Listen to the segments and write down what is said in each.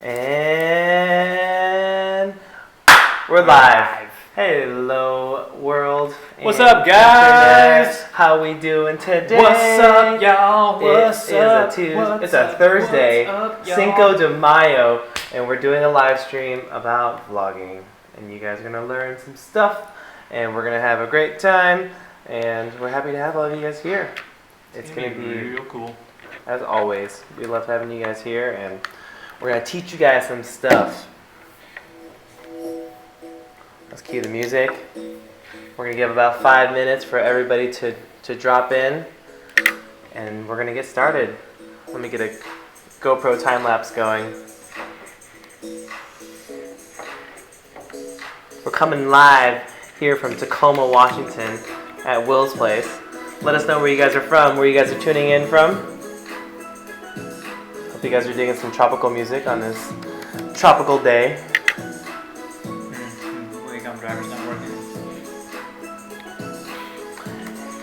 And we're live. Hello, world. What's up, guys? Internet. How we doing today? What's up, y'all? It's a Thursday, Cinco de Mayo, and we're doing a live stream about vlogging. And you guys are gonna learn some stuff, and we're gonna have a great time. And we're happy to have all of you guys here. It's gonna be real cool. As always, we love having you guys here, and we're going to teach you guys some stuff. Let's cue the music. We're going to give about 5 minutes for everybody to drop in. And we're going to get started. Let me get a GoPro time lapse going. We're coming live here from Tacoma, Washington at Will's place. Let us know where you guys are from, where you guys are tuning in from. Hope you guys are digging some tropical music on this tropical day. Wacom driver's not working.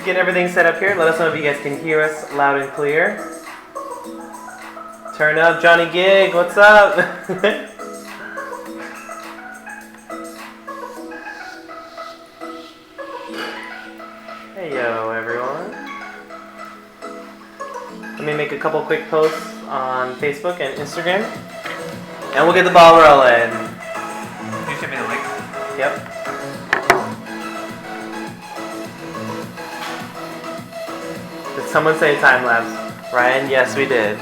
Getting everything set up here. Let us know if you guys can hear us loud and clear. Turn up, Johnny Gig. What's up? Hey yo, everyone. Let me make a couple quick posts on Facebook and Instagram, and we'll get the ball rolling. Can you send me the link? Yep. Did someone say time lapse? Ryan, yes we did.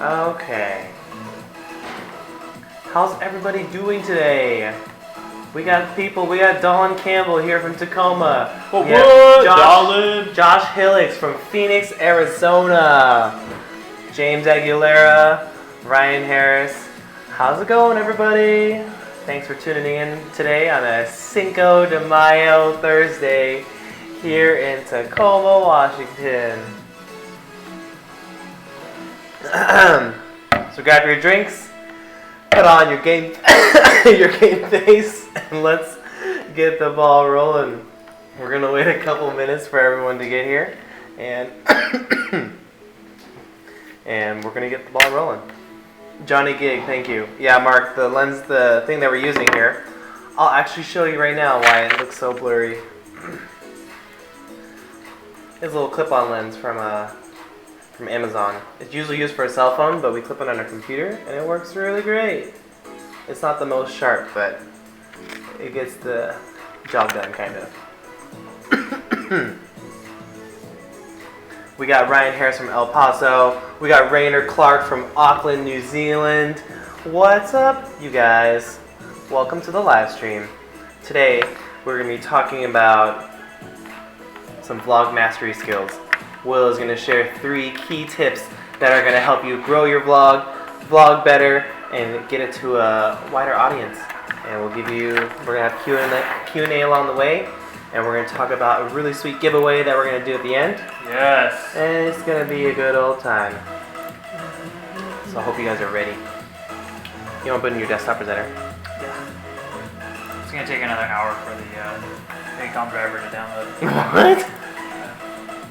Okay. How's everybody doing today? We got people. We got Dawn Campbell here from Tacoma. What, Josh Hillix from Phoenix, Arizona. James Aguilera, Ryan Harris. How's it going, everybody? Thanks for tuning in today on a Cinco de Mayo Thursday here in Tacoma, Washington. So grab your drinks. Put on your game face, and let's get the ball rolling. We're gonna wait a couple minutes for everyone to get here, and and we're gonna get the ball rolling. Johnny Gig, thank you. Yeah, Mark, the lens, the thing that we're using here, I'll actually show you right now why it looks so blurry. It's a little clip-on lens from Amazon. It's usually used for a cell phone, but we clip it on our computer, and it works really great. It's not the most sharp, but it gets the job done, kind of. We got Ryan Harris from El Paso. We got Rainer Clark from Auckland, New Zealand. What's up, you guys? Welcome to the live stream. Today, we're going to be talking about some vlog mastery skills. Will is going to share 3 key tips that are going to help you grow your vlog better, and get it to a wider audience. And we're going to have Q&A along the way, and we're going to talk about a really sweet giveaway that we're going to do at the end. Yes. And it's going to be a good old time. So I hope you guys are ready. You want to put in your desktop presenter? Yeah. It's going to take another hour for the Wacom driver to download. What?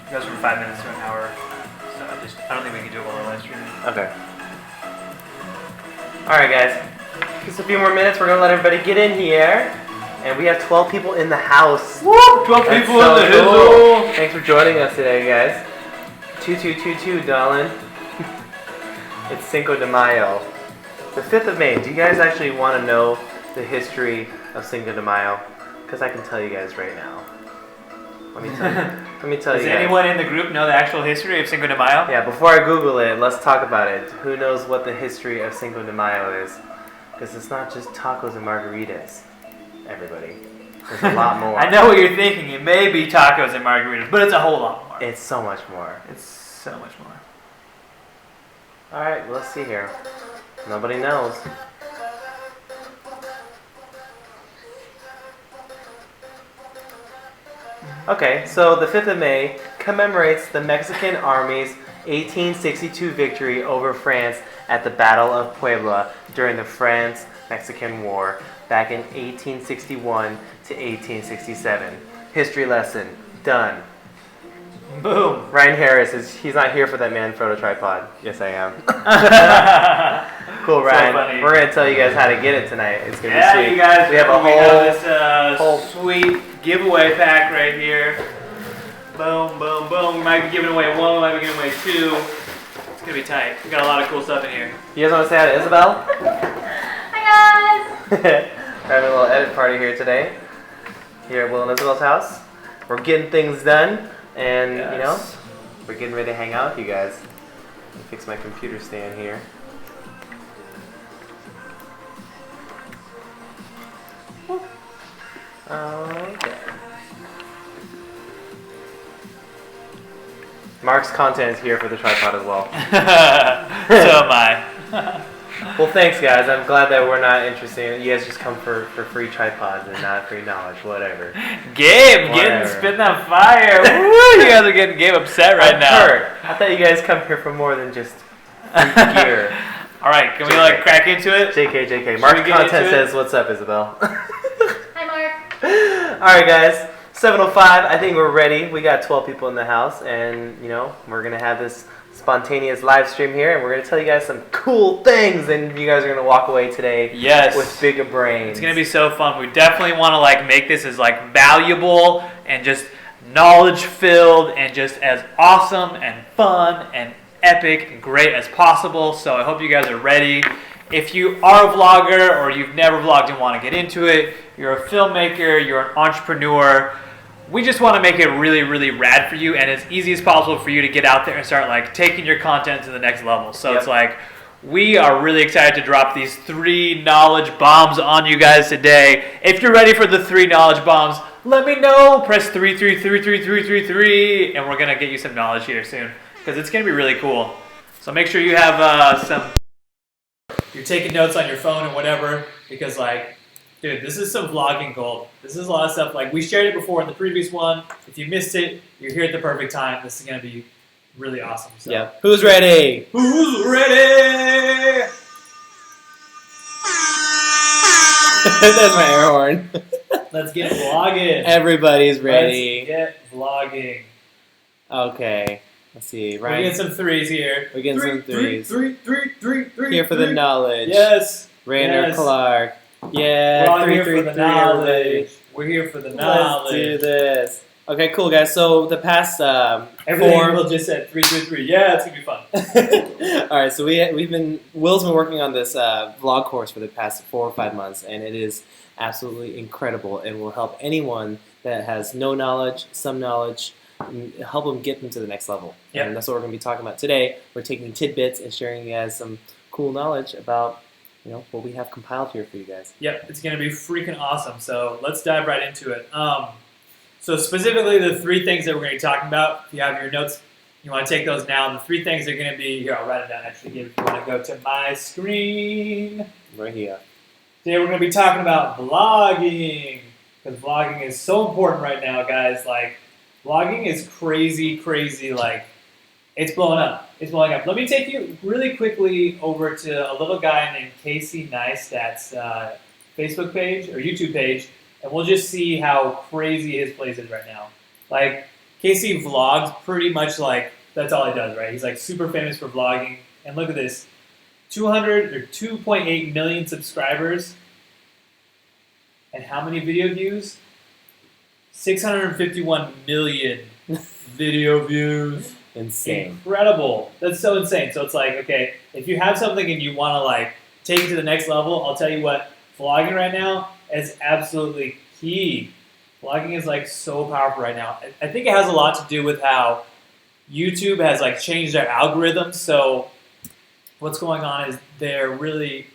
It goes from 5 minutes to an hour, so I don't think we can do it while we're live streaming. Okay. Alright guys, just a few more minutes, we're going to let everybody get in here. And we have 12 people in the house. Woo! 12 That's people so in the cool. hizzle! Thanks for joining us today, guys. 2222, darling. It's Cinco de Mayo. The 5th of May. Do you guys actually want to know the history of Cinco de Mayo? Because I can tell you guys right now. Let me tell you. Does anyone in the group know the actual history of Cinco de Mayo? Yeah, before I Google it, let's talk about it. Who knows what the history of Cinco de Mayo is? Because it's not just tacos and margaritas, everybody. There's a lot more. I know what you're thinking. It may be tacos and margaritas, but it's a whole lot more. It's so much more. It's so much more. Alright, well, let's see here. Nobody knows. Okay, so the 5th of May commemorates the Mexican Army's 1862 victory over France at the Battle of Puebla during the France-Mexican War. back in 1861 to 1867. History lesson, done. Boom. Ryan Harris he's not here for that Manfrotto tripod. Yes, I am. Cool, Ryan. funny. We're going to tell you guys how to get it tonight. It's going to be Yeah, sweet. you guys, we have a this sweet giveaway pack right here. Boom, boom, boom. We might be giving away one, we might be giving away two. It's going to be tight. We got a lot of cool stuff in here. You guys want to say hi to Isabel? Hi guys! We're having a little edit party here today, here at Will and Isabel's house. We're getting things done, and you know, we're getting ready to hang out with you guys. Let me fix my computer stand here. Okay. Mark's content is here for the tripod as well. So am I. Well, thanks, guys. I'm glad that we're not interested. You guys just come for free tripods and not free knowledge, whatever. Gabe, spitting that fire. Woo, you guys are getting Gabe upset right now. Hurt. I thought you guys come here for more than just free gear. All right, can we like crack into it? JK. Mark's content says, "What's up, Isabel?" Hi Mark. All right, guys. 7:05. I think we're ready. We got 12 people in the house, and you know we're gonna have this spontaneous live stream here, and we're gonna tell you guys some cool things, and you guys are gonna walk away today with bigger brains. It's gonna be so fun. We definitely want to like make this as like valuable and just knowledge filled and just as awesome and fun and epic and great as possible. So I hope you guys are ready. If you are a vlogger or you've never vlogged and want to get into it, you're a filmmaker, you're an entrepreneur, we just want to make it really, really rad for you and as easy as possible for you to get out there and start like taking your content to the next level. So it's like, we are really excited to drop these 3 knowledge bombs on you guys today. If you're ready for the 3 knowledge bombs, let me know. Press 3333333, and we're going to get you some knowledge here soon because it's going to be really cool. So make sure you have you're taking notes on your phone and whatever, because like, dude, this is some vlogging gold. This is a lot of stuff. Like, we shared it before in the previous one. If you missed it, you're here at the perfect time. This is going to be really awesome. So. Yeah. Who's ready? Who's ready? That's my air horn. Let's get vlogging. Everybody's ready. Let's get vlogging. Okay. Let's see. We're getting some threes here. We're getting some threes. Three. Here for the knowledge. Yes. Rainer Clark. Yeah. We're all here for the knowledge. We're here for the knowledge. Let's do this. Okay, cool, guys. So the past everything Will just said 3. Yeah, it's gonna be fun. All right, so Will's been working on this vlog course for the past 4 or 5 months, and it is absolutely incredible, and will help anyone that has no knowledge, some knowledge, and help them get them to the next level. Yep. And that's what we're going to be talking about today. We're taking tidbits and sharing you guys some cool knowledge about what we have compiled here for you guys. Yep, it's going to be freaking awesome. So let's dive right into it. So specifically the 3 things that we're going to be talking about, if you have your notes, you want to take those now. The 3 things are going to be, here, I'll write it down actually. If you want to go to my screen. Right here. Today we're going to be talking about vlogging, because vlogging is so important right now, guys. Like, vlogging is crazy, like, it's blowing up. It's blowing up. Let me take you really quickly over to a little guy named Casey Neistat's Facebook page or YouTube page, and we'll just see how crazy his place is right now. Like, Casey vlogs pretty much like, that's all he does, right? He's like super famous for vlogging. And look at this, 2.8 million subscribers. And how many video views? 651 million video views. Insane. Incredible. That's so insane. So it's like, okay, if you have something and you want to like take it to the next level, I'll tell you what, vlogging right now is absolutely key. Vlogging is like so powerful right now. I think it has a lot to do with how YouTube has like changed their algorithms. So what's going on is they're really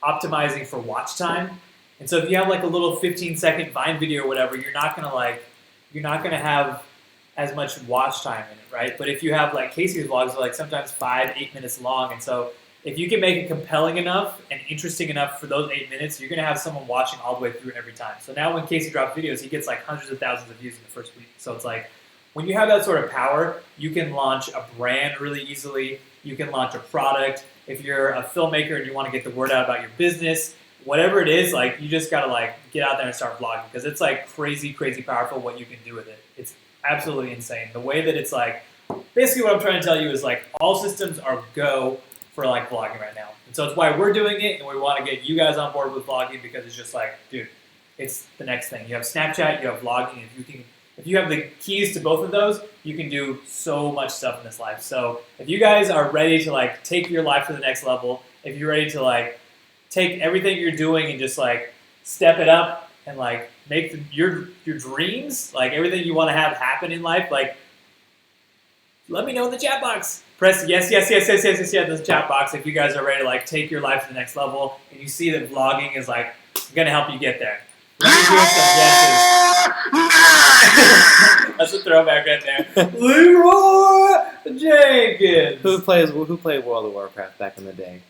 optimizing for watch time. And so if you have like a little 15-second Vine video or whatever, you're not gonna have as much watch time in it, right? But if you have like Casey's vlogs are like sometimes 5-8 minutes long, and so if you can make it compelling enough and interesting enough for those 8 minutes, you're gonna have someone watching all the way through every time. So now when Casey drops videos, he gets like hundreds of thousands of views in the first week. So it's like, when you have that sort of power, you can launch a brand really easily. You can launch a product. If you're a filmmaker and you want to get the word out about your business, whatever it is, like you just gotta like get out there and start vlogging because it's like crazy powerful what you can do with it. It's absolutely insane. The way that it's like, basically what I'm trying to tell you is like all systems are go for like vlogging right now. And so it's why we're doing it and we want to get you guys on board with vlogging because it's just like, dude, it's the next thing. You have Snapchat, you have vlogging, if you have the keys to both of those, you can do so much stuff in this life. So if you guys are ready to like take your life to the next level, if you're ready to like take everything you're doing and just like step it up and like make your dreams, like everything you want to have happen in life, like let me know in the chat box. Press yes in the chat box if you guys are ready to like take your life to the next level and you see that vlogging is like gonna help you get there. Let me hear some yeses. That's a throwback right there. Leroy Jenkins. Who played World of Warcraft back in the day?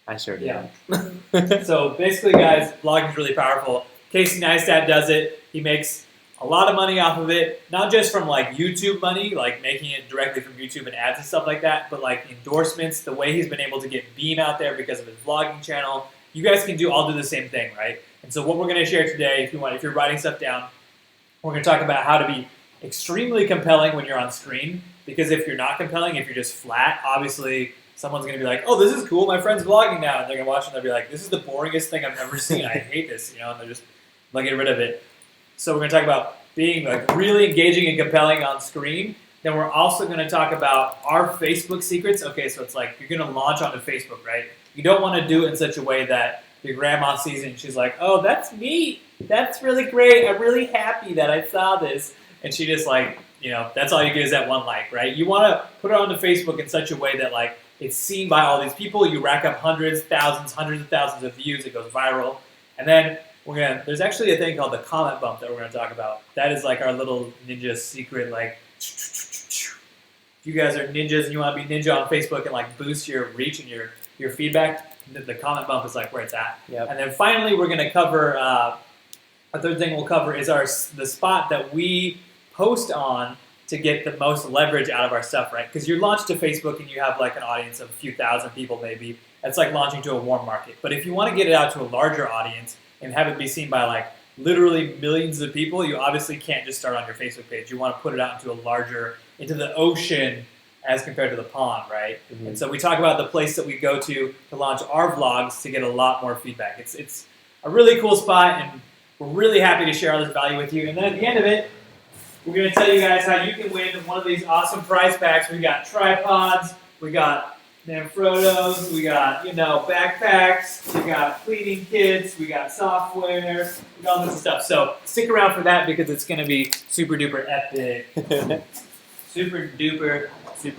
I sure did. Yeah. So basically, guys, vlogging is really powerful. Casey Neistat does it. He makes a lot of money off of it, not just from like YouTube money, like making it directly from YouTube and ads and stuff like that, but like endorsements. The way he's been able to get Beam out there because of his vlogging channel. You guys can all do the same thing, right? And so what we're going to share today, if you're writing stuff down, we're going to talk about how to be extremely compelling when you're on screen. Because if you're not compelling, if you're just flat, obviously someone's going to be like, oh, this is cool, my friend's vlogging now. And they're going to watch it and they'll be like, this is the boringest thing I've ever seen. I hate this, and they're just like, get rid of it. So we're going to talk about being like really engaging and compelling on screen. Then we're also going to talk about our Facebook secrets. Okay, so it's like you're going to launch onto Facebook, right? You don't want to do it in such a way that your grandma sees it and she's like, oh, that's me. That's really great. I'm really happy that I saw this. And she just like, that's all you get is that one like, right? You want to put it onto Facebook in such a way that like it's seen by all these people. You rack up hundreds of thousands of views. It goes viral. And then there's actually a thing called the comment bump that we're going to talk about. That is like our little ninja secret, like, if you guys are ninjas and you want to be ninja on Facebook and like boost your reach and your feedback, the comment bump is like where it's at. Yep. And then finally, we're going to cover, a third thing we'll cover is the spot that we post on to get the most leverage out of our stuff, right? Because you're launched to Facebook and you have like an audience of a few thousand people maybe. That's like launching to a warm market. But if you want to get it out to a larger audience and have it be seen by like literally millions of people, you obviously can't just start on your Facebook page. You want to put it out into the ocean as compared to the pond, right? Mm-hmm. And so we talk about the place that we go to launch our vlogs to get a lot more feedback. It's a really cool spot, and we're really happy to share all this value with you. And then at the end of it, we're going to tell you guys how you can win one of these awesome prize packs. We got tripods, we got Manfrottos, we got, backpacks, we got cleaning kits, we got software, we got all this stuff. So stick around for that because it's going to be super duper epic. Super duper epic.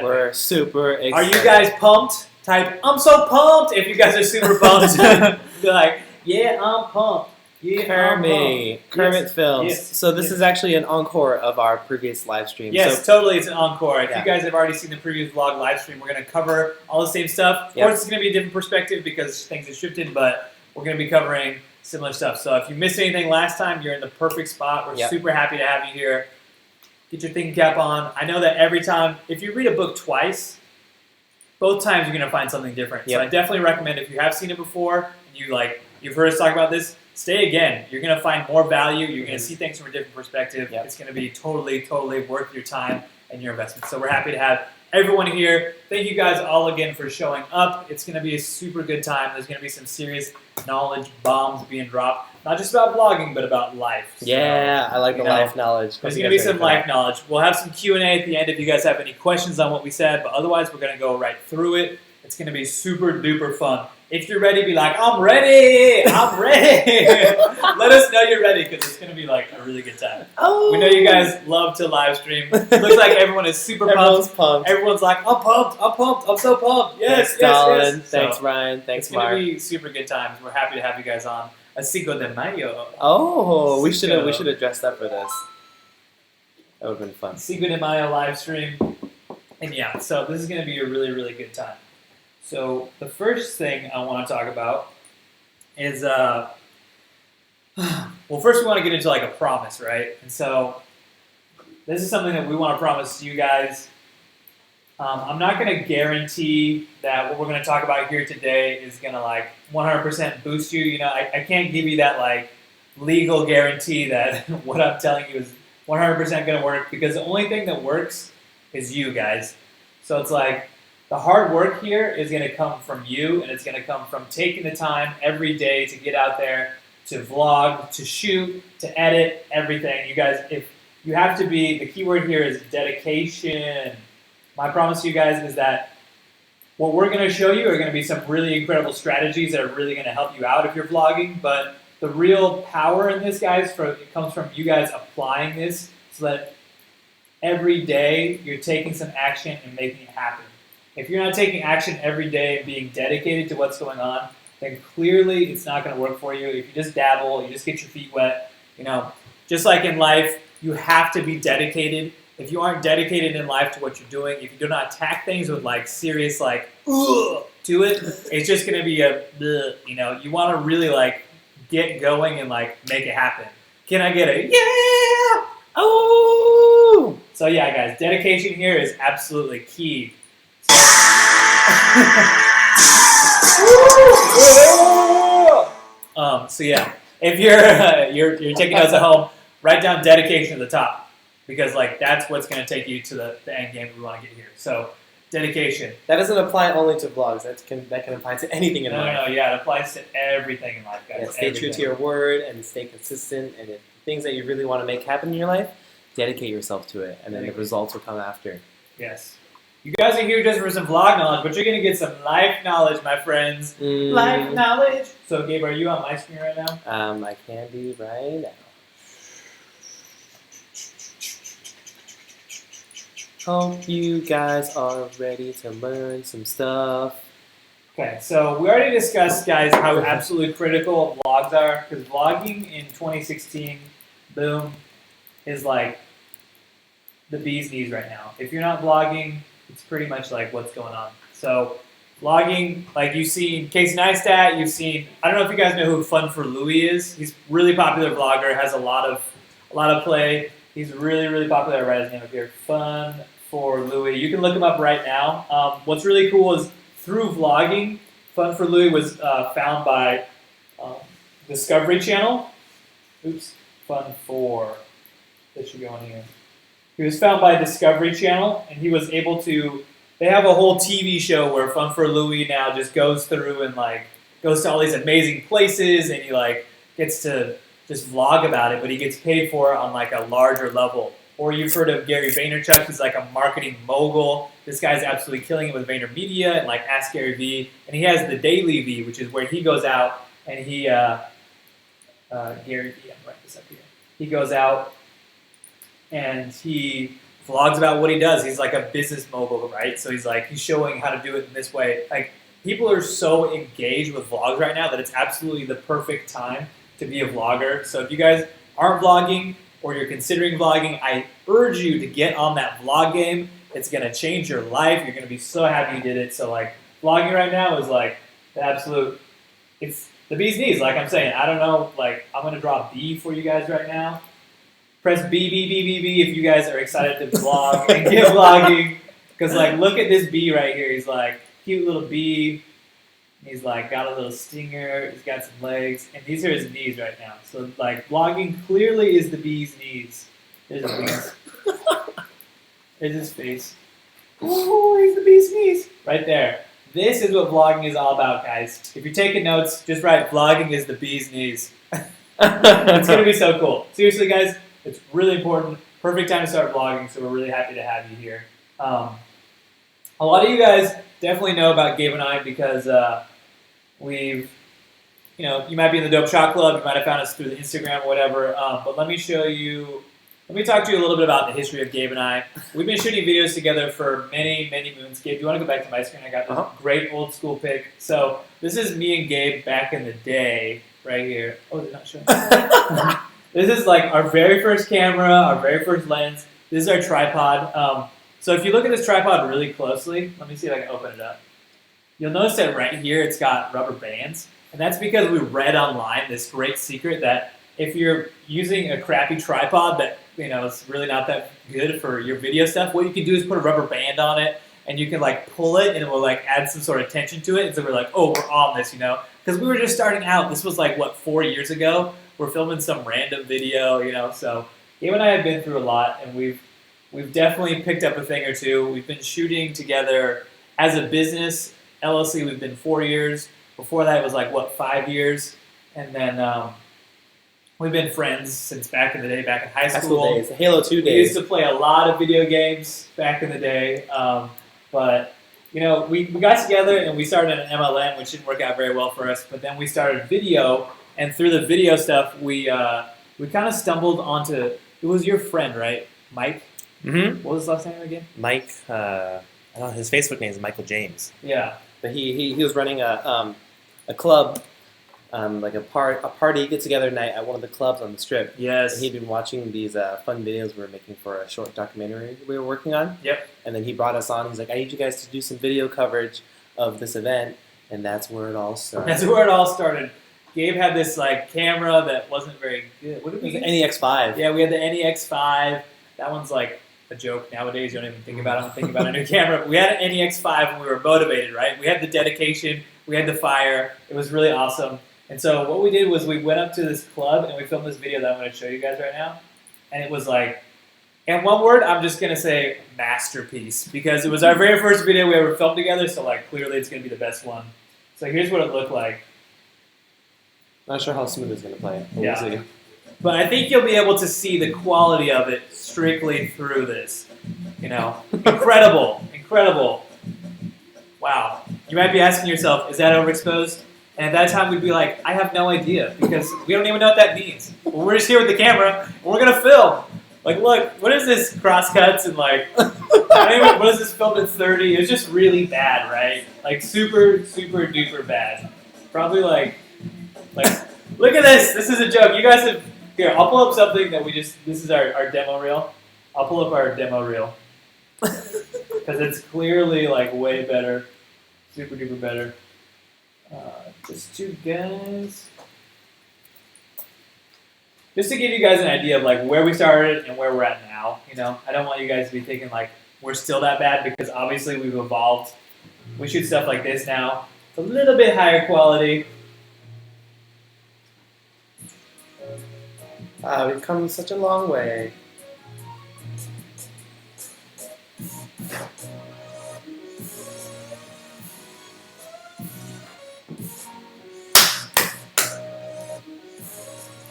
We're super excited. Are you guys pumped? Type, I'm so pumped if you guys are super pumped. Be like, yeah, I'm pumped. Yeah, Kermit Films. Yes. So this is actually an encore of our previous live stream. Yes, so, totally. It's an encore. If you guys have already seen the previous vlog live stream, we're going to cover all the same stuff. Of course, it's going to be a different perspective because things have shifted, but we're going to be covering similar stuff. So if you missed anything last time, you're in the perfect spot. We're super happy to have you here. Get your thinking cap on. I know that every time, if you read a book twice, both times you're going to find something different. So I definitely recommend if you have seen it before, and you've heard us talk about this, stay again. You're going to find more value. You're going to see things from a different perspective. It's going to be totally worth your time and your investment. So we're happy to have everyone here. Thank you guys all again for showing up. It's going to be a super good time. There's going to be some serious knowledge bombs being dropped. Not just about vlogging, but about life. So, I like the life knowledge. There's going to be some life knowledge. We'll have some Q&A at the end if you guys have any questions on what we said, but otherwise we're going to go right through it. It's going to be super duper fun. If you're ready, be like, I'm ready! I'm ready! Let us know you're ready because it's going to be like a really good time. Oh. We know you guys love to live stream. Looks like everyone is super pumped. Everyone's pumped. Everyone's like, I'm pumped, I'm so pumped. Yes, Thanks, Colin. yes. Thanks, Ryan. Thanks, Mark. It's going to be super good times. We're happy to have you guys on. A Cinco de Mayo. Oh, we should have dressed up for this. That would have been fun. Cinco de Mayo live stream. And so this is going to be a really, really good time. So the first thing I want to talk about is, well, first we want to get into like a promise, right? And so this is something that we want to promise you guys I'm not going to guarantee that what we're going to talk about here today is going to like 100% boost you. You know, I can't give you that like legal guarantee that what I'm telling you is 100% going to work, because the only thing that works is you guys. So it's like the hard work here is going to come from you, and it's going to come from taking the time every day to get out there, to vlog, to shoot, to edit, everything. You guys, if you have to be, the key word here is dedication. My promise to you guys is that what we're going to show you are going to be some really incredible strategies that are really going to help you out if you're vlogging, but the real power in this, guys, it comes from you guys applying this so that every day you're taking some action and making it happen. If you're not taking action every day and being dedicated to what's going on, then clearly it's not going to work for you. If you just dabble, you just get your feet wet, you know, just like in life, you have to be dedicated. If you aren't dedicated in life to what you're doing, if you do not attack things with like serious like to it, it's just going to be a you know. You want to really like get going and like make it happen. Can I get a yeah? Oh! So yeah, guys, dedication here is absolutely key. So yeah, if you're taking notes at home, write down dedication at the top, because like that's what's going to take you to the end game we want to get here. So dedication. That doesn't apply only to vlogs. That can apply to anything in life. No, yeah, it applies to everything in life, guys. Yeah, stay true to your word and stay consistent, and if things that you really want to make happen in your life, dedicate yourself to it, and then the results will come after. Yes. You guys are here just for some vlog knowledge, but you're going to get some life knowledge, my friends. Life knowledge. So, Gabe, are you on my screen right now? I can be right now. Hope you guys are ready to learn some stuff. Okay, so we already discussed, guys, how absolutely critical vlogs are, because vlogging in 2016, boom, is like the bee's knees right now. If you're not vlogging, it's pretty much like what's going on. So vlogging, like you've seen Casey Neistat, you've seen, I don't know if you guys know who Fun for Louie is. He's a really popular vlogger, has a lot of play. He's really, really popular. Write his name up here, Fun for Louie. You can look him up right now. What's really cool is through vlogging, Fun for Louie was found by Discovery Channel. Oops, Fun for, this should go in here. He was found by Discovery Channel, and he was able to, they have a whole TV show where Fun for Louie now just goes through and like goes to all these amazing places, and he like gets to just vlog about it, but he gets paid for it on like a larger level. Or you've heard of Gary Vaynerchuk, who's like a marketing mogul. This guy's absolutely killing it with VaynerMedia and like Ask Gary V. And he has the Daily V, which is where he goes out and he, Gary V, I'm writing this up here. He goes out and he vlogs about what he does. He's like a business mogul, right? So he's showing how to do it in this way. Like, people are so engaged with vlogs right now that it's absolutely the perfect time to be a vlogger. So if you guys aren't vlogging or you're considering vlogging, I urge you to get on that vlog game. It's gonna change your life. You're gonna be so happy you did it. So like, vlogging right now is like the absolute, it's the bee's knees, like I'm saying. I don't know, like I'm gonna draw B for you guys right now. Press B, B, B, B, B if you guys are excited to vlog and get vlogging. Because like, look at this bee right here. He's like, cute little bee. He's like, got a little stinger. He's got some legs. And these are his knees right now. So like, vlogging clearly is the bee's knees. There's his wings. There's his face. Ooh, he's the bee's knees. Right there. This is what vlogging is all about, guys. If you're taking notes, just write vlogging is the bee's knees. It's going to be so cool. Seriously, guys, it's really important. Perfect time to start vlogging, so we're really happy to have you here. A lot of you guys definitely know about Gabe and I because we've, you know, you might be in the Dope Shot Club, you might have found us through the Instagram or whatever, but let me talk to you a little bit about the history of Gabe and I. We've been shooting videos together for many, many moons. Gabe, do you want to go back to my screen? I got this great old school pic. So this is me and Gabe back in the day, right here. Oh, they're not showing. This is like our very first camera, our very first lens. This is our tripod. So if you look at this tripod really closely, let me see if I can open it up. You'll notice that right here it's got rubber bands. And that's because we read online this great secret that if you're using a crappy tripod that, you know, it's really not that good for your video stuff, what you can do is put a rubber band on it, and you can like pull it, and it will like add some sort of tension to it. And so we're like, oh, we're on this, because we were just starting out. This was like what 4 years ago. We're filming some random video, So Gabe and I have been through a lot, and we've definitely picked up a thing or two. We've been shooting together as a business. LLC, we've been 4 years. Before that, it was like, 5 years? And then we've been friends since back in the day, back in high school. Days, the Halo 2 days. We used to play a lot of video games back in the day. But, we got together and we started an MLM, which didn't work out very well for us. But then we started video, and through the video stuff, we kind of stumbled onto, it was your friend, right? Mike? Mm-hmm. What was his last name again? Mike, I don't know, his Facebook name is Michael James. Yeah. But he was running a club, like a party get-together night at one of the clubs on the Strip. Yes. And he'd been watching these fun videos we were making for a short documentary we were working on. Yep. And then he brought us on. He's like, I need you guys to do some video coverage of this event. And that's where it all started. That's where it all started. Gabe had this like camera that wasn't very good. What did we It was use? the NEX5. Yeah, we had the NEX5. That one's like a joke nowadays. You don't even think about it. I'm thinking about a new camera. But we had an NEX5 and we were motivated, right? We had the dedication. We had the fire. It was really awesome. And so what we did was we went up to this club and we filmed this video that I'm going to show you guys right now. And it was like, in one word, I'm just going to say masterpiece. Because it was our very first video we ever filmed together. So like clearly it's going to be the best one. So here's what it looked like. Not sure how smooth it's going to play. But Yeah. we'll see. But I think you'll be able to see the quality of it strictly through this. Incredible, incredible. Wow. You might be asking yourself, is that overexposed? And at that time, we'd be like, I have no idea, because we don't even know what that means. Well, we're just here with the camera, and we're going to film. Like, look, what is this crosscuts and like, what is this filmed at 30? It was just really bad, right? Like, super, super duper bad. Probably like, look at this. This is a joke. You guys have, here, I'll pull up something that this is our demo reel. I'll pull up our demo reel. Because it's clearly like way better. Super duper better. Just two guys. Just to give you guys an idea of like where we started and where we're at now. I don't want you guys to be thinking like we're still that bad, because obviously we've evolved. We shoot stuff like this now. It's a little bit higher quality. We've come such a long way.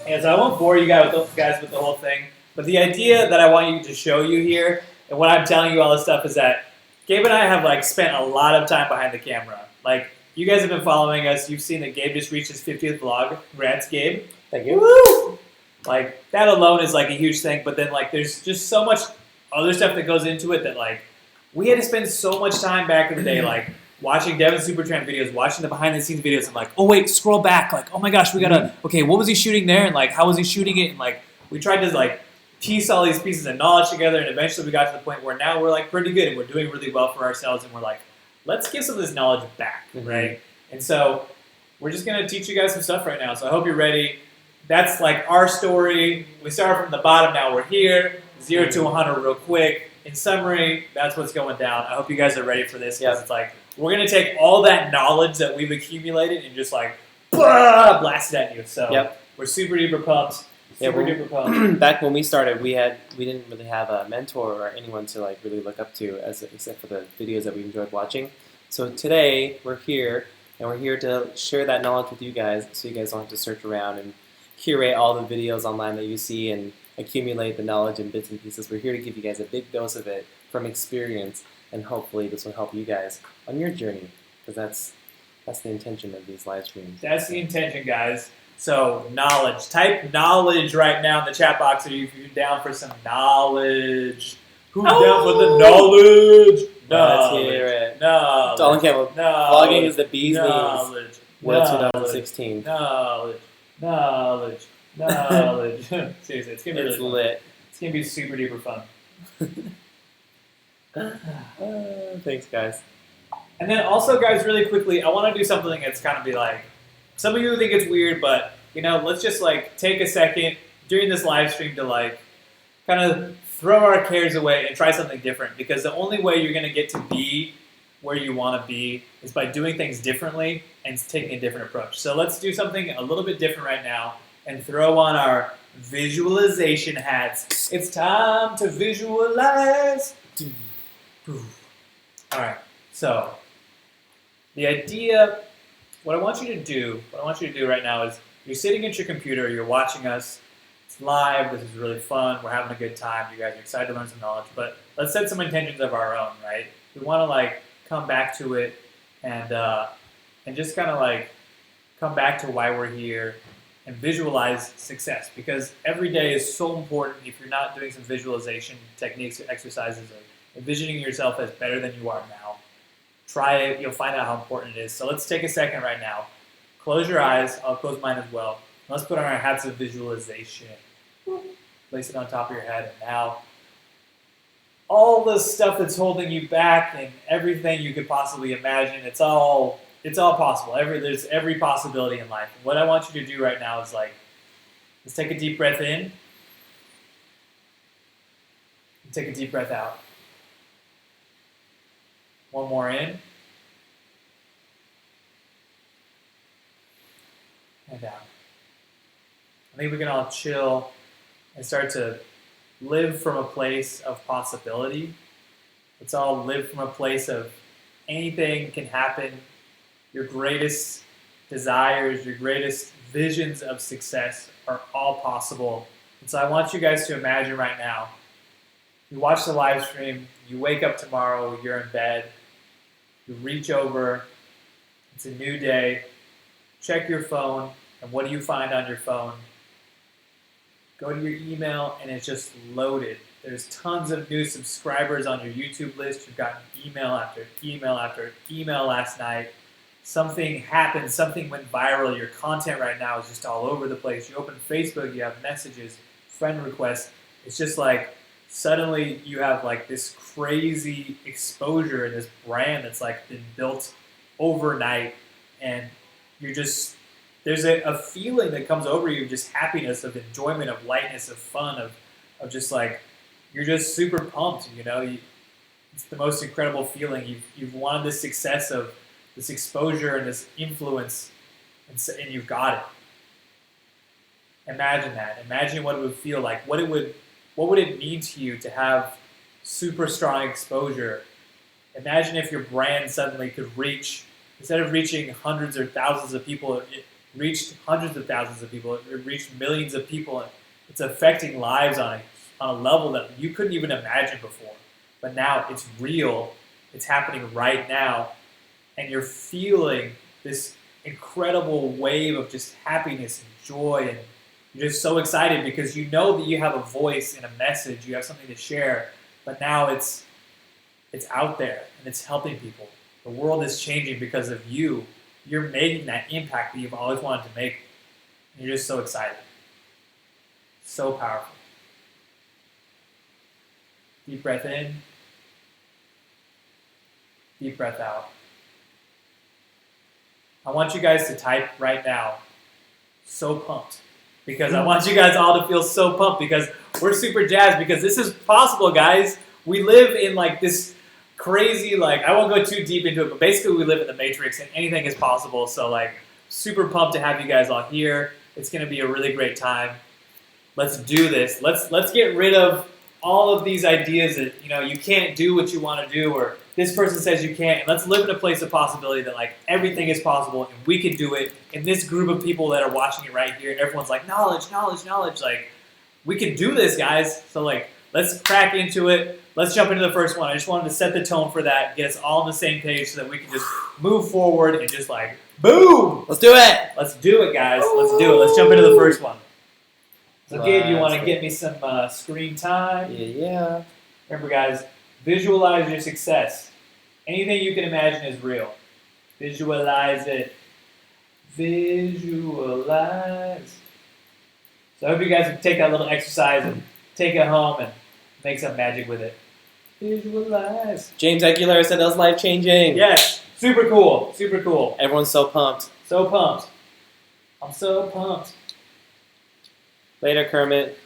And so I won't bore you guys with the whole thing, but the idea that I want you to show you here, and what I'm telling you all this stuff, is that Gabe and I have like spent a lot of time behind the camera. Like, you guys have been following us. You've seen that Gabe just reached his 50th vlog. Congrats, Gabe. Thank you. Woo! Like, that alone is like a huge thing, but then like there's just so much other stuff that goes into it that like we had to spend so much time back in the day, like watching Devin Supertramp videos, watching the behind the scenes videos, and like, oh wait, scroll back, like, oh my gosh, we gotta, okay, what was he shooting there, and like, how was he shooting it, and like, we tried to like piece all these pieces of knowledge together, and eventually we got to the point where now we're like pretty good, and we're doing really well for ourselves, and we're like, let's give some of this knowledge back, right? And so we're just gonna teach you guys some stuff right now, so I hope you're ready. That's like our story. We started from the bottom, now we're here, 0 to 100 real quick. In summary, that's what's going down. I hope you guys are ready for this, because it's like, we're going to take all that knowledge that we've accumulated and just like, blast it at you. So we're super duper pumped. Super duper pumped. Back when we started, we didn't really have a mentor or anyone to like really look up to, except for the videos that we enjoyed watching. So today, we're here, and we're here to share that knowledge with you guys, so you guys don't have to search around and curate all the videos online that you see and accumulate the knowledge in bits and pieces. We're here to give you guys a big dose of it from experience, and hopefully this will help you guys on your journey, because that's the intention of these live streams. That's the intention, guys. So knowledge. Type knowledge right now in the chat box if you're down for some knowledge. Who's down for the knowledge? Let's hear it. Knowledge. All on camera. Vlogging is the bee's knees. Knowledge. World 2016. Knowledge. Knowledge. Knowledge. Seriously, it's gonna be really lit. It's gonna be super duper fun. Thanks, guys. And then also, guys, really quickly, I want to do something that's kind of be like, some of you think it's weird, but let's just like take a second during this live stream to like kind of throw our cares away and try something different, because the only way you're going to get to be where you want to be is by doing things differently and taking a different approach. So let's do something a little bit different right now and throw on our visualization hats. It's time to visualize. All right, so the idea, what I want you to do right now is you're sitting at your computer, you're watching us, it's live, this is really fun, we're having a good time, you guys are excited to learn some knowledge, but let's set some intentions of our own, right? We want to like come back to it and just kind of like come back to why we're here and visualize success, because every day is so important. If you're not doing some visualization techniques or exercises or envisioning yourself as better than you are now, try it, you'll find out how important it is. So let's take a second right now. Close your eyes, I'll close mine as well. Let's put on our hats of visualization. Place it on top of your head, and now all the stuff that's holding you back and everything you could possibly imagine, it's all possible. There's every possibility in life. What I want you to do right now is let's take a deep breath in and take a deep breath out. One more in and out. I think we can all chill and start to live from a place of possibility. Let's all live from a place of anything can happen. Your greatest desires, your greatest visions of success are all possible. And so I want you guys to imagine right now, you watch the live stream, you wake up tomorrow, you're in bed, you reach over, it's a new day, check your phone, and what do you find on your phone? Go to your email, and it's just loaded. There's tons of new subscribers on your YouTube list. You've gotten email after email after email last night. Something happened, something went viral. Your content right now is just all over the place. You open Facebook, you have messages, friend requests. It's just like suddenly you have like this crazy exposure and this brand that's like been built overnight, and you're just, there's a feeling that comes over you, just happiness, of enjoyment, of lightness, of fun, of just like, you're just super pumped, you know? It's the most incredible feeling. You've wanted this success of this exposure and this influence, and you've got it. Imagine that. Imagine what it would feel like. What would it mean to you to have super strong exposure? Imagine if your brand suddenly could reach, instead of reaching hundreds or thousands of people, it reached hundreds of thousands of people. It reached millions of people. It's affecting lives on a level that you couldn't even imagine before. But now it's real. It's happening right now. And you're feeling this incredible wave of just happiness and joy. And you're just so excited because you know that you have a voice and a message. You have something to share. But now it's out there and it's helping people. The world is changing because of you. You're making that impact that you've always wanted to make. And you're just so excited. So powerful. Deep breath in. Deep breath out. I want you guys to type right now, so pumped. Because I want you guys all to feel so pumped, because we're super jazzed, because this is possible, guys. We live in like this crazy, like, I won't go too deep into it, but basically we live in the Matrix and anything is possible. So like, super pumped to have you guys all here. It's going to be a really great time. Let's do this. Let's get rid of all of these ideas that, you know, you can't do what you want to do, or this person says you can't. And let's live in a place of possibility that like everything is possible and we can do it. And this group of people that are watching it right here, and everyone's like, knowledge, knowledge, knowledge. Like, we can do this, guys. So like, let's crack into it. Let's jump into the first one. I just wanted to set the tone for that, get us all on the same page so that we can just move forward and just like, boom! Let's do it! Let's do it, guys. Let's do it. Let's jump into the first one. So Gabe, you want to Let's get me some screen time? Yeah. Remember, guys, visualize your success. Anything you can imagine is real. Visualize it. Visualize. So I hope you guys can take that little exercise and take it home and make some magic with it. Visualize. James Aguilera said that was life-changing. Yes. Super cool. Super cool. Everyone's so pumped. So pumped. I'm so pumped. Later, Kermit.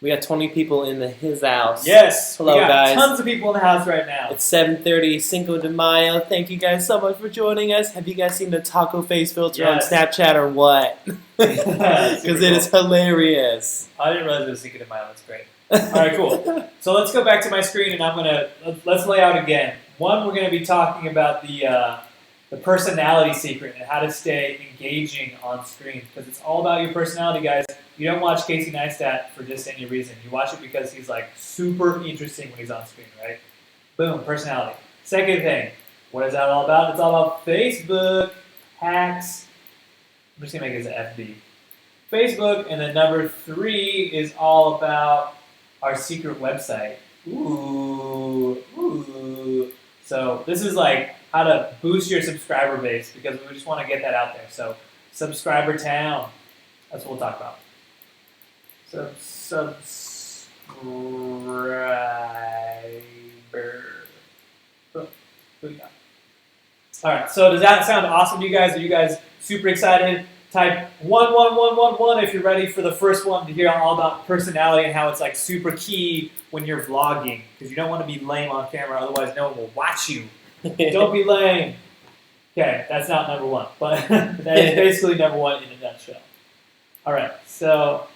We got 20 people in his house. Yes. Hello, we got guys. Tons of people in the house right now. It's 7:30 Cinco de Mayo. Thank you guys so much for joining us. Have you guys seen the taco face filter on Yes. Snapchat or what? Because it is hilarious. I didn't realize it was Cinco de Mayo. That's great. All right, cool. So let's go back to my screen, and let's lay out again. One, we're gonna be talking about the personality secret and how to stay engaging on screen, because it's all about your personality, guys. You don't watch Casey Neistat for just any reason. You watch it because he's like super interesting when he's on screen, right? Boom, personality. Second thing, what is that all about? It's all about Facebook hacks. I'm just gonna make it as FB. Facebook, and then number 3 is all about our secret website. Ooh. So this is like how to boost your subscriber base, because we just want to get that out there. So subscriber town, that's what we'll talk about. Subscriber. Boom. Booyah. All right. So does that sound awesome to you guys? Are you guys super excited? Type 11111 if you're ready for the first one to hear all about personality and how it's like super key when you're vlogging, because you don't want to be lame on camera, otherwise no one will watch you. Don't be lame. Okay, that's not number 1, but that is basically number 1 in a nutshell. All right, so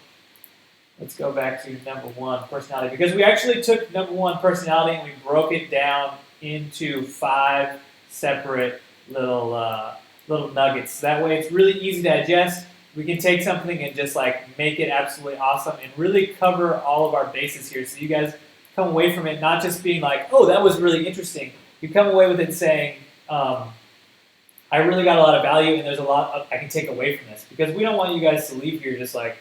let's go back to number 1, personality, because we actually took number 1, personality, and we broke it down into 5 separate little nuggets. That way it's really easy to digest. We can take something and just like make it absolutely awesome and really cover all of our bases here, so you guys come away from it not just being like, oh, that was really interesting. You come away with it saying, I really got a lot of value, and there's a lot I can take away from this, because we don't want you guys to leave here just like,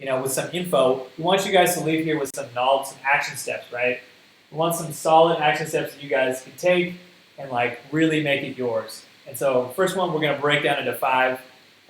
with some info. We want you guys to leave here with some knowledge, some action steps, right? We want some solid action steps that you guys can take and like really make it yours. And so first one, we're going to break down into 5,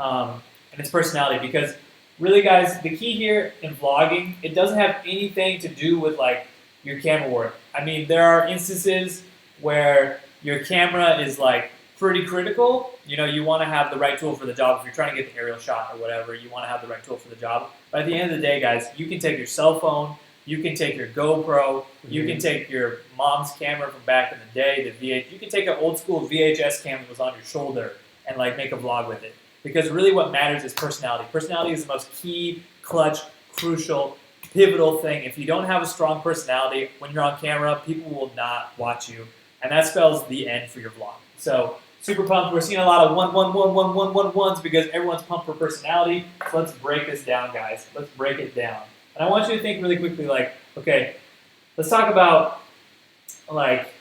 and it's personality, because really, guys, the key here in vlogging, it doesn't have anything to do with like your camera work. I mean, there are instances where your camera is like pretty critical. You want to have the right tool for the job. If you're trying to get the aerial shot or whatever, you want to have the right tool for the job. But at the end of the day, guys, you can take your cell phone, you can take your GoPro, you can take your mom's camera from back in the day, you can take an old school VHS camera that was on your shoulder and like make a vlog with it. Because really what matters is personality. Personality is the most key, clutch, crucial, pivotal thing. If you don't have a strong personality when you're on camera, people will not watch you. And that spells the end for your vlog. So super pumped. We're seeing a lot of 1-1-1-1-1-1-1s because everyone's pumped for personality. So let's break this down, guys. Let's break it down. And I want you to think really quickly, like, okay, let's talk about, like,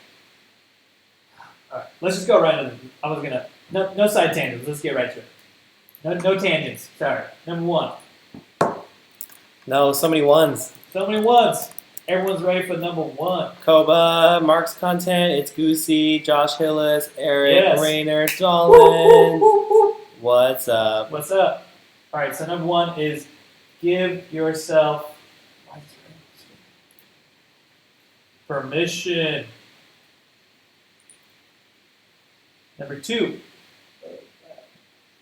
all right, let's just go right into no side tangents. Let's get right to it. No tangents. Sorry. Number 1. No, so many ones. So many ones. Everyone's ready for number 1. Koba, Mark's content, it's Goosey, Josh Hillis, Eric, Yes. Rainer, Dolan. What's up? What's up? All right, so number 1 is give yourself permission. Number 2,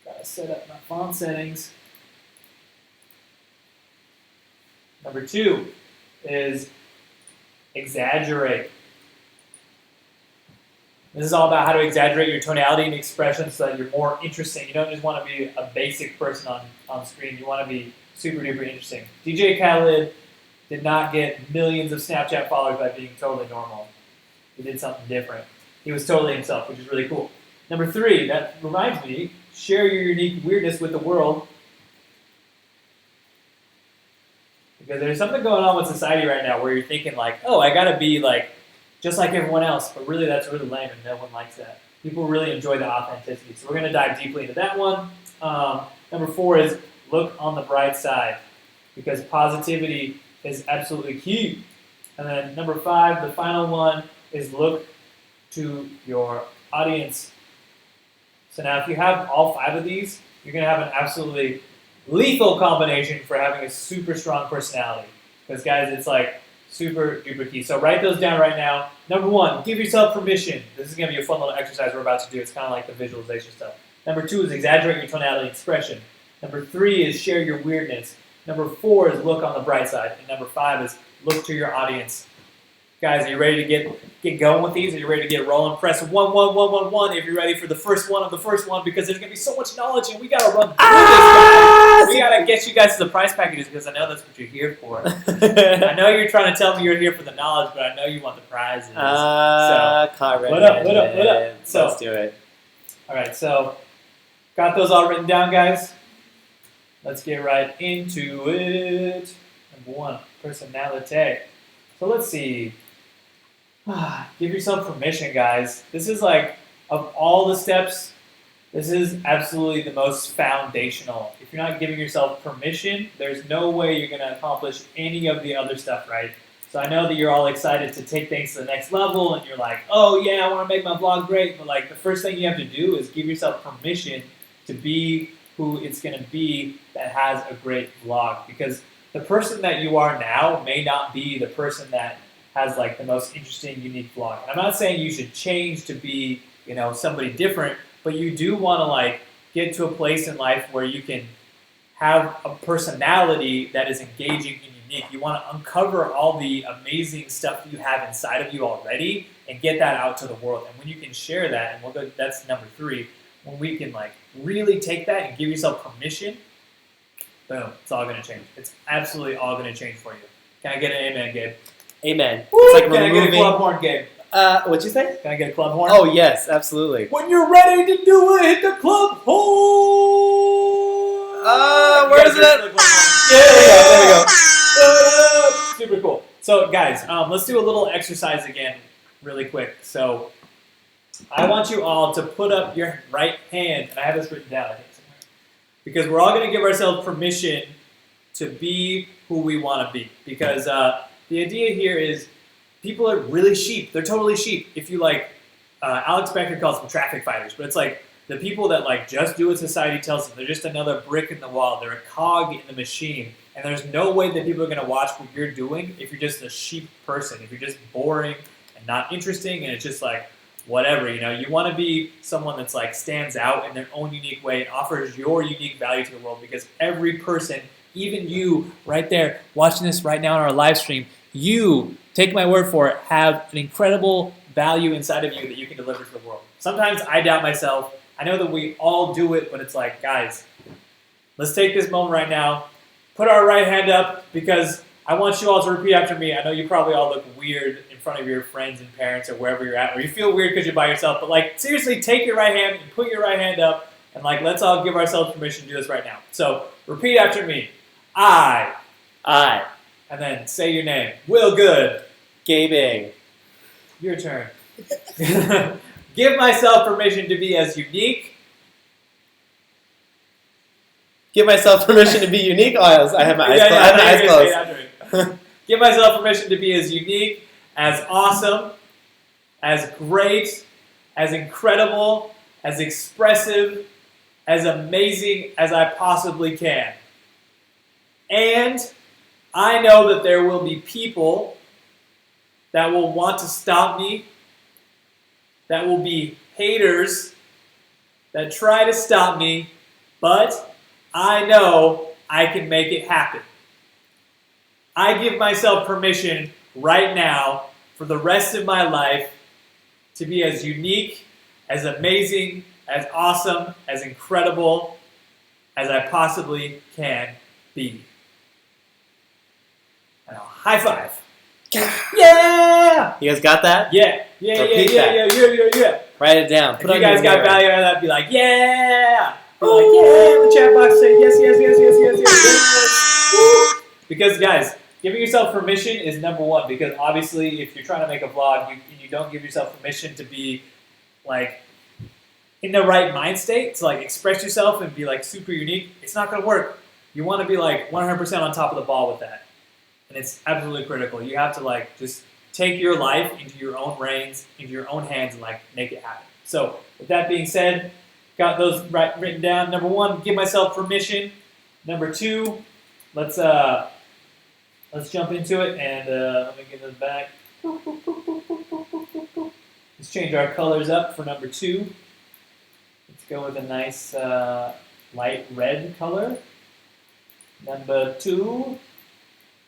gotta set up my font settings. Number 2 is exaggerate. This is all about how to exaggerate your tonality and expression so that you're more interesting. You don't just want to be a basic person on screen. You want to be super duper interesting. DJ Khaled did not get millions of Snapchat followers by being totally normal. He did something different. He was totally himself, which is really cool. Number 3, that reminds me, share your unique weirdness with the world. Because there's something going on with society right now where you're thinking like, oh, I gotta be like just like everyone else, but really that's really lame and no one likes that. People really enjoy the authenticity. So we're gonna dive deeply into that one. Number 4 is look on the bright side, because positivity is absolutely key. And then number 5, the final one, is look to your audience. So now if you have all 5 of these, you're gonna have an absolutely lethal combination for having a super strong personality. Because guys, it's like super duper key. So write those down right now. Number 1, give yourself permission. This is going to be a fun little exercise we're about to do. It's kind of like the visualization stuff. Number 2 is exaggerate your tonality and expression. Number 3 is share your weirdness. Number 4 is look on the bright side. And number 5 is look to your audience. Guys, are you ready to get going with these? Are you ready to get rolling? Press 1, 1, 1, 1, 1 if you're ready for the first one of the first one, because there's going to be so much knowledge and we got to run through this, guys. We got to get you guys to the prize packages because I know that's what you're here for. I know you're trying to tell me you're here for the knowledge, but I know you want the prizes. What up? What up? So, let's do it. All right, so got those all written down, guys? Let's get right into it. Number 1, personality. So let's see. Give yourself permission, guys. This is like, of all the steps, this is absolutely the most foundational. If you're not giving yourself permission, there's no way you're going to accomplish any of the other stuff, right? So I know that you're all excited to take things to the next level, and you're like, oh yeah, I want to make my vlog great, but like the first thing you have to do is give yourself permission to be who it's going to be that has a great vlog. Because the person that you are now may not be the person that has like the most interesting, unique vlog. And I'm not saying you should change to be, you know, somebody different, but you do want to like get to a place in life where you can have a personality that is engaging and unique. You want to uncover all the amazing stuff that you have inside of you already and get that out to the world. And when you can share that, and we'll go, that's number 3, when we can like really take that and give yourself permission, boom, it's all going to change. It's absolutely all going to change for you. Can I get an amen, Gabe? Amen. Woo! It's like Can I get a removing. club horn, Gabe? What'd you say? Can I get a club horn? Oh yes, absolutely. When you're ready to do it, hit the club horn! Where is it at? There we go. Super cool. So guys, let's do a little exercise again really quick. So I want you all to put up your right hand, and I have this written down, I think, somewhere, because we're all going to give ourselves permission to be who we want to be. Because the idea here is people are really sheep. They're totally sheep. If you like, Alex Becker calls them traffic fighters, but it's like the people that like just do what society tells them. They're just another brick in the wall. They're a cog in the machine. And there's no way that people are going to watch what you're doing if you're just a sheep person, if you're just boring and not interesting and it's just like whatever, you know. You want to be someone that's like stands out in their own unique way and offers your unique value to the world, because every person, even you right there watching this right now on our live stream, you, take my word for it, have an incredible value inside of you that you can deliver to the world. Sometimes I doubt myself. I know that we all do it, but it's like, guys, let's take this moment right now. Put our right hand up, because I want you all to repeat after me. I know you probably all look weird in front of your friends and parents or wherever you're at, or you feel weird because you're by yourself, but like seriously, take your right hand and put your right hand up, and like let's all give ourselves permission to do this right now. So repeat after me. I, and then say your name. Will Good. Gaming. Your turn. Give myself permission to be as unique. Give myself permission to be unique. Oh, I have my eyes closed. Give myself permission to be as unique, as awesome, as great, as incredible, as expressive, as amazing as I possibly can. And I know that there will be people that will want to stop me, that will be haters that try to stop me, but I know I can make it happen. I give myself permission right now for the rest of my life to be as unique, as amazing, as awesome, as incredible as I possibly can be. And I'll high five. Yeah! You guys got that? Yeah. Repeat that. Write it down. If you guys got value out of that, be like, yeah! Be like, yeah, in the chat box, say yes. Woo! Because guys, giving yourself permission is number 1, because obviously if you're trying to make a vlog and you don't give yourself permission to be like in the right mind state, to like express yourself and be like super unique, it's not going to work. You want to be like 100% on top of the ball with that. And it's absolutely critical. You have to like just take your life into your own reins, into your own hands, and like make it happen. So with that being said, got those written down. Number 1, give myself permission. Number 2, let's jump into it, and let me get this back. Let's change our colors up for number 2. Let's go with a nice light red color. Number 2,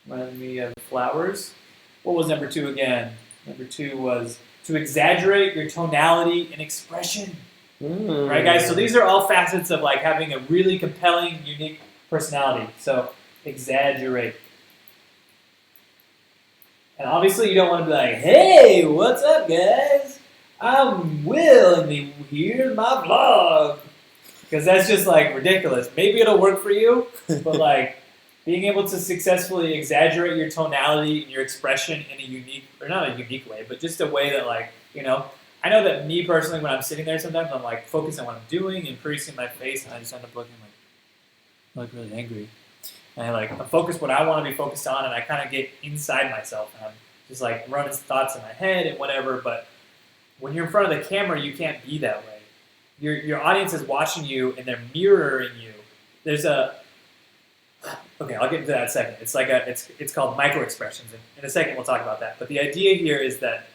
remind me of flowers. What was number 2 again? Number 2 was to exaggerate your tonality and expression. Right, guys? So these are all facets of like having a really compelling, unique personality. So exaggerate. And obviously you don't want to be like, hey, what's up, guys? I'm Will, and here's my vlog. Because that's just like ridiculous. Maybe it'll work for you, but like being able to successfully exaggerate your tonality and your expression in a unique, or not a unique way, but just a way that like, you know, I know that me personally, when I'm sitting there sometimes, I'm like focused on what I'm doing and producing my face, and I just end up looking like really angry. And I'm focused what I want to be focused on, and I kind of get inside myself, and I'm just like running thoughts in my head and whatever. But when you're in front of the camera, you can't be that way. Your audience is watching you, and they're mirroring you. There's a okay, I'll get into that in a second. It's like it's called micro expressions, and in a second we'll talk about that. But the idea here is that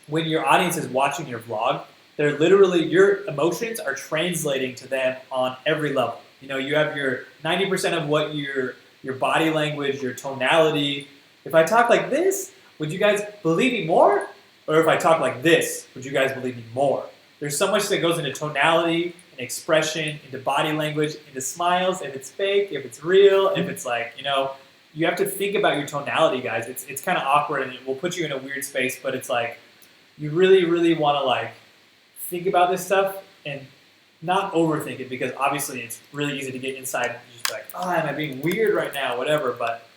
when your audience is watching your vlog, they're literally, your emotions are translating to them on every level. You know, you have your 90% of what your body language, your tonality. If I talk like this, would you guys believe me more? Or if I talk like this, would you guys believe me more? There's so much that goes into tonality and expression, into body language, into smiles, if it's fake, if it's real, if it's like, you know, you have to think about your tonality, guys. It's kind of awkward and it will put you in a weird space, but it's like, you really, really want to like think about this stuff and not overthink it, because obviously it's really easy to get inside and just be like, oh, am I being weird right now, whatever. But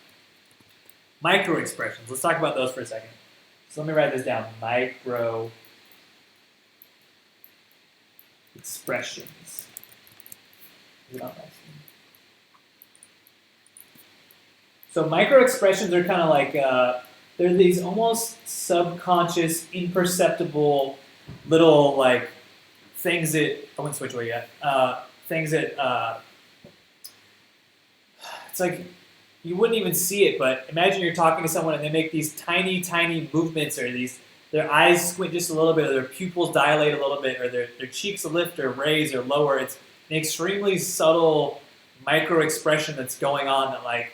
micro expressions, let's talk about those for a second. So let me write this down, micro expressions. Is it on my screen? So micro expressions are kind of like, they're these almost subconscious, imperceptible little like things that, I wouldn't switch away yet, things that, it's like, you wouldn't even see it, but imagine you're talking to someone and they make these tiny, tiny movements, or their eyes squint just a little bit, or their pupils dilate a little bit, or their cheeks lift or raise or lower. It's an extremely subtle micro expression that's going on that like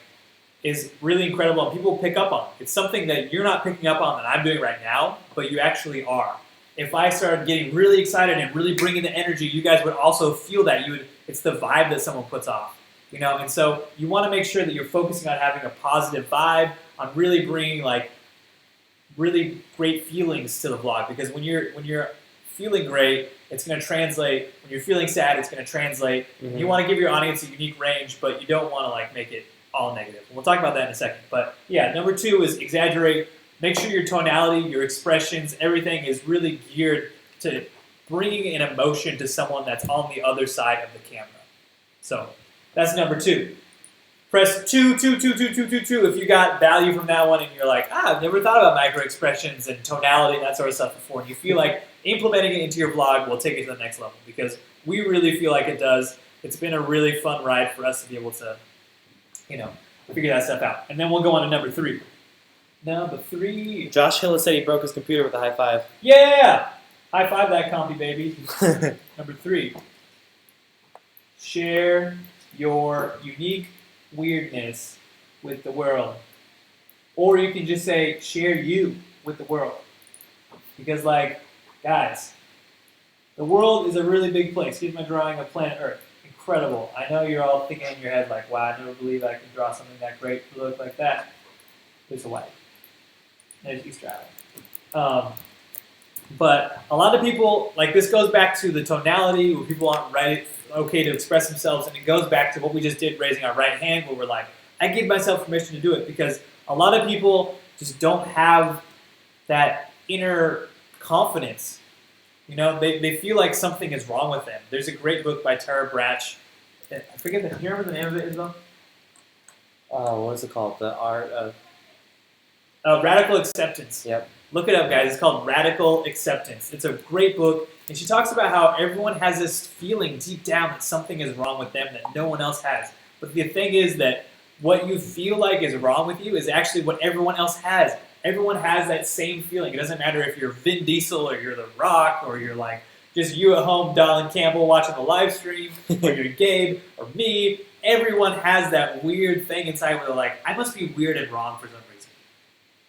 is really incredible, and people pick up on. It's something that you're not picking up on that I'm doing right now, but you actually are. If I started getting really excited and really bringing the energy, you guys would also feel that. It's the vibe that someone puts off, you know. And so you want to make sure that you're focusing on having a positive vibe, on really bringing like really great feelings to the vlog. Because when you're feeling great, it's going to translate. When you're feeling sad, it's going to translate. Mm-hmm. You want to give your audience a unique range, but you don't want to like make it all negative. We'll talk about that in a second. But yeah, number 2 is exaggerate. Make sure your tonality, your expressions, everything is really geared to bringing an emotion to someone that's on the other side of the camera. So that's number 2. Press 2 if you got value from that one and you're like, I've never thought about micro expressions and tonality and that sort of stuff before. And you feel like implementing it into your vlog will take it to the next level, because we really feel like it does. It's been a really fun ride for us to be able to, you know, figure that stuff out. And then we'll go on to number 3. Number 3. Josh Hill said he broke his computer with a high five. Yeah! High five that compy, baby. Number 3. Share your unique weirdness with the world. Or you can just say, share you with the world. Because like, guys, the world is a really big place. Here's my drawing of planet Earth. Incredible. I know you're all thinking in your head like, wow, I never believe I can draw something that great to look like that. There's Hawaii. There's Easter Island. But a lot of people, like, this goes back to the tonality where people aren't okay to express themselves, and it goes back to what we just did, raising our right hand, where we're like, I give myself permission to do it, because a lot of people just don't have that inner confidence. You know, they feel like something is wrong with them. There's a great book by Tara Brach. I forget do you remember the name of it, Isabel? What is it called? The Art of... Radical Acceptance. Yep. Look it up, guys. It's called Radical Acceptance. It's a great book, and she talks about how everyone has this feeling deep down that something is wrong with them that no one else has. But the thing is that what you feel like is wrong with you is actually what everyone else has. Everyone has that same feeling. It doesn't matter if you're Vin Diesel or you're The Rock or you're like just you at home, Donald Campbell, watching the live stream, or you're Gabe or me. everyone has that weird thing inside where they're like, I must be weird and wrong for some reason.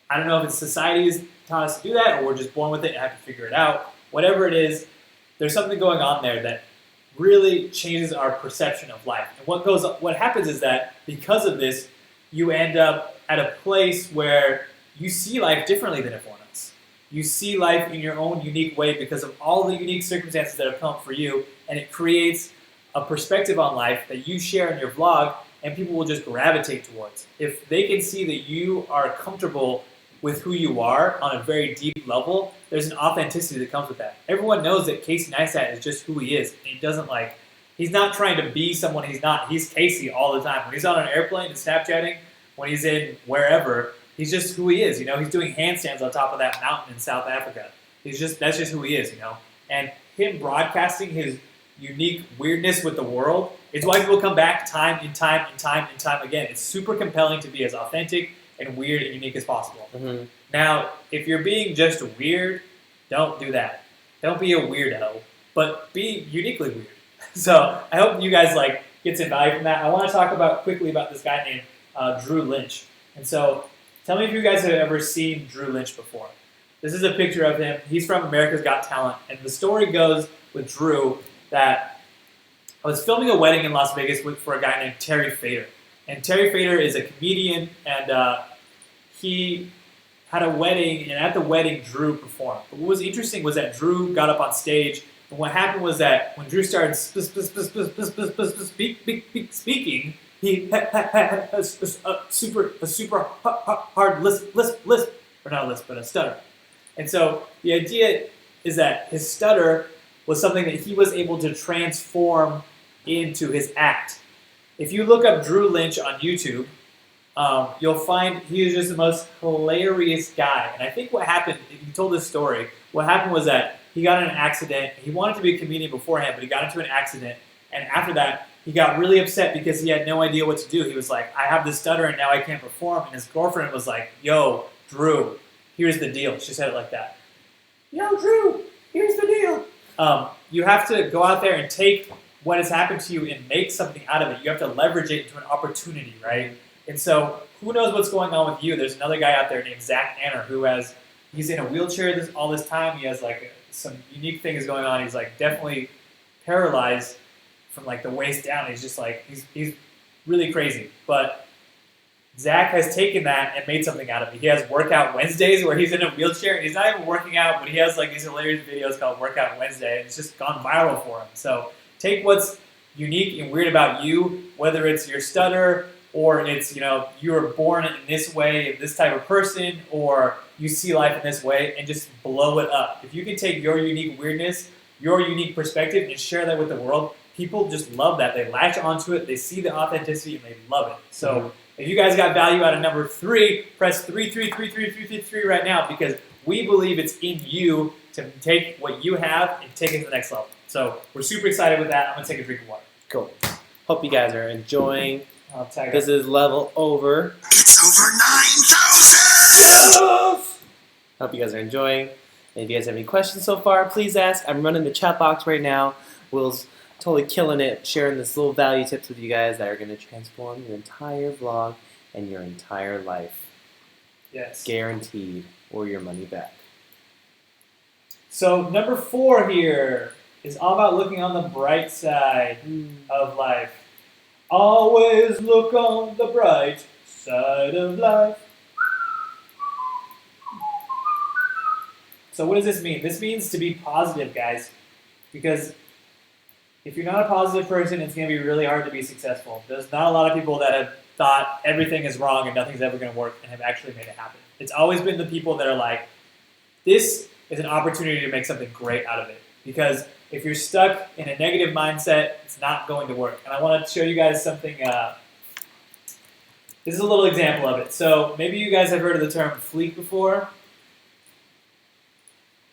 I don't know if it's society has taught us to do that or we're just born with it and have to figure it out. Whatever it is, there's something going on there that really changes our perception of life. And what happens is that because of this, you end up at a place where you see life differently than everyone else. You see life in your own unique way because of all the unique circumstances that have come up for you, and it creates a perspective on life that you share in your vlog, and people will just gravitate towards. If they can see that you are comfortable with who you are on a very deep level, there's an authenticity that comes with that. Everyone knows that Casey Neistat is just who he is. And he doesn't he's not trying to be someone he's not. He's Casey all the time. When he's on an airplane and Snapchatting, when he's in wherever, he's just who he is. He's doing handstands on top of that mountain in South Africa. That's just who he is, And him broadcasting his unique weirdness with the world, it's why people come back time and time again. It's super compelling to be as authentic and weird and unique as possible. Mm-hmm. Now, if you're being just weird, don't do that. Don't be a weirdo, but be uniquely weird. So I hope you guys get some value from that. I want to talk quickly about this guy named Drew Lynch. And so tell me if you guys have ever seen Drew Lynch before. This is a picture of him. He's from America's Got Talent. And the story goes with Drew that I was filming a wedding in Las Vegas for a guy named Terry Fader. And Terry Fader is a comedian, and he had a wedding, and at the wedding, Drew performed. But what was interesting was that Drew got up on stage, and what happened was that when Drew started speaking, he had a super hard lisp, or not a lisp, but a stutter. And so the idea is that his stutter was something that he was able to transform into his act. If you look up Drew Lynch on YouTube, you'll find he is just the most hilarious guy. And I think what happened, he told this story, what happened was that he got in an accident. He wanted to be a comedian beforehand, but he got into an accident. And after that, he got really upset because he had no idea what to do. He was like, I have this stutter and now I can't perform. And his girlfriend was like, yo, Drew, here's the deal. She said it like that. Yo, Drew, here's the deal. You have to go out there and take what has happened to you and make something out of it. You have to leverage it into an opportunity, right? And so who knows what's going on with you? There's another guy out there named Zach Anner who he's in a wheelchair all this time. He has some unique things going on. He's definitely paralyzed from the waist down. He's just he's really crazy. But Zach has taken that and made something out of it. He has Workout Wednesdays where he's in a wheelchair and he's not even working out, but he has these hilarious videos called Workout Wednesday, and it's just gone viral for him. So take what's unique and weird about you, whether it's your stutter or it's, you were born in this way, this type of person, or you see life in this way, and just blow it up. If you can take your unique weirdness, your unique perspective, and share that with the world, people just love that. They latch onto it, they see the authenticity, and they love it. So if you guys got value out of number 3, press 3 right now, because we believe it's in you to take what you have and take it to the next level. So we're super excited with that. I'm going to take a drink of water. Cool. Hope you guys are enjoying. This This is level over. It's over 9,000! Yes! Hope you guys are enjoying. And if you guys have any questions so far, please ask. I'm running the chat box right now. Will's totally killing it, sharing this little value tips with you guys that are going to transform your entire vlog and your entire life. Yes. Guaranteed, or your money back. So number 4 here is all about looking on the bright side of life. Always look on the bright side of life. So what does this mean? This means to be positive, guys. Because if you're not a positive person, it's going to be really hard to be successful. There's not a lot of people that have thought everything is wrong and nothing's ever going to work and have actually made it happen. It's always been the people that are like, this is an opportunity to make something great out of it. Because if you're stuck in a negative mindset, it's not going to work. And I want to show you guys something. This is a little example of it. So maybe you guys have heard of the term fleek before.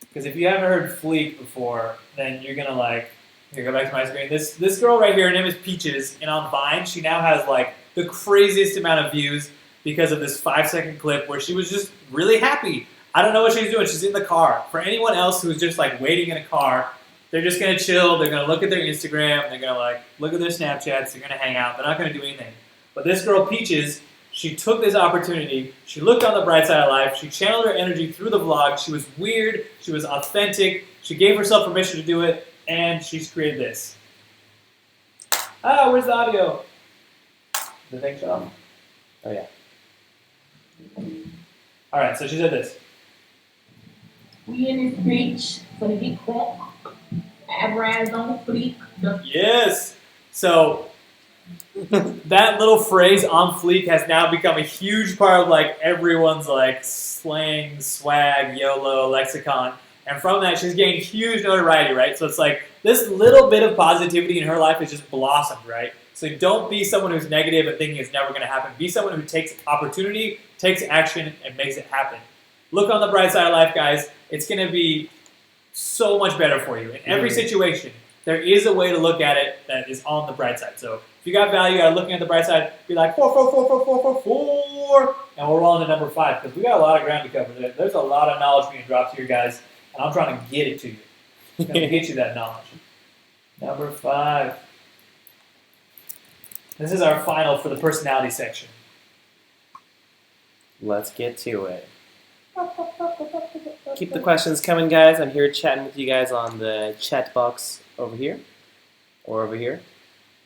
Because if you haven't heard fleek before, then you're going to here, go back to my screen. This girl right here, her name is Peaches, and on Vine, she now has the craziest amount of views because of this 5-second clip where she was just really happy. I don't know what she's doing. She's in the car. For anyone else who's just waiting in a car, they're just gonna chill. They're gonna look at their Instagram. They're gonna like look at their Snapchats. They're gonna hang out. They're not gonna do anything. But this girl Peaches, she took this opportunity. She looked on the bright side of life. She channeled her energy through the vlog. She was weird. She was authentic. She gave herself permission to do it, and she's created this. Ah, where's the audio? The thing shut off? Oh yeah. All right, so she said this. We in this bitch for the get crack. Eyebrows on fleek. Yes. So that little phrase "on fleek" has now become a huge part of like everyone's like slang, swag, YOLO lexicon, and from that she's gained huge notoriety, right? So it's like this little bit of positivity in her life has just blossomed, right? So don't be someone who's negative and thinking it's never going to happen. Be someone who takes opportunity, takes action, and makes it happen. Look on the bright side of life, guys. It's going to be so much better for you. In every situation, there is a way to look at it that is on the bright side. So if you got value out of looking at the bright side, be like 4, 4, 4, 4, 4, 4, 4, and we'll roll on to number 5 because we got a lot of ground to cover. There's a lot of knowledge being dropped here, guys, and I'm trying to get it to you. I'm going to get you that knowledge. Number 5. This is our final for the personality section. Let's get to it. Keep the questions coming, guys. I'm here chatting with you guys on the chat box over here or over here,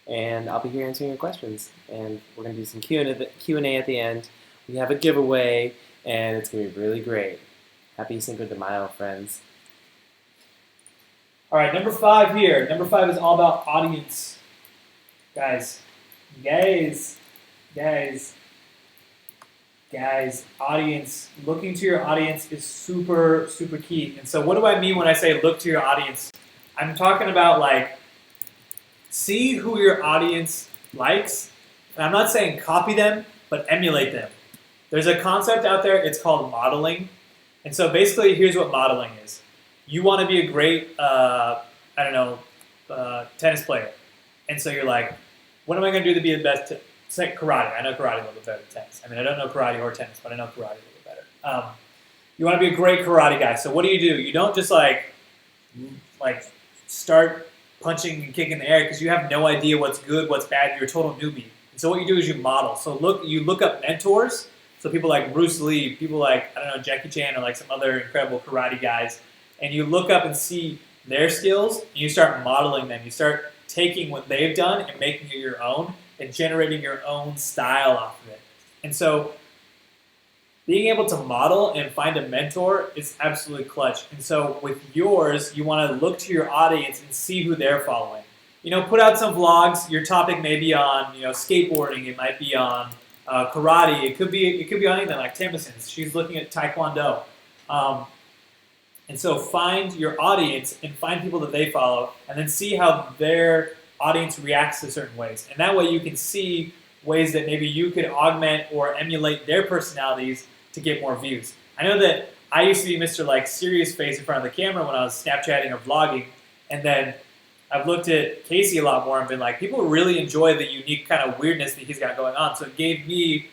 and I'll be here answering your questions. And we're gonna do some Q&A at the end. We have a giveaway, and it's gonna be really great. Happy Cinco de Mayo, friends. All right, number 5 here. Number 5 is all about audience, guys. Guys, audience. Looking to your audience is super, super key. And so what do I mean when I say look to your audience? I'm talking about like see who your audience likes. And I'm not saying copy them, but emulate them. There's a concept out there, it's called modeling. And so basically here's what modeling is. You want to be a great, tennis player. And so you're like, what am I going to do to be the best? It's like karate. I know karate a little bit better than tennis. I mean, I don't know karate or tennis, but I know karate a little bit better. You want to be a great karate guy. So what do? You don't just like start punching and kicking in the air because you have no idea what's good, what's bad. You're a total newbie. And so what you do is you model. So you look up mentors. So people like Bruce Lee, people like, Jackie Chan or like some other incredible karate guys. And you look up and see their skills and you start modeling them. You start taking what they've done and making it your own and generating your own style off of it. And so being able to model and find a mentor is absolutely clutch. And so with yours, you want to look to your audience and see who they're following. Put out some vlogs. Your topic may be on, skateboarding. It might be on karate. It could be on anything like Timbison's. She's looking at Taekwondo. And so find your audience and find people that they follow and then see how their audience reacts to certain ways. And that way you can see ways that maybe you could augment or emulate their personalities to get more views. I know that I used to be Mr. like serious face in front of the camera when I was Snapchatting or vlogging, and then I've looked at Casey a lot more and been like, people really enjoy the unique kind of weirdness that he's got going on. So it gave me,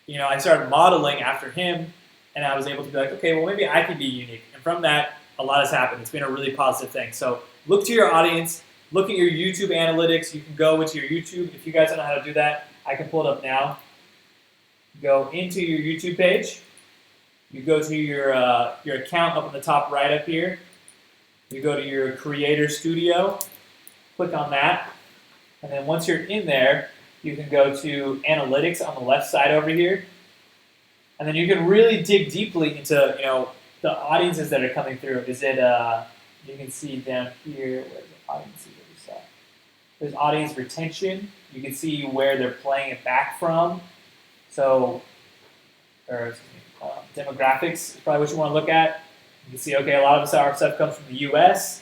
I started modeling after him, and I was able to be like, okay, well maybe I can be unique. And from that, a lot has happened. It's been a really positive thing. So look to your audience. Look at your YouTube analytics. You can go into your YouTube. If you guys don't know how to do that, I can pull it up now. Go into your YouTube page. You go to your account up in the top right up here. You go to your Creator Studio. Click on that. And then once you're in there, you can go to Analytics on the left side over here. And then you can really dig deeply into, the audiences that are coming through. Is it, you can see down here, where's the audiences? There's audience retention. You can see where they're playing it back from. So, demographics is probably what you want to look at. You can see, okay, a lot of our stuff comes from the U.S.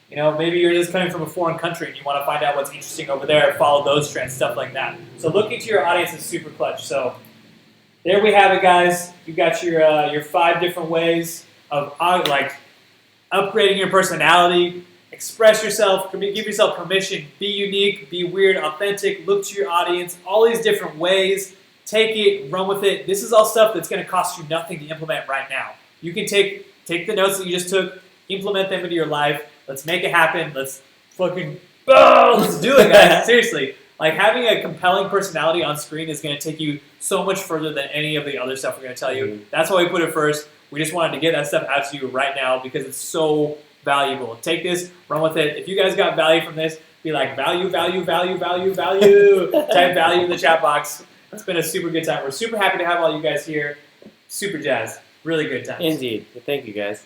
Maybe you're just coming from a foreign country and you want to find out what's interesting over there, follow those trends, stuff like that. So looking to your audience is super clutch. So there we have it, guys. You got your 5 different ways of upgrading your personality. Express yourself, give yourself permission, be unique, be weird, authentic, look to your audience, all these different ways, take it, run with it. This is all stuff that's going to cost you nothing to implement right now. You can take the notes that you just took, implement them into your life, let's make it happen. Let's fucking let's do it, guys. Seriously. Like, having a compelling personality on screen is going to take you so much further than any of the other stuff we're going to tell you. That's why we put it first. We just wanted to get that stuff out to you right now because it's so valuable. Take this, run with it. If you guys got value from this, be like, value, value, value, value, value. Type value in the chat box. It's been a super good time. We're super happy to have all you guys here. Super jazzed. Really good times. Indeed. Thank you, guys.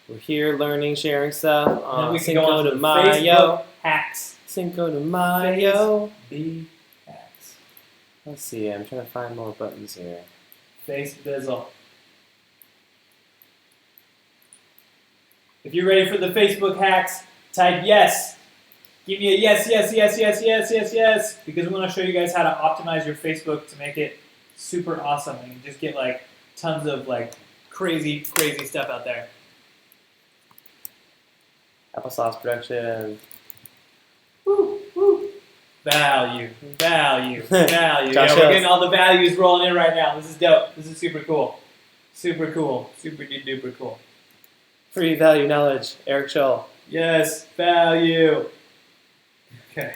We're here learning, sharing stuff. And then we can Cinco go on de to Mayo. Facebook hacks. Cinco de Mayo. B hacks. Let's see. I'm trying to find more buttons here. Face Bizzle. If you're ready for the Facebook hacks, type yes. Give me a yes, yes, yes, yes, yes, yes, yes. Because we want to show you guys how to optimize your Facebook to make it super awesome and just get like tons of like crazy, crazy stuff out there. Applesauce production. Woo, woo. Value, value, value. Josh Yeah, we're Hills. getting all the values rolling in right now. This is dope. This is super cool. Super cool. Super duper cool. Free value knowledge. Eric Scholl. Yes, value. Okay.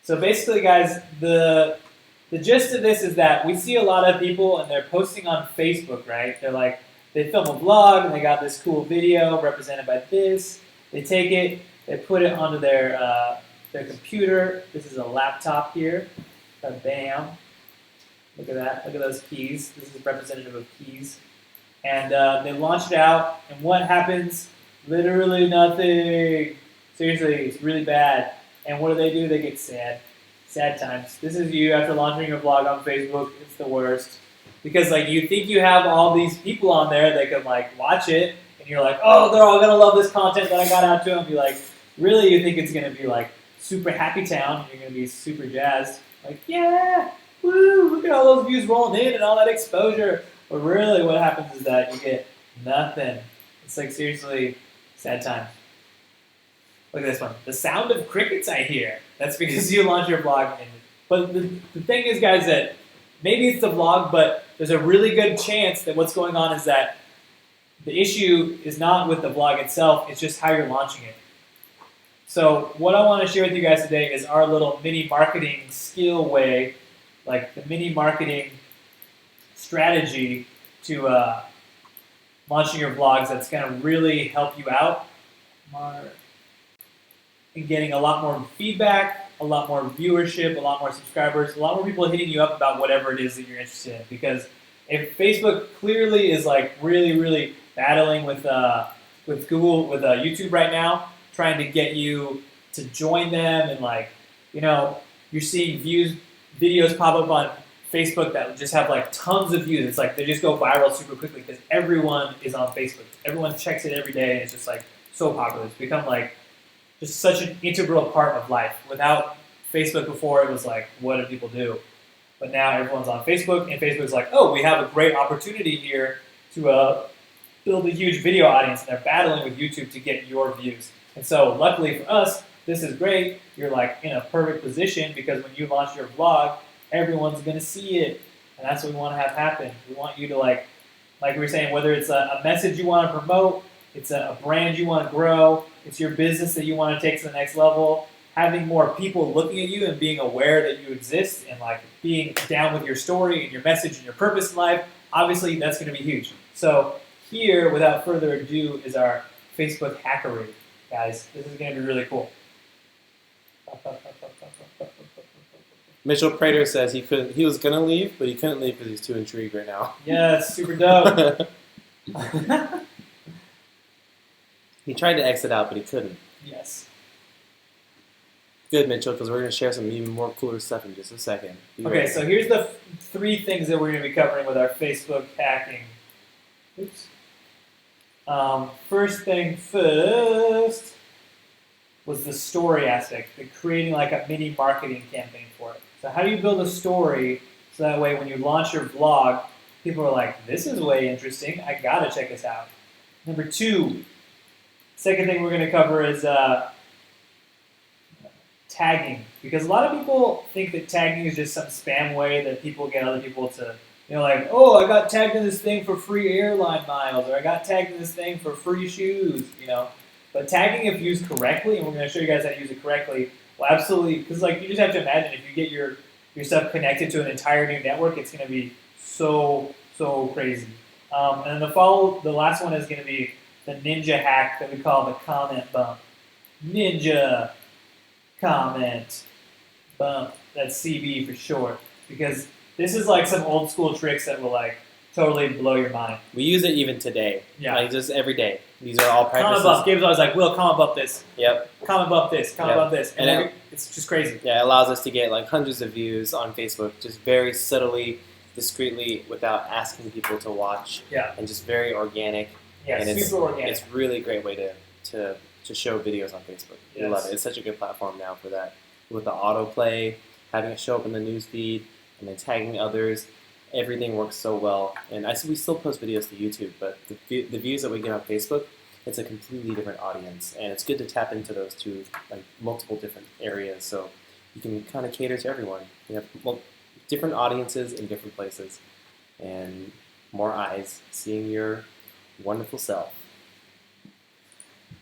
So basically, guys, the gist of this is that we see a lot of people and they're posting on Facebook, right? They're like, they film a vlog and they got this cool video represented by this. They take it, they put it onto their computer. This is a laptop here. Bam. Look at that. Look at those keys. This is representative of keys. And they launch it out, and what happens? Literally nothing. Seriously, it's really bad. And what do? They get sad. Sad times. This is you after launching your vlog on Facebook. It's the worst. Because like you think you have all these people on there that can like watch it, and you're like, oh, they're all gonna love this content that I got out to them. Be like, really, you think it's gonna be like super happy town? And you're gonna be super jazzed. Like, yeah, woo! Look at all those views rolling in and all that exposure. But really, what happens is that you get nothing. It's like seriously sad times. Look at this one. The sound of crickets I hear. That's because you launched your vlog. But the thing is, guys, that maybe it's the vlog, but there's a really good chance that what's going on is that the issue is not with the vlog itself, it's just how you're launching it. So what I want to share with you guys today is our little mini marketing skill way, like the mini marketing strategy to launching your vlogs that's going to really help you out in getting a lot more feedback, a lot more viewership, a lot more subscribers, a lot more people hitting you up about whatever it is that you're interested in. Because if Facebook clearly is like really, really battling with Google, with YouTube right now, trying to get you to join them, and like, you know, you're seeing videos pop up on Facebook that just have like tons of views. It's like they just go viral super quickly because everyone is on Facebook. Everyone checks it every day, and it's just like so popular. It's become like just such an integral part of life. Without Facebook before, it was like, what do people do? But now everyone's on Facebook, and Facebook's like, oh, we have a great opportunity here to build a huge video audience, and they're battling with YouTube to get your views. And so luckily for us, this is great. You're like in a perfect position because when you launch your vlog, everyone's going to see it. And that's what we want to have happen. We want you to like we were saying, whether it's a message you want to promote, it's a brand you want to grow, it's your business that you want to take to the next level, having more people looking at you and being aware that you exist and like being down with your story and your message and your purpose in life, obviously that's going to be huge. So here, without further ado, is our Facebook hackery. Guys, this is going to be really cool. Mitchell Prater says he was gonna leave, but he couldn't leave because he's too intrigued right now. Yes, super dope. He tried to exit out, but he couldn't. Yes. Good, Mitchell, because we're gonna share some even more cooler stuff in just a second. Okay, so here's the three things that we're going to be covering with our Facebook hacking. Oops. First thing first was the story aspect, the creating like a mini marketing campaign for it. So how do you build a story so that way when you launch your vlog, people are like, this is way interesting, I gotta check this out. Number two, second thing we're going to cover is tagging. Because a lot of people think that tagging is just some spam way that people get other people to You know, like, oh, I got tagged in this thing for free airline miles, or I got tagged in this thing for free shoes, you know. But tagging, if used correctly, and we're going to show you guys how to use it correctly, will absolutely, because like you just have to imagine if you get your stuff connected to an entire new network, it's going to be so crazy. And then the last one is going to be the ninja hack that we call the comment bump. Ninja comment bump. That's CB for short, because this is like some old school tricks that will like totally blow your mind. We use it even today. Yeah. Like just every day. These are all practices. Comment bump. Gabe's always like, Will, comment bump this. Yep. Comment bump this. Comment bump this. And it's just crazy. Yeah, it allows us to get like hundreds of views on Facebook, just very subtly, discreetly, without asking people to watch. Yeah. And just very organic. Yeah, and super organic. It's really a great way to show videos on Facebook. Yes. We love it. It's such a good platform now for that. With the autoplay, having it show up in the news feed, and then tagging others, everything works so well. And we still post videos to YouTube, but the views that we get on Facebook, it's a completely different audience, and it's good to tap into those two, like multiple different areas, so you can kind of cater to everyone. You have different audiences in different places, and more eyes seeing your wonderful self.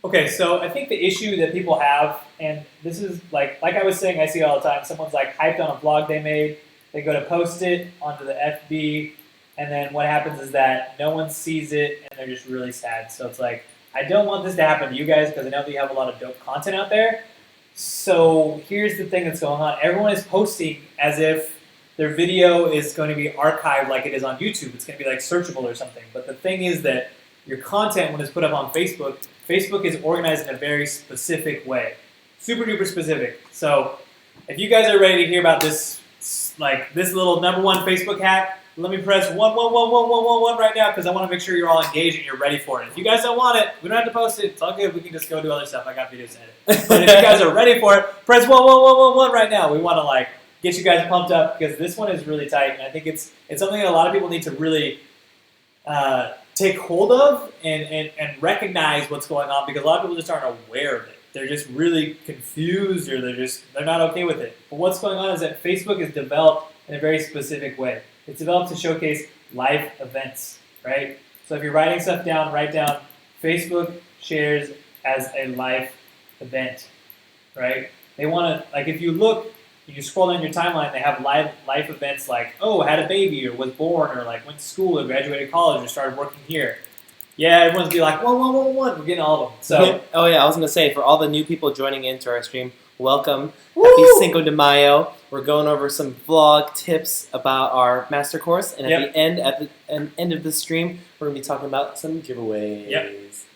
Okay, so I think the issue that people have, and this is like I was saying, I see it all the time. Someone's like hyped on a vlog they made, they go to post it onto the FB, and then what happens is that no one sees it, and they're just really sad. So it's like, I don't want this to happen to you guys because I know that you have a lot of dope content out there. So here's the thing that's going on. Everyone is posting as if their video is going to be archived like it is on YouTube. It's going to be like searchable or something. But the thing is that your content, when it's put up on Facebook, Facebook is organized in a very specific way. Super duper specific. So if you guys are ready to hear about this, like this little #1 Facebook hack, let me press 1111111 right now because I want to make sure you're all engaged and you're ready for it. If you guys don't want it, we don't have to post it. It's all good. We can just go do other stuff. I got videos to edit. But if you guys are ready for it, press 11111 right now. We want to like get you guys pumped up because this one is really tight, and I think it's something that a lot of people need to really take hold of and recognize what's going on because a lot of people just aren't aware of it. They're just really confused or they're not okay with it. But what's going on is that Facebook is developed in a very specific way. It's developed to showcase live events, right? So if you're writing stuff down, write down Facebook shares as a live event, right? They want to, like if you look, you scroll down your timeline, they have live events like, oh, had a baby or was born or like went to school or graduated college or started working here. Yeah, everyone's be like, 11111, we're getting all of them. So, oh yeah, I was going to say, for all the new people joining into our stream, welcome. Woo! Happy Cinco de Mayo. We're going over some vlog tips about our master course, and at the end of the stream, we're going to be talking about some giveaways. Yep.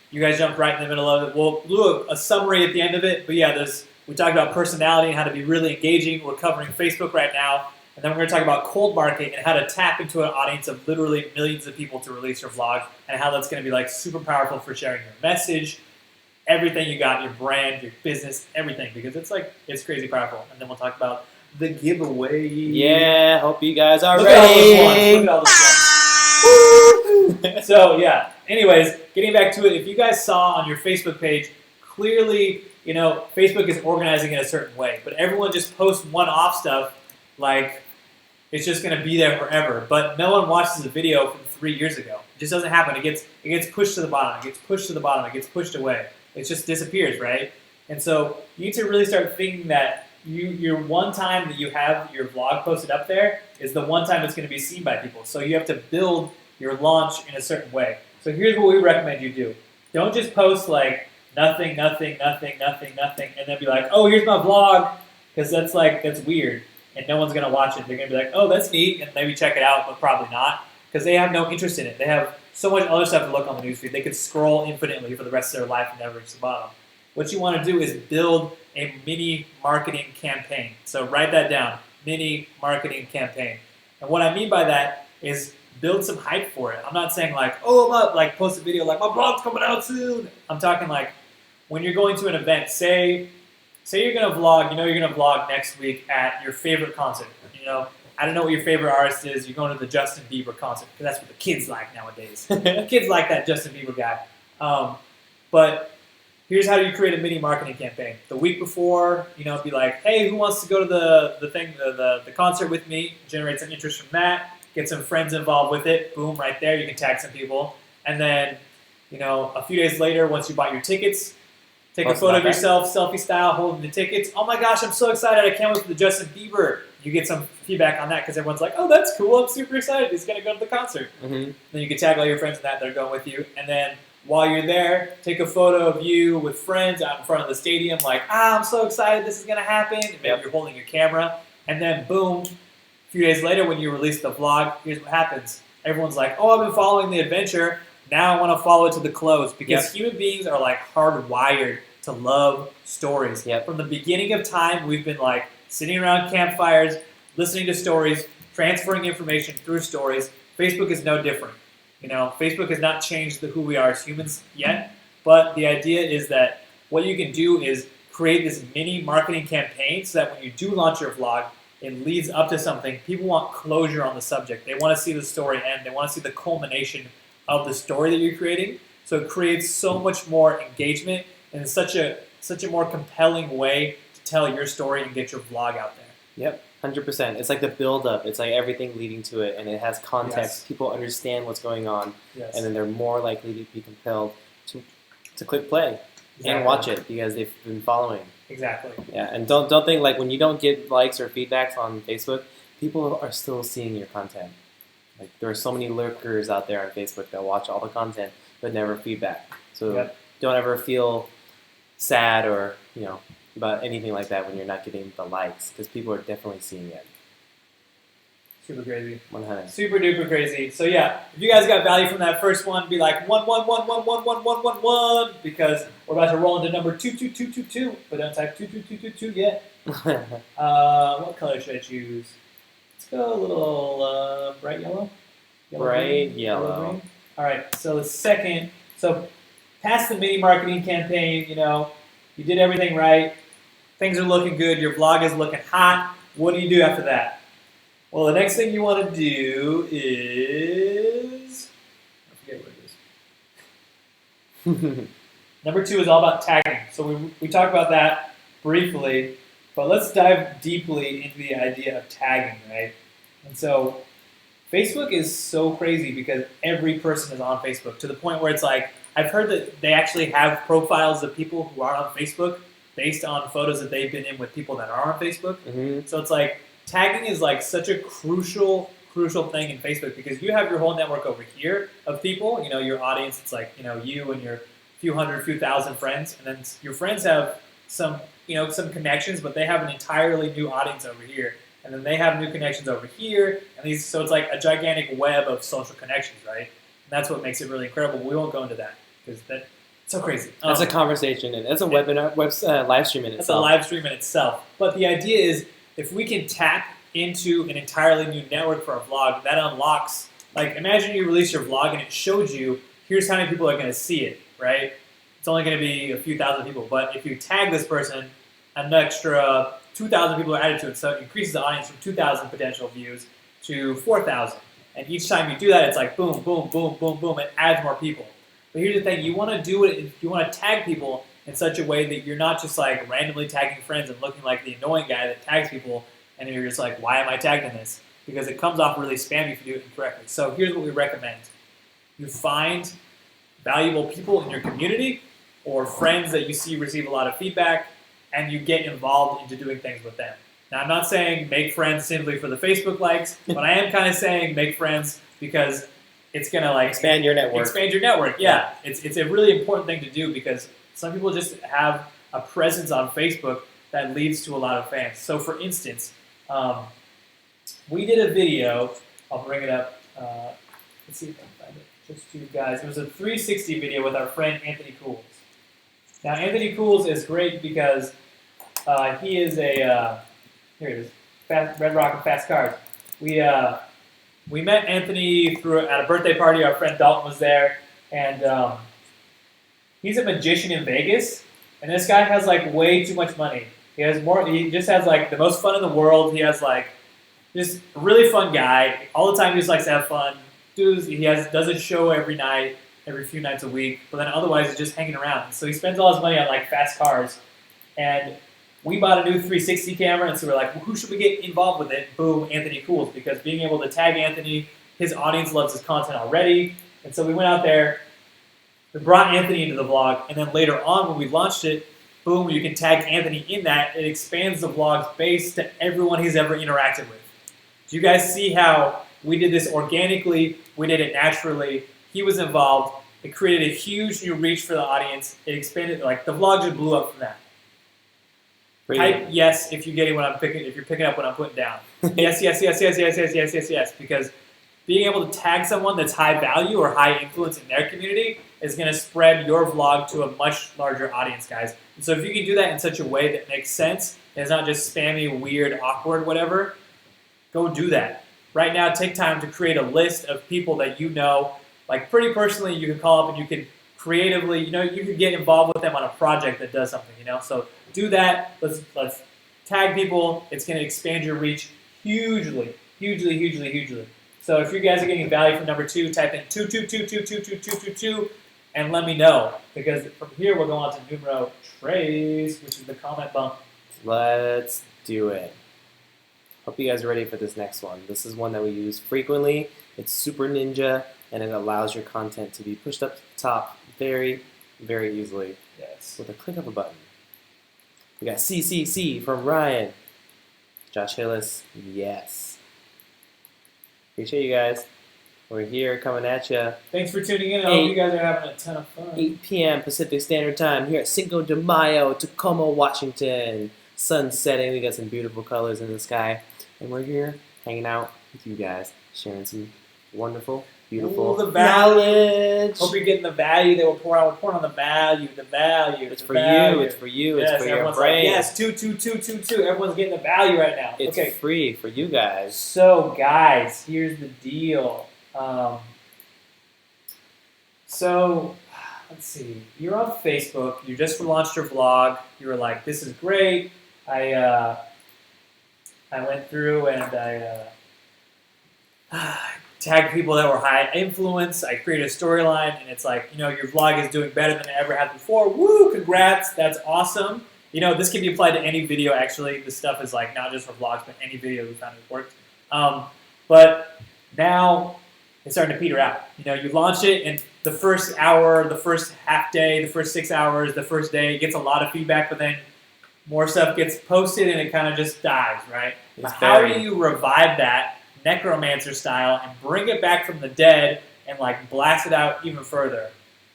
You guys jumped right in the middle of it. We'll do a summary at the end of it, but yeah, we talked about personality and how to be really engaging. We're covering Facebook right now, and then we're going to talk about cold marketing and how to tap into an audience of literally millions of people to release your vlog, and how that's going to be like super powerful for sharing your message, everything you got, your brand, your business, everything, because it's crazy powerful. And then we'll talk about the giveaway. Yeah, hope you guys are Look ready. at all those ones. So yeah, anyways, getting back to it, if you guys saw on your Facebook page, clearly, you know, Facebook is organizing it a certain way, but everyone just posts one-off stuff like it's just going to be there forever, but no one watches a video from 3 years ago. It just doesn't happen. It gets pushed to the bottom. It gets pushed to the bottom. It gets pushed away. It just disappears, right? And so you need to really start thinking that your one time that you have your vlog posted up there is the one time it's going to be seen by people. So you have to build your launch in a certain way. So here's what we recommend you do. Don't just post like nothing, and then be like, oh, here's my vlog, because that's weird, and no one's going to watch it. They're going to be like, oh, that's neat, and maybe check it out, but probably not, because they have no interest in it. They have so much other stuff to look on the newsfeed. They could scroll infinitely for the rest of their life and never reach the bottom. What you want to do is build a mini marketing campaign. So write that down, mini marketing campaign. And what I mean by that is build some hype for it. I'm not saying like, oh, I'm up, like post a video like my blog's coming out soon. I'm talking like when you're going to an event, say you're going to vlog, you know you're going to vlog next week at your favorite concert. You know, I don't know what your favorite artist is. You're going to the Justin Bieber concert because that's what the kids like nowadays. Kids like that Justin Bieber guy. But here's how you create a mini marketing campaign. The week before, you know, be like, hey, who wants to go to the concert with me? Generate some interest from that. get some friends involved with it. Boom, right there, you can tag some people. And then, a few days later, once you bought your tickets, take a photo of yourself, selfie style, holding the tickets. Oh my gosh, I'm so excited. I can't wait for the Justin Bieber. You get some feedback on that because everyone's like, oh, that's cool. I'm super excited. He's going to go to the concert. Mm-hmm. Then you can tag all your friends in that. They're going with you. And then while you're there, take a photo of you with friends out in front of the stadium like, I'm so excited this is going to happen. And maybe you're holding your camera. And then boom, a few days later when you release the vlog, here's what happens. Everyone's like, oh, I've been following the adventure. Now I want to follow it to the close because human beings are like hardwired to love stories. From the beginning of time, we've been like sitting around campfires, listening to stories, transferring information through stories. Facebook is no different. Facebook has not changed who we are as humans yet, but the idea is that what you can do is create this mini marketing campaign so that when you do launch your vlog, it leads up to something. People want closure on the subject. They want to see the story end. They want to see the culmination of the story that you're creating. So it creates so much more engagement and it's such a more compelling way to tell your story and get your vlog out there. Yep, 100%. It's like the build-up. It's like everything leading to it, and it has context. People understand what's going on, and then they're more likely to be compelled to click play and watch it because they've been following. Exactly. Yeah, and don't think like when you don't get likes or feedbacks on Facebook, people are still seeing your content. Like there are so many lurkers out there on Facebook that watch all the content but never feedback. So don't ever feel sad or about anything like that when you're not getting the likes because people are definitely seeing it. Super crazy. 100. Super duper crazy. So yeah, if you guys got value from that first one, be like 1 because we're about to roll into number 22222, but don't type 22222 yet. What color should I choose? Let's go a little bright yellow. Bright yellow. Green. All right. So the second. So past the mini marketing campaign, you did everything right. Things are looking good. Your vlog is looking hot. What do you do after that? Well, the next thing you want to do is, I forget what it is. Number 2 is all about tagging. So we talked about that briefly, but let's dive deeply into the idea of tagging, right? And so Facebook is so crazy because every person is on Facebook to the point where it's like, I've heard that they actually have profiles of people who are on Facebook based on photos that they've been in with people that are on Facebook. Mm-hmm. So it's like, tagging is like such a crucial thing in Facebook because you have your whole network over here of people, your audience, it's like, you and your few thousand friends, and then your friends have some connections, but they have an entirely new audience over here, and then they have new connections over here, and so it's like a gigantic web of social connections, right? And that's what makes it really incredible. We won't go into that because that's so crazy. That's a conversation, and that's a webinar, live stream in itself. That's a live stream in itself. But the idea is, if we can tap into an entirely new network for a vlog, that unlocks, like imagine you release your vlog and it showed you, here's how many people are going to see it, right? It's only going to be a few thousand people, but if you tag this person, an extra 2,000 people are added to it, so it increases the audience from 2,000 potential views to 4,000. And each time you do that, it's like boom, boom, boom, boom, boom, it adds more people. But here's the thing, you want to do it, you want to tag people in such a way that you're not just like randomly tagging friends and looking like the annoying guy that tags people, and you're just like, why am I tagged in this? Because it comes off really spammy if you do it incorrectly. So here's what we recommend. You find valuable people in your community or friends that you see receive a lot of feedback, and you get involved into doing things with them. Now, I'm not saying make friends simply for the Facebook likes, but I am kind of saying make friends because it's going to like expand your network. Expand your network, yeah. It's a really important thing to do because some people just have a presence on Facebook that leads to a lot of fans. So for instance, we did a video, I'll bring it up, let's see if I can find it, just two guys. It was a 360 video with our friend Anthony Cools. Now Anthony Cools is great because he is a, here it is, Red Rock and Fast Cars. We met Anthony at a birthday party, our friend Dalton was there, and he's a magician in Vegas, and this guy has like way too much money. He just has like the most fun in the world. He has like just a really fun guy. All the time he just likes to have fun. Does a show every night, every few nights a week, but then otherwise he's just hanging around. So he spends all his money on like fast cars. And we bought a new 360 camera, and so we're like, well, who should we get involved with it? Boom, Anthony Cools, because being able to tag Anthony, his audience loves his content already, and so we went out there, we brought Anthony into the vlog, and then later on when we launched it, boom, you can tag Anthony in that. It expands the vlog's base to everyone he's ever interacted with. Do you guys see how we did this organically, we did it naturally, he was involved, it created a huge new reach for the audience, it expanded, like the vlog just blew up from that. Type yes if you're getting what I'm picking. If you're picking up what I'm putting down. Yes, yes, yes, yes, yes, yes, yes, yes, yes. Because being able to tag someone that's high value or high influence in their community is going to spread your vlog to a much larger audience, guys. And so if you can do that in such a way that makes sense, and it's not just spammy, weird, awkward, whatever, go do that. Right now, take time to create a list of people that you know. Like pretty personally, you can call up and you can creatively, you can get involved with them on a project that does something, So do that. Let's tag people. It's going to expand your reach hugely, hugely, hugely, hugely. So if you guys are getting value from number 2, type in 222222222 and let me know. Because from here we'll go on to numero 3, which is the comment bump. Let's do it. Hope you guys are ready for this next one. This is one that we use frequently. It's super ninja, and it allows your content to be pushed up to the top very, very easily. Yes. With a click of a button. We got CCC from Ryan. Josh Hillis, yes. Appreciate you guys. We're here coming at you. Thanks for tuning in. I hope you guys are having a ton of fun. 8 p.m. Pacific Standard Time here at Cinco de Mayo, Tacoma, Washington. Sun setting. We got some beautiful colors in the sky. And we're here hanging out with you guys, sharing some wonderful, beautiful knowledge. Hope you're getting the value that we're pouring on. We're pouring on the value, the value. It's for you. It's for you. Yes, it's for your like, brain. yes, 22222. Everyone's getting the value right now. It's okay. free for you guys. So, guys, here's the deal. So, let's see. You're on Facebook. You just launched your vlog. You were like, "This is great." I went through and I tagged people that were high influence. I created a storyline, and it's like, your vlog is doing better than it ever had before. Woo! Congrats! That's awesome. This can be applied to any video. Actually, this stuff is like not just for vlogs, but any video we found it worked. But now it's starting to peter out. You launch it, and the first hour, the first half day, the first 6 hours, the first day, it gets a lot of feedback, but then more stuff gets posted, and it kind of just dies, right? But how do you revive that necromancer style and bring it back from the dead and like blast it out even further?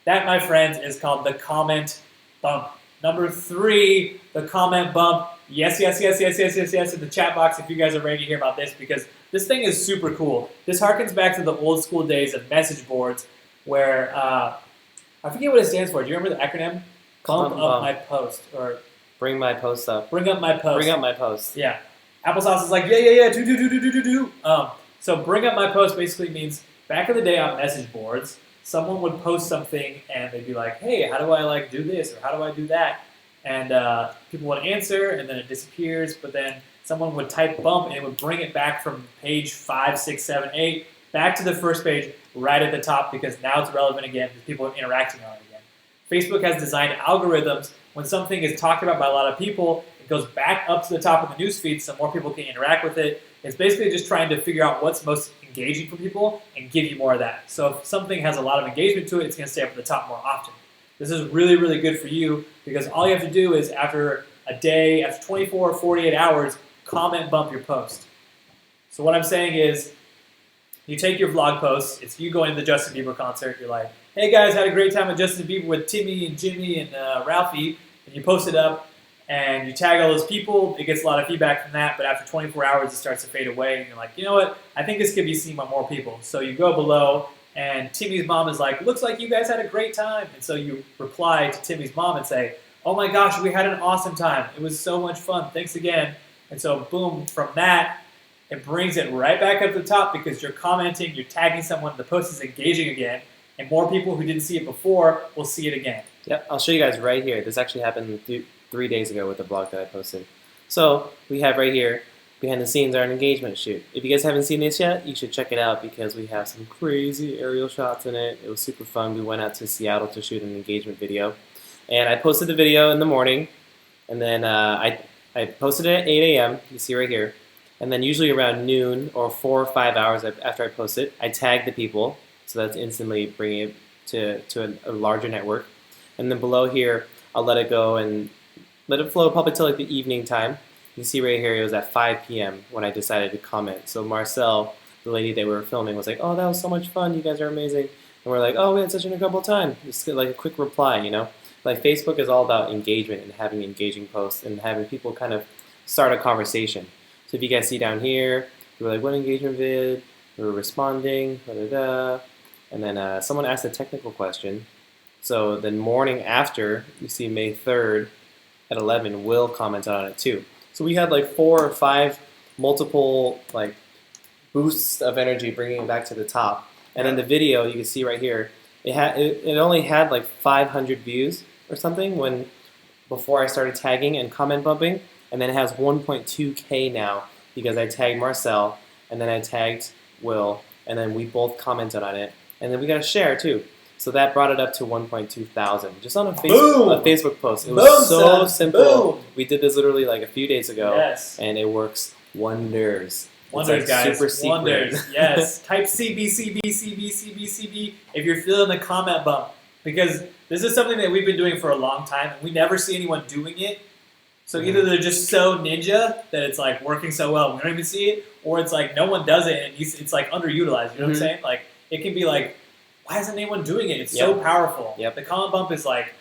That, my friends, is called the comment bump. Number 3, the comment bump. Yes, yes, yes, yes, yes, yes, yes in the chat box if you guys are ready to hear about this, because this thing is super cool. This harkens back to the old school days of message boards where, I forget what it stands for. Do you remember the acronym? Bump up my post, or bring my post up. Bring up my post. Bring up my post. Yeah. Applesauce is like, yeah, do. So bring up my post basically means back in the day on message boards, someone would post something and they'd be like, hey, how do I do this, or how do I do that? And people would answer, and then it disappears, but then someone would type bump, and it would bring it back from page 5, 6, 7, 8, back to the first page right at the top, because now it's relevant again because people are interacting on it again. Facebook has designed algorithms. When something is talked about by a lot of people, it goes back up to the top of the newsfeed so more people can interact with it. It's basically just trying to figure out what's most engaging for people and give you more of that. So if something has a lot of engagement to it, it's going to stay up at the top more often. This is really, really good for you, because all you have to do is after a day, after 24 or 48 hours, comment bump your post. So what I'm saying is, you take your vlog posts, it's you going to the Justin Bieber concert, you're like, hey guys, had a great time with Justin Bieber with Timmy and Jimmy and Ralphie, and you post it up, and you tag all those people. It gets a lot of feedback from that, but after 24 hours, it starts to fade away, and you're like, you know what, I think this could be seen by more people. So you go below, and Timmy's mom is like, looks like you guys had a great time, and so you reply to Timmy's mom and say, oh my gosh, we had an awesome time. It was so much fun. Thanks again. And so boom, from that, it brings it right back up to the top, because you're commenting, you're tagging someone, the post is engaging again, and more people who didn't see it before will see it again. Yep, I'll show you guys right here. This actually happened 3 days ago with the blog that I posted. So we have right here, behind the scenes, our engagement shoot. If you guys haven't seen this yet, you should check it out, because we have some crazy aerial shots in it. It was super fun. We went out to Seattle to shoot an engagement video. And I posted the video in the morning, and then I I posted it at 8 a.m. You see right here. And then usually around noon or 4 or 5 hours after I post it, I tag the people. So that's instantly bringing it to a larger network. And then below here, I'll let it go and let it flow probably till like the evening time. You see right here, it was at 5 p.m. when I decided to comment. So Marcel, the lady that we were filming, was like, "Oh, that was so much fun. You guys are amazing." And we're like, "Oh, we had such an incredible time." Just like a quick reply, you know? Like Facebook is all about engagement and having engaging posts and having people kind of start a conversation. So if you guys see down here, we were like, "What engagement vid?" We were responding, da da da. And then someone asked a technical question. So the morning after, you see May 3rd at 11, Will commented on it too. So we had like 4 or 5 multiple like boosts of energy bringing it back to the top. And in the video, you can see right here, it only had like 500 views or something before I started tagging and comment bumping. And then it has 1.2K now because I tagged Marcel and then I tagged Will and then we both commented on it. And then we got a share too. So that brought it up to 1.2 thousand just on a Facebook post. It was so simple. Boom. We did this literally like a few days ago, and it works wonders. Wonders, like guys. Super secret. Wonders. Yes. Type CB if you're feeling the comment bump, because this is something that we've been doing for a long time, and we never see anyone doing it. So either they're just so ninja that it's like working so well, we don't even see it, or it's like no one does it, and it's like underutilized. You know what I'm saying? Like it can be like, why isn't anyone doing it? It's so powerful. The comment bump is like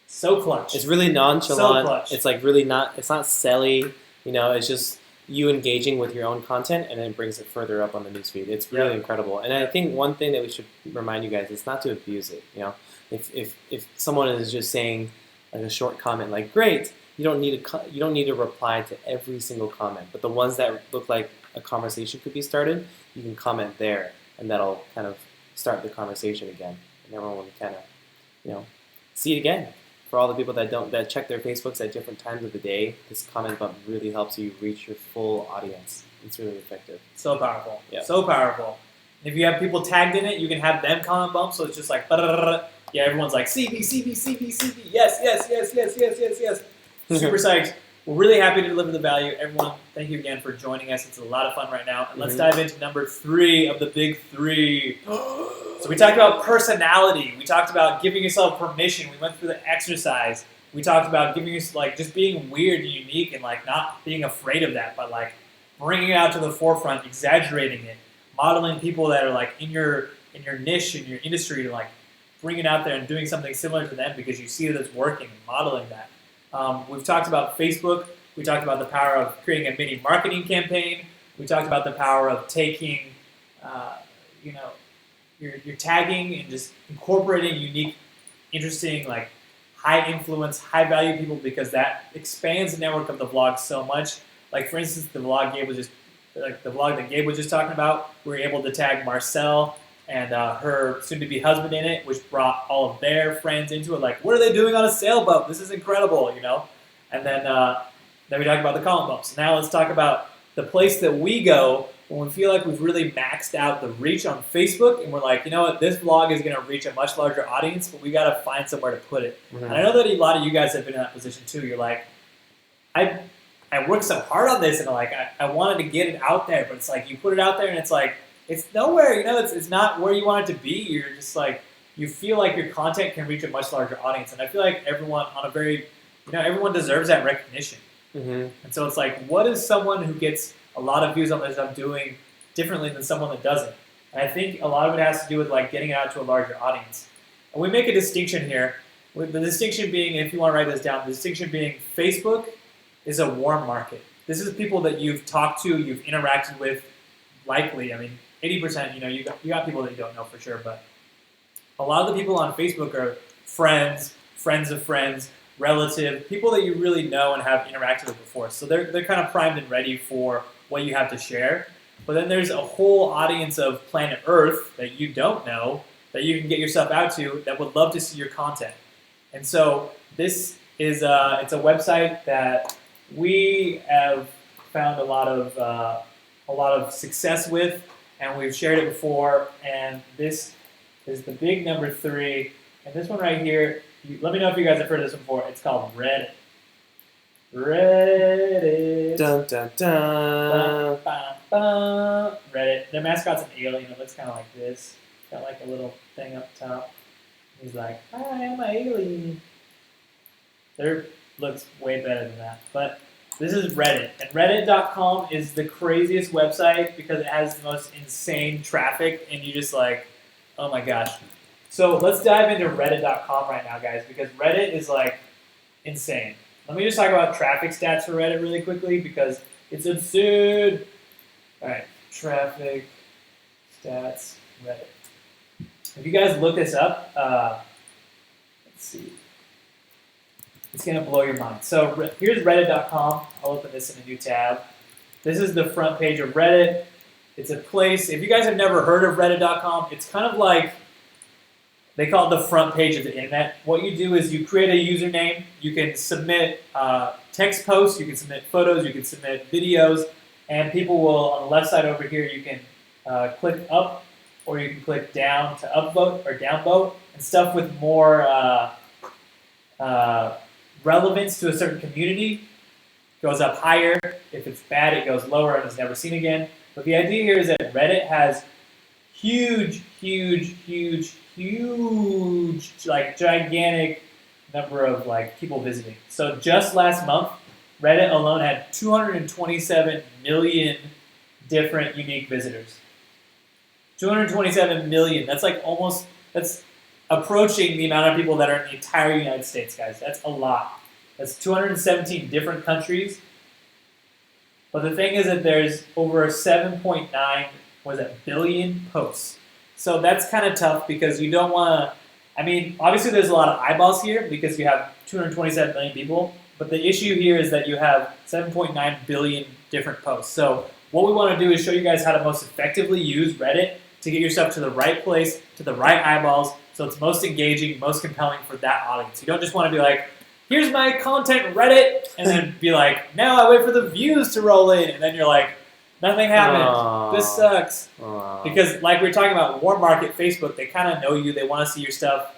so clutch. It's really nonchalant. So clutch. It's like really it's not silly. You know, it's just you engaging with your own content, and then it brings it further up on the newsfeed. It's really incredible. And I think one thing that we should remind you guys is not to abuse it. You know, if someone is just saying like a short comment like "great," you don't need to reply to every single comment. But the ones that look like a conversation could be started, you can comment there, and that'll kind of start the conversation again, and everyone will kind of, see it again. For all the people that check their Facebooks at different times of the day, this comment bump really helps you reach your full audience. It's really effective. So powerful. So powerful. If you have people tagged in it, you can have them comment bump, so it's just like, everyone's like, CB, yes. Super psyched. We're really happy to deliver the value. Everyone, thank you again for joining us. It's a lot of fun right now. And let's dive into number 3 of the big 3. So we talked about personality. We talked about giving yourself permission. We went through the exercise. We talked about giving you just being weird and unique and like not being afraid of that, but like bringing it out to the forefront, exaggerating it, modeling people that are like in your niche, in your industry, to like bring it out there and doing something similar to them because you see that it's working and modeling that. We've talked about Facebook. We talked about the power of creating a mini marketing campaign. We talked about the power of taking, your tagging and just incorporating unique, interesting, like high influence, high value people because that expands the network of the vlog so much. Like for instance, the vlog that Gabe was just talking about, we were able to tag Marcel and her soon-to-be husband in it, which brought all of their friends into it. Like, what are they doing on a sailboat? This is incredible, And then we talked about the comment bumps. Now let's talk about the place that we go when we feel like we've really maxed out the reach on Facebook, and we're like, you know what, this vlog is going to reach a much larger audience, but we got to find somewhere to put it. And I know that a lot of you guys have been in that position too. You're like, I worked so hard on this, and like I wanted to get it out there, but it's like you put it out there, and it's like, it's nowhere, it's not where you want it to be. You're just like, you feel like your content can reach a much larger audience. And I feel like everyone everyone deserves that recognition. And so it's like, what is someone who gets a lot of views on their stuff doing differently than someone that doesn't? And I think a lot of it has to do with like getting it out to a larger audience. And we make a distinction here. With the distinction being, if you want to write this down, the distinction being Facebook is a warm market. This is people that you've talked to, you've interacted with, likely. I mean, 80%, you got people that you don't know for sure, but a lot of the people on Facebook are friends of friends, relative, people that you really know and have interacted with before. So they're kind of primed and ready for what you have to share. But then there's a whole audience of planet Earth that you don't know that you can get yourself out to that would love to see your content. And so this is it's a website that we have found a lot of success with, and we've shared it before. And this is the big number 3. And this one right here, let me know if you guys have heard of this before. It's called Reddit. Reddit. Dun dun dun. Reddit. Their mascot's an alien. It looks kind of like this. Got like a little thing up top. He's like, "Hi, I'm an alien." Their looks way better than that. But this is Reddit, and Reddit.com is the craziest website because it has the most insane traffic, and you just like, oh my gosh. So let's dive into Reddit.com right now, guys, because Reddit is like insane. Let me just talk about traffic stats for Reddit really quickly because it's absurd. All right, traffic stats Reddit. If you guys look this up, let's see. It's going to blow your mind. So here's Reddit.com. I'll open this in a new tab. This is the front page of Reddit. It's a place, if you guys have never heard of Reddit.com, it's kind of like, they call it the front page of the internet. What you do is you create a username. You can submit text posts. You can submit photos. You can submit videos. And people will, on the left side over here, you can click up or you can click down to upvote or downvote. And stuff with more relevance to a certain community goes up higher. If it's bad, it goes lower and is never seen again. But the idea here is that Reddit has huge, like gigantic number of like people visiting. So just last month, Reddit alone had 227 million different unique visitors. 227 million. That's like almost, that's approaching the amount of people that are in the entire United States, guys. That's a lot. That's 217 different countries. But the thing is that there's over 7.9 billion posts. So that's kind of tough because you don't want to, I mean, obviously there's a lot of eyeballs here because you have 227 million people. But the issue here is that you have 7.9 billion different posts. So what we want to do is show you guys how to most effectively use Reddit to get yourself to the right place, to the right eyeballs, so it's most engaging, most compelling for that audience. You don't just want to be like, here's my content, Reddit, and then be like, now I wait for the views to roll in, and then you're like, nothing happened. Aww. This sucks. Aww. Because like we were talking about, warm market, Facebook, they kind of know you, they want to see your stuff.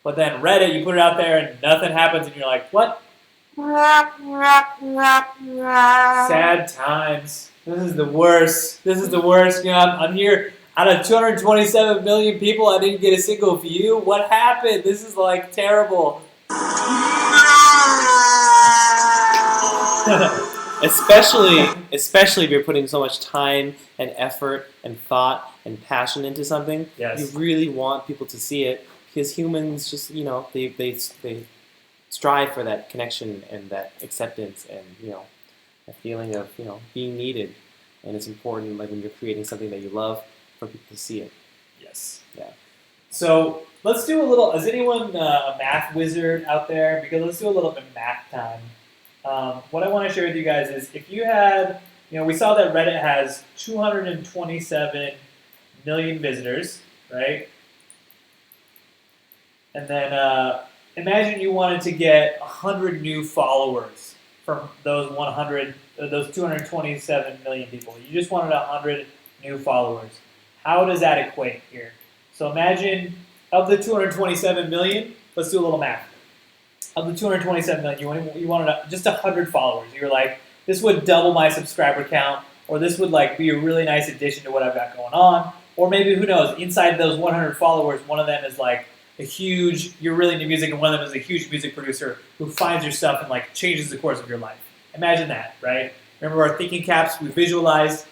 But then Reddit, you put it out there and nothing happens, and you're like, what? Sad times. This is the worst. This is the worst. You know, I'm here. Out of 227 million people, I didn't get a single view. What happened? This is like terrible. especially if you're putting so much time and effort and thought and passion into something. Yes. You really want people to see it because humans just, you know, they strive for that connection and that acceptance and, you know, a feeling of, you know, being needed. And it's important, like when you're creating something that you love, for people to see it. Yes. Yeah. So let's do a little. Is anyone a math wizard out there? Because let's do a little bit of math time. What I want to share with you guys is if you had, you know, we saw that Reddit has 227 million visitors, right? And then imagine you wanted to get 100 new followers from those 227 million people. You just wanted 100 new followers. How does that equate here? So imagine of the 227 million, let's do a little math. Of the 227 million, you wanted just 100 followers. You're like, this would double my subscriber count, or this would like be a really nice addition to what I've got going on. Or maybe, who knows, inside those 100 followers, one of them is like a huge, you're really into music, and one of them is a huge music producer who finds your stuff and like changes the course of your life. Imagine that, right? Remember our thinking caps, we visualized.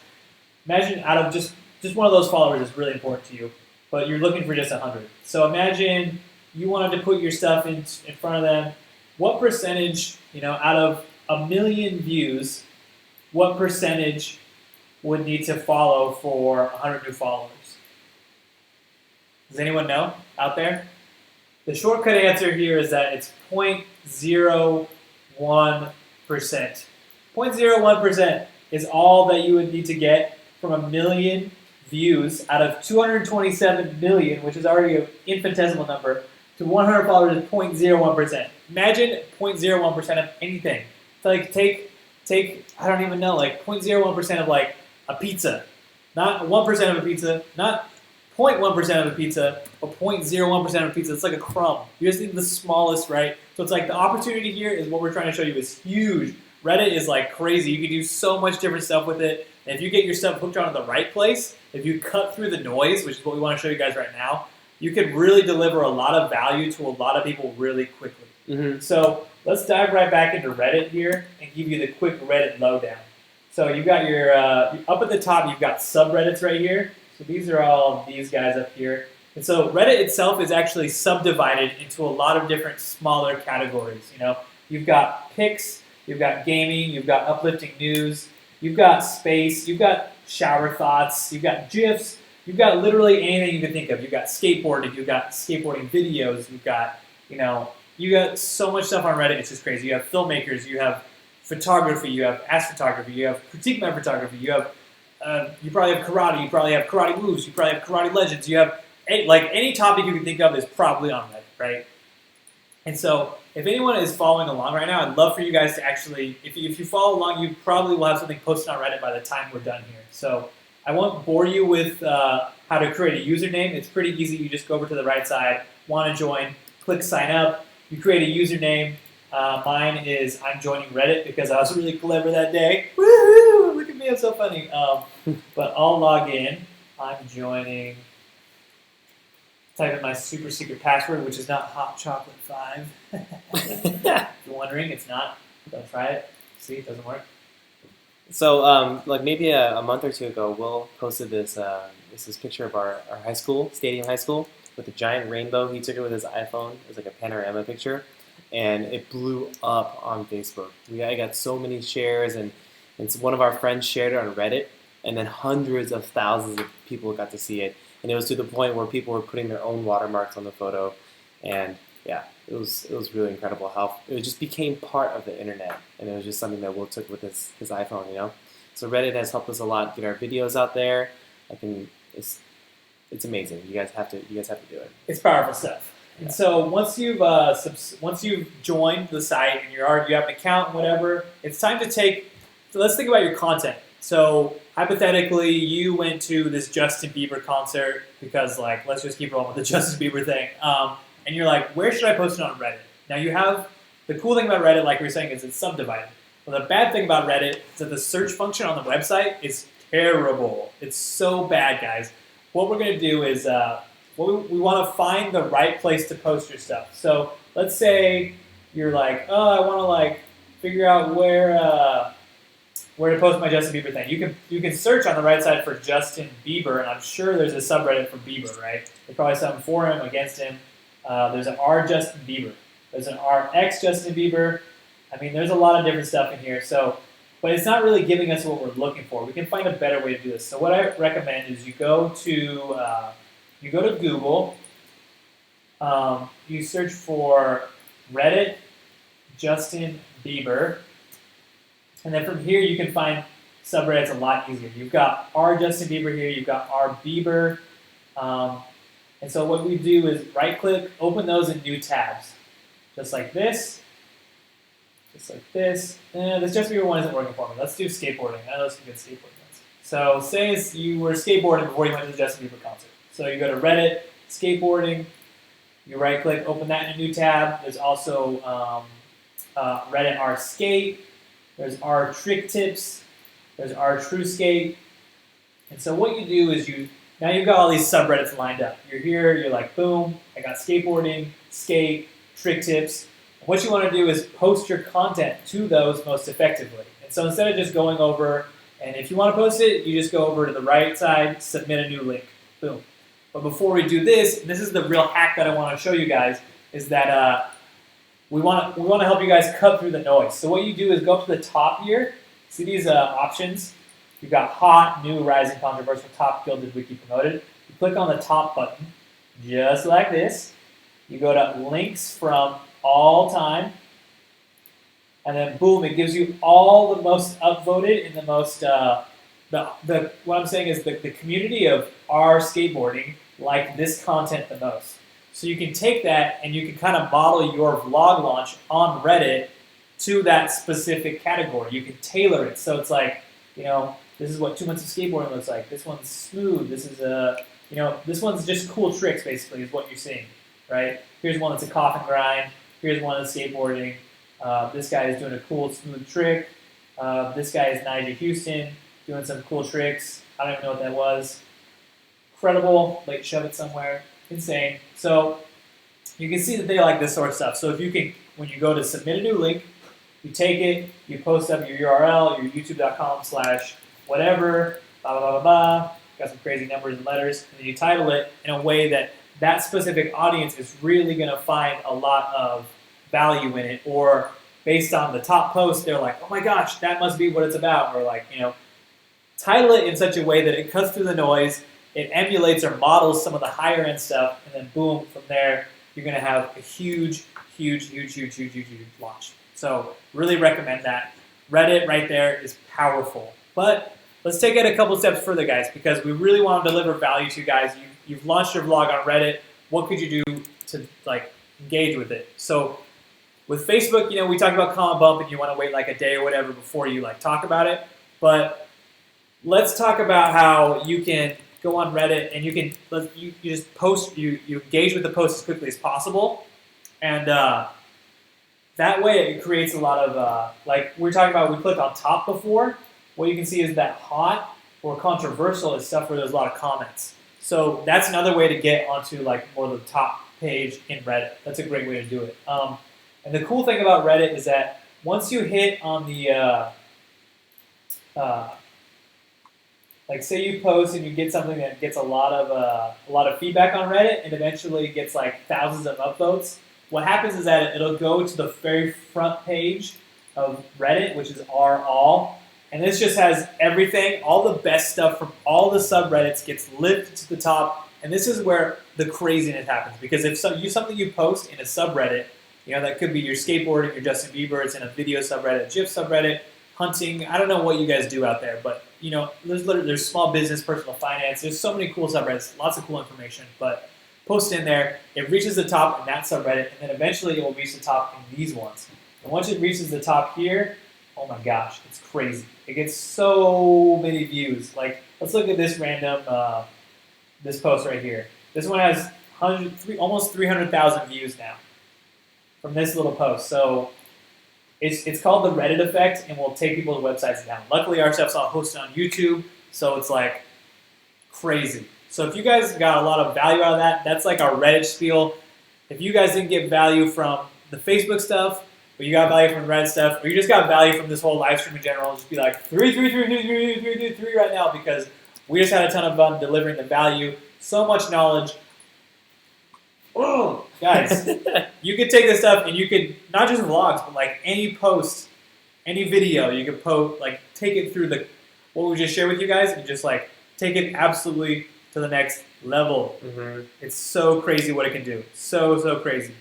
Imagine out of just one of those followers is really important to you, but you're looking for just 100. So imagine you wanted to put your stuff in front of them. What percentage, you know, out of 1 million views, what percentage would need to follow for 100 new followers? Does anyone know out there? The shortcut answer here is that it's 0.01%. 0.01% is all that you would need to get from 1 million views out of 227 million, which is already an infinitesimal number, to 100 followers is 0.01%. Imagine 0.01% of anything. So like take I don't even know, like 0.01% of like a pizza. Not 1% of a pizza, not 0.1% of a pizza or 0.01% of a pizza. It's like a crumb. You just need the smallest, right? So it's like the opportunity here is what we're trying to show you is huge. Reddit is like crazy. You can do so much different stuff with it. And if you get your stuff hooked on in the right place, if you cut through the noise, which is what we want to show you guys right now, you can really deliver a lot of value to a lot of people really quickly. Mm-hmm. So let's dive right back into Reddit here and give you the quick Reddit lowdown. So you've got your, up at the top, you've got subreddits right here. So these are all of these guys up here. And so Reddit itself is actually subdivided into a lot of different smaller categories. You know, you've got pics, you've got gaming, you've got uplifting news, you've got space, you've got shower thoughts, you've got GIFs, you've got literally anything you can think of. You've got skateboarding, you've got skateboarding videos, you've got, you know, you got so much stuff on Reddit, it's just crazy. You have filmmakers, you have photography, you have astrophotography, you have critique my photography, you have, you probably have karate, you probably have karate moves, you probably have karate legends, you have, like any topic you can think of is probably on Reddit, right? And so if anyone is following along right now, I'd love for you guys to actually, if you follow along, you probably will have something posted on Reddit by the time we're done here. So I won't bore you with how to create a username. It's pretty easy. You just go over to the right side, want to join, click sign up. You create a username. Mine is I'm joining Reddit because I was really clever that day. Woohoo! Look at me, I'm so funny. But I'll log in. I'm joining. Type in my super secret password, which is not hot chocolate 5. If you're wondering, it's not. Don't try it. See, it doesn't work. So, like maybe a month or two ago, Will posted this picture of our high school, Stadium High School, with a giant rainbow. He took it with his iPhone. It was like a panorama picture, and it blew up on Facebook. I got so many shares, and one of our friends shared it on Reddit, and then hundreds of thousands of people got to see it. And it was to the point where people were putting their own watermarks on the photo, and yeah, it was really incredible how it just became part of the internet, and it was just something that Will took with his iPhone, you know. So Reddit has helped us a lot get our videos out there. It's amazing. You guys have to do it. It's powerful stuff. And so once you've joined the site and you have an account and whatever, it's time to so let's think about your content. So hypothetically, you went to this Justin Bieber concert because, like, let's just keep rolling with the Justin Bieber thing. And you're like, where should I post it on Reddit? Now you have, the cool thing about Reddit, like we were saying, is it's subdivided. Well, the bad thing about Reddit is that the search function on the website is terrible. It's so bad, guys. What we're going to do is we want to find the right place to post your stuff. So let's say you're like, oh, I want to like figure out where to post my Justin Bieber thing. You can search on the right side for Justin Bieber, and I'm sure there's a subreddit for Bieber, right? There's probably something for him, against him. There's an R Justin Bieber. There's an RX Justin Bieber. I mean, there's a lot of different stuff in here. So, but it's not really giving us what we're looking for. We can find a better way to do this. So what I recommend is you go to Google. You search for Reddit Justin Bieber. And then from here, you can find subreddits a lot easier. You've got R Justin Bieber here. You've got R Bieber. And so what we do is right-click, open those in new tabs. Just like this. Just like this. This Justin Bieber one isn't working for me. Let's do skateboarding. I know some good skateboarding ones. So say you were skateboarding before you went to the Justin Bieber concert. So you go to Reddit, skateboarding. You right-click, open that in a new tab. There's also Reddit R Skate. There's our trick tips. There's our true skate. And so what you do is now you've got all these subreddits lined up. You're here, you're like, boom, I got skateboarding, skate, trick tips. And what you want to do is post your content to those most effectively. And so instead of just going over, and if you want to post it, you just go over to the right side, submit a new link, boom. But before we do this is the real hack that I want to show you guys, is that we want to help you guys cut through the noise. So what you do is go up to the top here. See these options? You've got hot, new, rising, controversial, top, gilded, wiki, promoted. You click on the top button, just like this. You go to links from all time. And then boom, it gives you all the most upvoted and the most, what I'm saying is the community of our skateboarding like this content the most. So you can take that and you can kind of model your vlog launch on Reddit to that specific category. You can tailor it. So it's like, this is what 2 months of skateboarding looks like. This one's smooth. This is this one's just cool tricks basically is what you're seeing, right? Here's one that's a coffin grind. Here's one that's skateboarding. This guy is doing a cool smooth trick. This guy is Nigel Houston doing some cool tricks. I don't even know what that was. Incredible. Like shove it somewhere. Insane. So you can see that they like this sort of stuff. So if you can, when you go to submit a new link, you take it, you post up your URL, your youtube.com/whatever, blah, blah, blah, blah, blah. Got some crazy numbers and letters. And then you title it in a way that that specific audience is really going to find a lot of value in it. Or based on the top post, they're like, oh my gosh, that must be what it's about. Or like, title it in such a way that it cuts through the noise, it emulates or models some of the higher end stuff, and then boom, from there, you're going to have a huge launch. So really recommend that. Reddit right there is powerful. But let's take it a couple steps further, guys, because we really want to deliver value to you guys. You've launched your vlog on Reddit. What could you do to engage with it? So with Facebook, we talk about comment bump, and you want to wait like a day or whatever before you talk about it. But let's talk about how you can go on Reddit and you just post, you engage with the post as quickly as possible, and that way it creates a lot of like we were talking about. We clicked on top before. What you can see is that hot or controversial is stuff where there's a lot of comments. So that's another way to get onto more of the top page in Reddit. That's a great way to do it. And the cool thing about Reddit is that once you hit on the say you post and you get something that gets a lot of feedback on Reddit and eventually gets thousands of upvotes, what happens is that it'll go to the very front page of Reddit, which is all. And this just has everything, all the best stuff from all the subreddits gets lifted to the top. And this is where the craziness happens. Because if something you post in a subreddit, that could be your skateboarding, your Justin Bieber, it's in a video subreddit, GIF subreddit, hunting, I don't know what you guys do out there, but there's small business, personal finance, there's so many cool subreddits, lots of cool information, but post in there, it reaches the top in that subreddit, and then eventually it will reach the top in these ones. And once it reaches the top here, oh my gosh, it's crazy. It gets so many views. Let's look at this random, this post right here. This one has almost 300,000 views now from this little post. So it's called the Reddit effect, and will take people's websites down. Luckily, our stuff's all hosted on YouTube, so it's crazy. So if you guys got a lot of value out of that, that's our Reddit spiel. If you guys didn't get value from the Facebook stuff, but you got value from Reddit stuff, or you just got value from this whole live stream in general, just be like 3 right now, because we just had a ton of fun delivering the value, so much knowledge. Oh, guys, you could take this stuff and you could, not just vlogs, but any post, any video, you could post, take it through what we just shared with you guys, and just take it absolutely to the next level. Mm-hmm. It's so crazy what it can do. So crazy.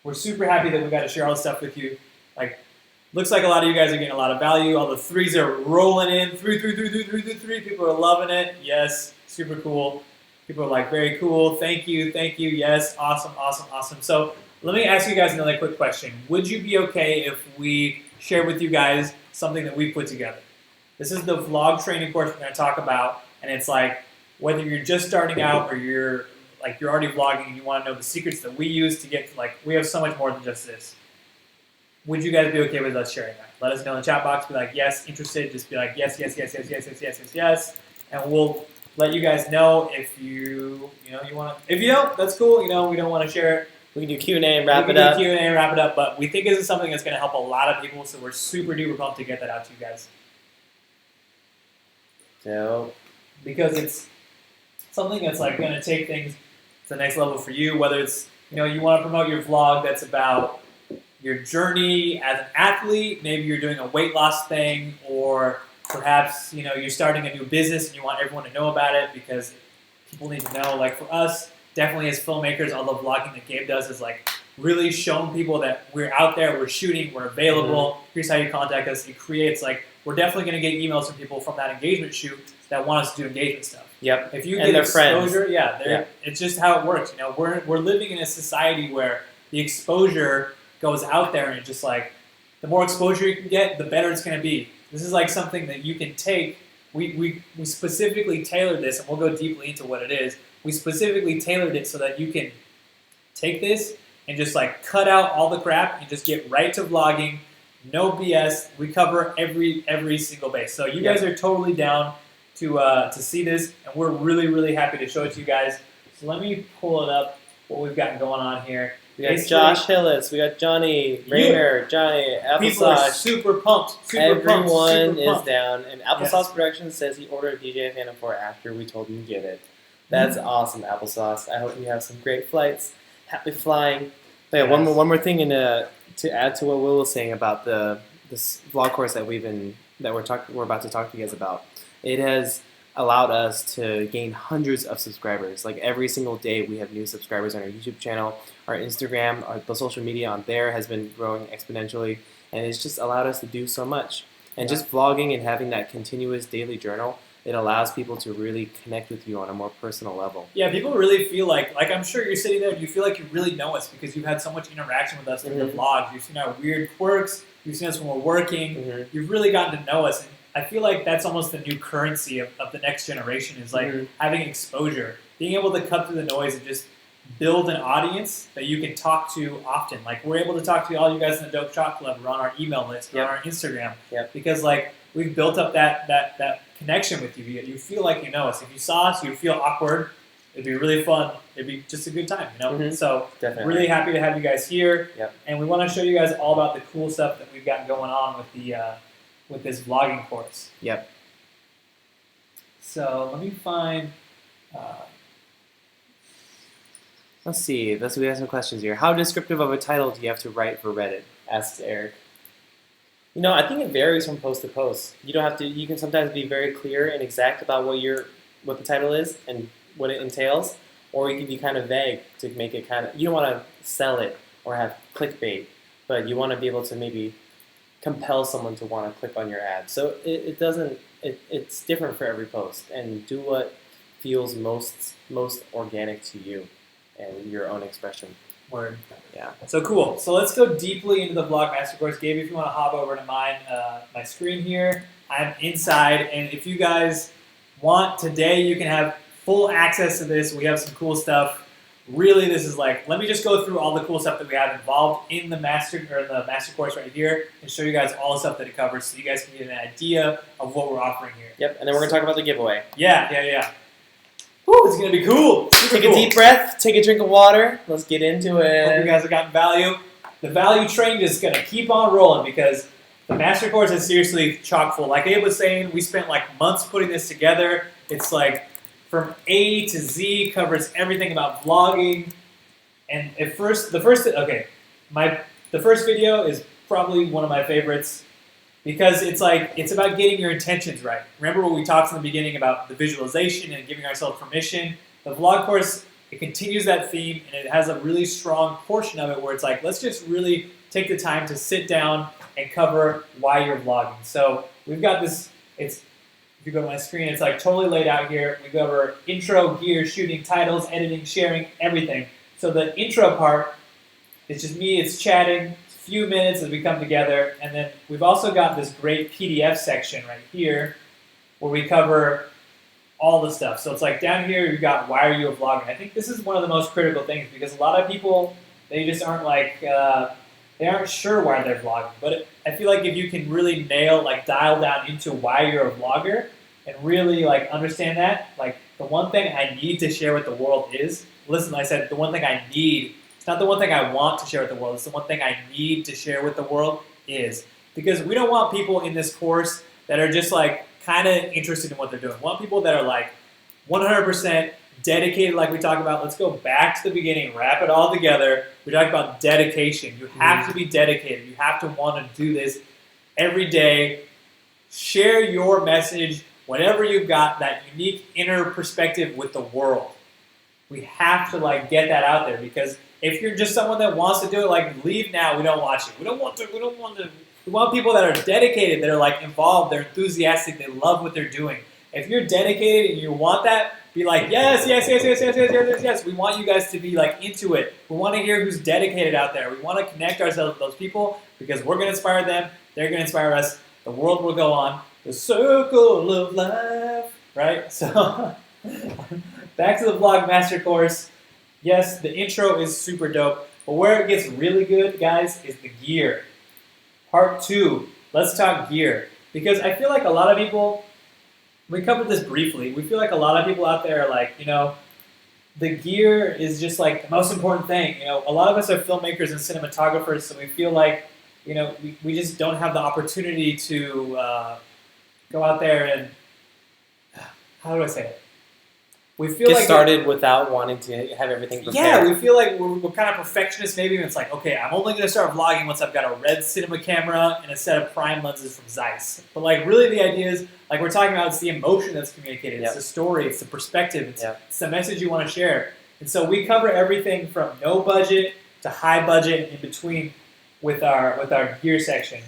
We're super happy that we got to share all this stuff with you. Looks like a lot of you guys are getting a lot of value. All the threes are rolling in. Three. People are loving it. Yes, super cool. People are very cool. Thank you. Yes, awesome. So let me ask you guys another quick question. Would you be okay if we share with you guys something that we put together? This is the vlog training course we're going to talk about, and it's whether you're just starting out or you're already vlogging and you want to know the secrets that we use to get to we have so much more than just this. Would you guys be okay with us sharing that? Let us know in the chat box. Be yes, interested. Just be yes, and we'll let you guys know if you want to. If you don't, that's cool. We don't want to share it. We can do Q&A and wrap it up. Q&A and wrap it up. But we think this is something that's going to help a lot of people, so we're super duper pumped to get that out to you guys. So, because it's something that's going to take things to the next level for you. Whether it's you want to promote your vlog that's about your journey as an athlete, maybe you're doing a weight loss thing, or perhaps you're starting a new business and you want everyone to know about it because people need to know. For us, definitely as filmmakers, all the vlogging that Gabe does is really showing people that we're out there, we're shooting, we're available. Mm-hmm. Here's how you contact us. It creates we're definitely going to get emails from people from that engagement shoot that want us to do engagement stuff. Yep. If you get exposure, it's just how it works. We're living in a society where the exposure goes out there, and it's just the more exposure you can get, the better it's going to be. This is something that you can take we specifically tailored this, and we'll go deeply into what it is. We specifically tailored it so that you can take this and just like cut out all the crap and just get right to vlogging. No BS. We cover every single base. So you guys are totally down to see this, and we're really happy to show it to you guys. So let me pull it up. What we've got going on here. We got Josh Hillis, we got Johnny, Rainer, Johnny, People are Applesauce. super pumped. Everyone is pumped. down. And Applesauce Productions says he ordered a DJ Phantom 4 after we told him to get it. That's awesome, Applesauce. I hope you have some great flights. Happy flying. But yeah, one more thing to add to what Will was saying about this vlog course that we're about to talk to you guys about. It has allowed us to gain hundreds of subscribers. Like every single day we have new subscribers on our YouTube channel, our Instagram, the social media on there has been growing exponentially, and it's just allowed us to do so much. And just vlogging and having that continuous daily journal, it allows people to really connect with you on a more personal level. Yeah, people really feel like I'm sure you're sitting there and you feel like you really know us because you've had so much interaction with us through the vlogs. You've seen our weird quirks, you've seen us when we're working, you've really gotten to know us. And I feel like that's almost the new currency of the next generation is like having exposure, being able to cut through the noise and just build an audience that you can talk to often. Like we're able to talk to all you guys in the Dope Shop Club. We're on our email list, we're on our Instagram, because like we've built up that connection with you. You feel like you know us. If you saw us, you'd feel awkward. It'd be really fun. It'd be just a good time, you know? So really happy to have you guys here. And we want to show you guys all about the cool stuff that we've got going on with the with this vlogging course. So let me find. Let's see. We have some questions here. How descriptive of a title do you have to write for Reddit? Asks Eric. You know, I think it varies from post to post. You don't have to. You can sometimes be very clear and exact about what the title is and what it entails, or you can be kind of vague to make it kind of. You don't want to sell it or have clickbait, but you want to be able to maybe compel someone to want to click on your ad. So it's different for every post, and do what feels most organic to you and your own expression. Word. Yeah. So cool. So let's go deeply into the Vlog Master Course. Gabe, if you want to hop over to my screen here, I'm inside, and if you guys want today, you can have full access to this. We have some cool stuff. Really, this is like, let me just go through all the cool stuff that we have involved in the master course right here and show you guys all the stuff that it covers so you guys can get an idea of what we're offering here. And then we're going to talk about the giveaway. Yeah. Woo, it's going to be cool. Take a deep breath, take a drink of water. Let's get into it. Hope you guys have gotten value. The value train just going to keep on rolling because the master course is seriously chock full. Like Abe was saying, we spent like months putting this together. It's like from A to Z, covers everything about vlogging. And the first video is probably one of my favorites because it's about getting your intentions right. Remember what we talked in the beginning about the visualization and giving ourselves permission? The vlog course, it continues that theme, and it has a really strong portion of it where it's like, let's just really take the time to sit down and cover why you're vlogging. So we've got this, if you go to my screen, it's like totally laid out here. We cover intro, gear, shooting, titles, editing, sharing, everything. So the intro part, it's just me, it's chatting, it's a few minutes as we come together, and then we've also got this great PDF section right here where we cover all the stuff. So it's like down here you've got why are you a vlogger? I think this is one of the most critical things because a lot of people, they just aren't like, they aren't sure why they're vlogging. But I feel like if you can really dial down into why you're a vlogger and really understand that, the one thing I need to share with the world is, listen, I said the one thing I need, it's not the one thing I want to share with the world, it's the one thing I need to share with the world is, because we don't want people in this course that are just kind of interested in what they're doing. We want people that are 100% dedicated, like we talk about. Let's go back to the beginning, wrap it all together. We talk about dedication. You have to be dedicated. You have to want to do this every day. Share your message, whatever you've got, that unique inner perspective with the world. We have to get that out there, because if you're just someone that wants to do it, leave now. We don't want you. We don't want to. We want people that are dedicated, that are involved, they're enthusiastic, they love what they're doing. If you're dedicated and you want that, be yes. We want you guys to be into it. We want to hear who's dedicated out there. We want to connect ourselves with those people because we're going to inspire them. They're going to inspire us. The world will go on. the circle of life, right? So back to the vlog master course. Yes, the intro is super dope, but where it gets really good, guys, is the gear. Part 2, let's talk gear. Because I feel like a lot of people, we covered this briefly, we feel like a lot of people out there are like, you know, the gear is just like the most important thing. You know, a lot of us are filmmakers and cinematographers, so we feel like, you know, we just don't have the opportunity to go out there and, how do I say it? We feel Get like started without wanting to have everything prepared. yeah, we feel like we're kind of perfectionists maybe, and it's like, okay, I'm only going to start vlogging once I've got a red cinema camera and a set of prime lenses from Zeiss. But like really the idea is, like we're talking about, it's the emotion that's communicated, it's the story, it's the perspective, it's the message you want to share. And so we cover everything from no budget to high budget in between with our gear section.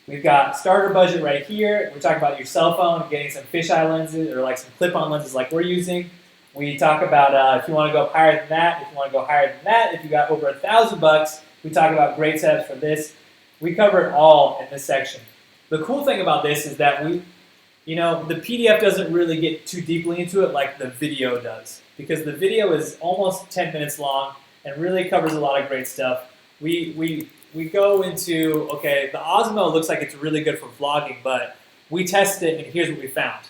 We've got starter budget right here. We're talking about your cell phone, getting some fisheye lenses or like some clip-on lenses like we're using. We talk about if you want to go higher than that, if you want to go higher than that, if you got over $1,000, we talk about great setups for this. We cover it all in this section. The cool thing about this is that you know, the PDF doesn't really get too deeply into it like the video does, because the video is almost 10 minutes long and really covers a lot of great stuff. We go into, okay, the Osmo looks like it's really good for vlogging, but we tested it and here's what we found.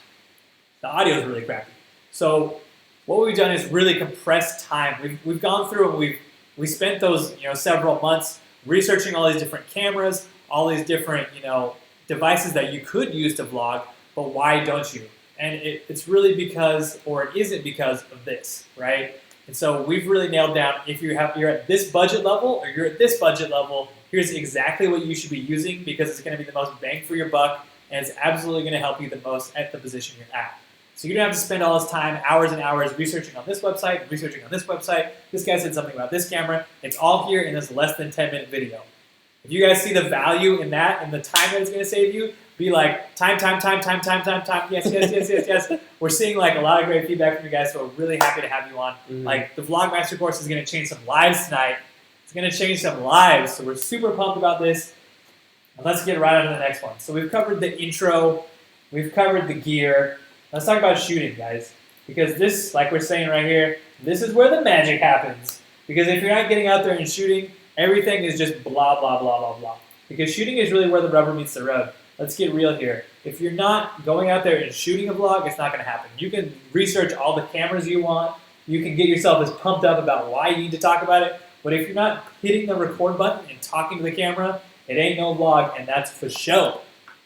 The audio is really crappy. So what we've done is really compressed time. We've gone through and we spent those, you know, several months researching all these different cameras, all these different, you know, devices that you could use to vlog, but why don't you? And it's really because, or it isn't because of this, right? And so we've really nailed down, if you're at this budget level or you're at this budget level, here's exactly what you should be using because it's going to be the most bang for your buck and it's absolutely going to help you the most at the position you're at. So you don't have to spend all this time, hours and hours, researching on this website, researching on this website. This guy said something about this camera. It's all here in this less than 10-minute video. If you guys see the value in that and the time that it's going to save you, be like, time, yes. We're seeing like a lot of great feedback from you guys, so we're really happy to have you on. Like the Vlog Master course is going to change some lives tonight. It's going to change some lives, so we're super pumped about this. And let's get right on to the next one. So we've covered the intro, we've covered the gear. Let's talk about shooting, guys, because this, like we're saying right here, this is where the magic happens. Because if you're not getting out there and shooting, everything is just blah, blah, blah, blah, blah. Because shooting is really where the rubber meets the road. Let's get real here. If you're not going out there and shooting a vlog, it's not going to happen. You can research all the cameras you want. You can get yourself as pumped up about why you need to talk about it. But if you're not hitting the record button and talking to the camera, it ain't no vlog, and that's for show.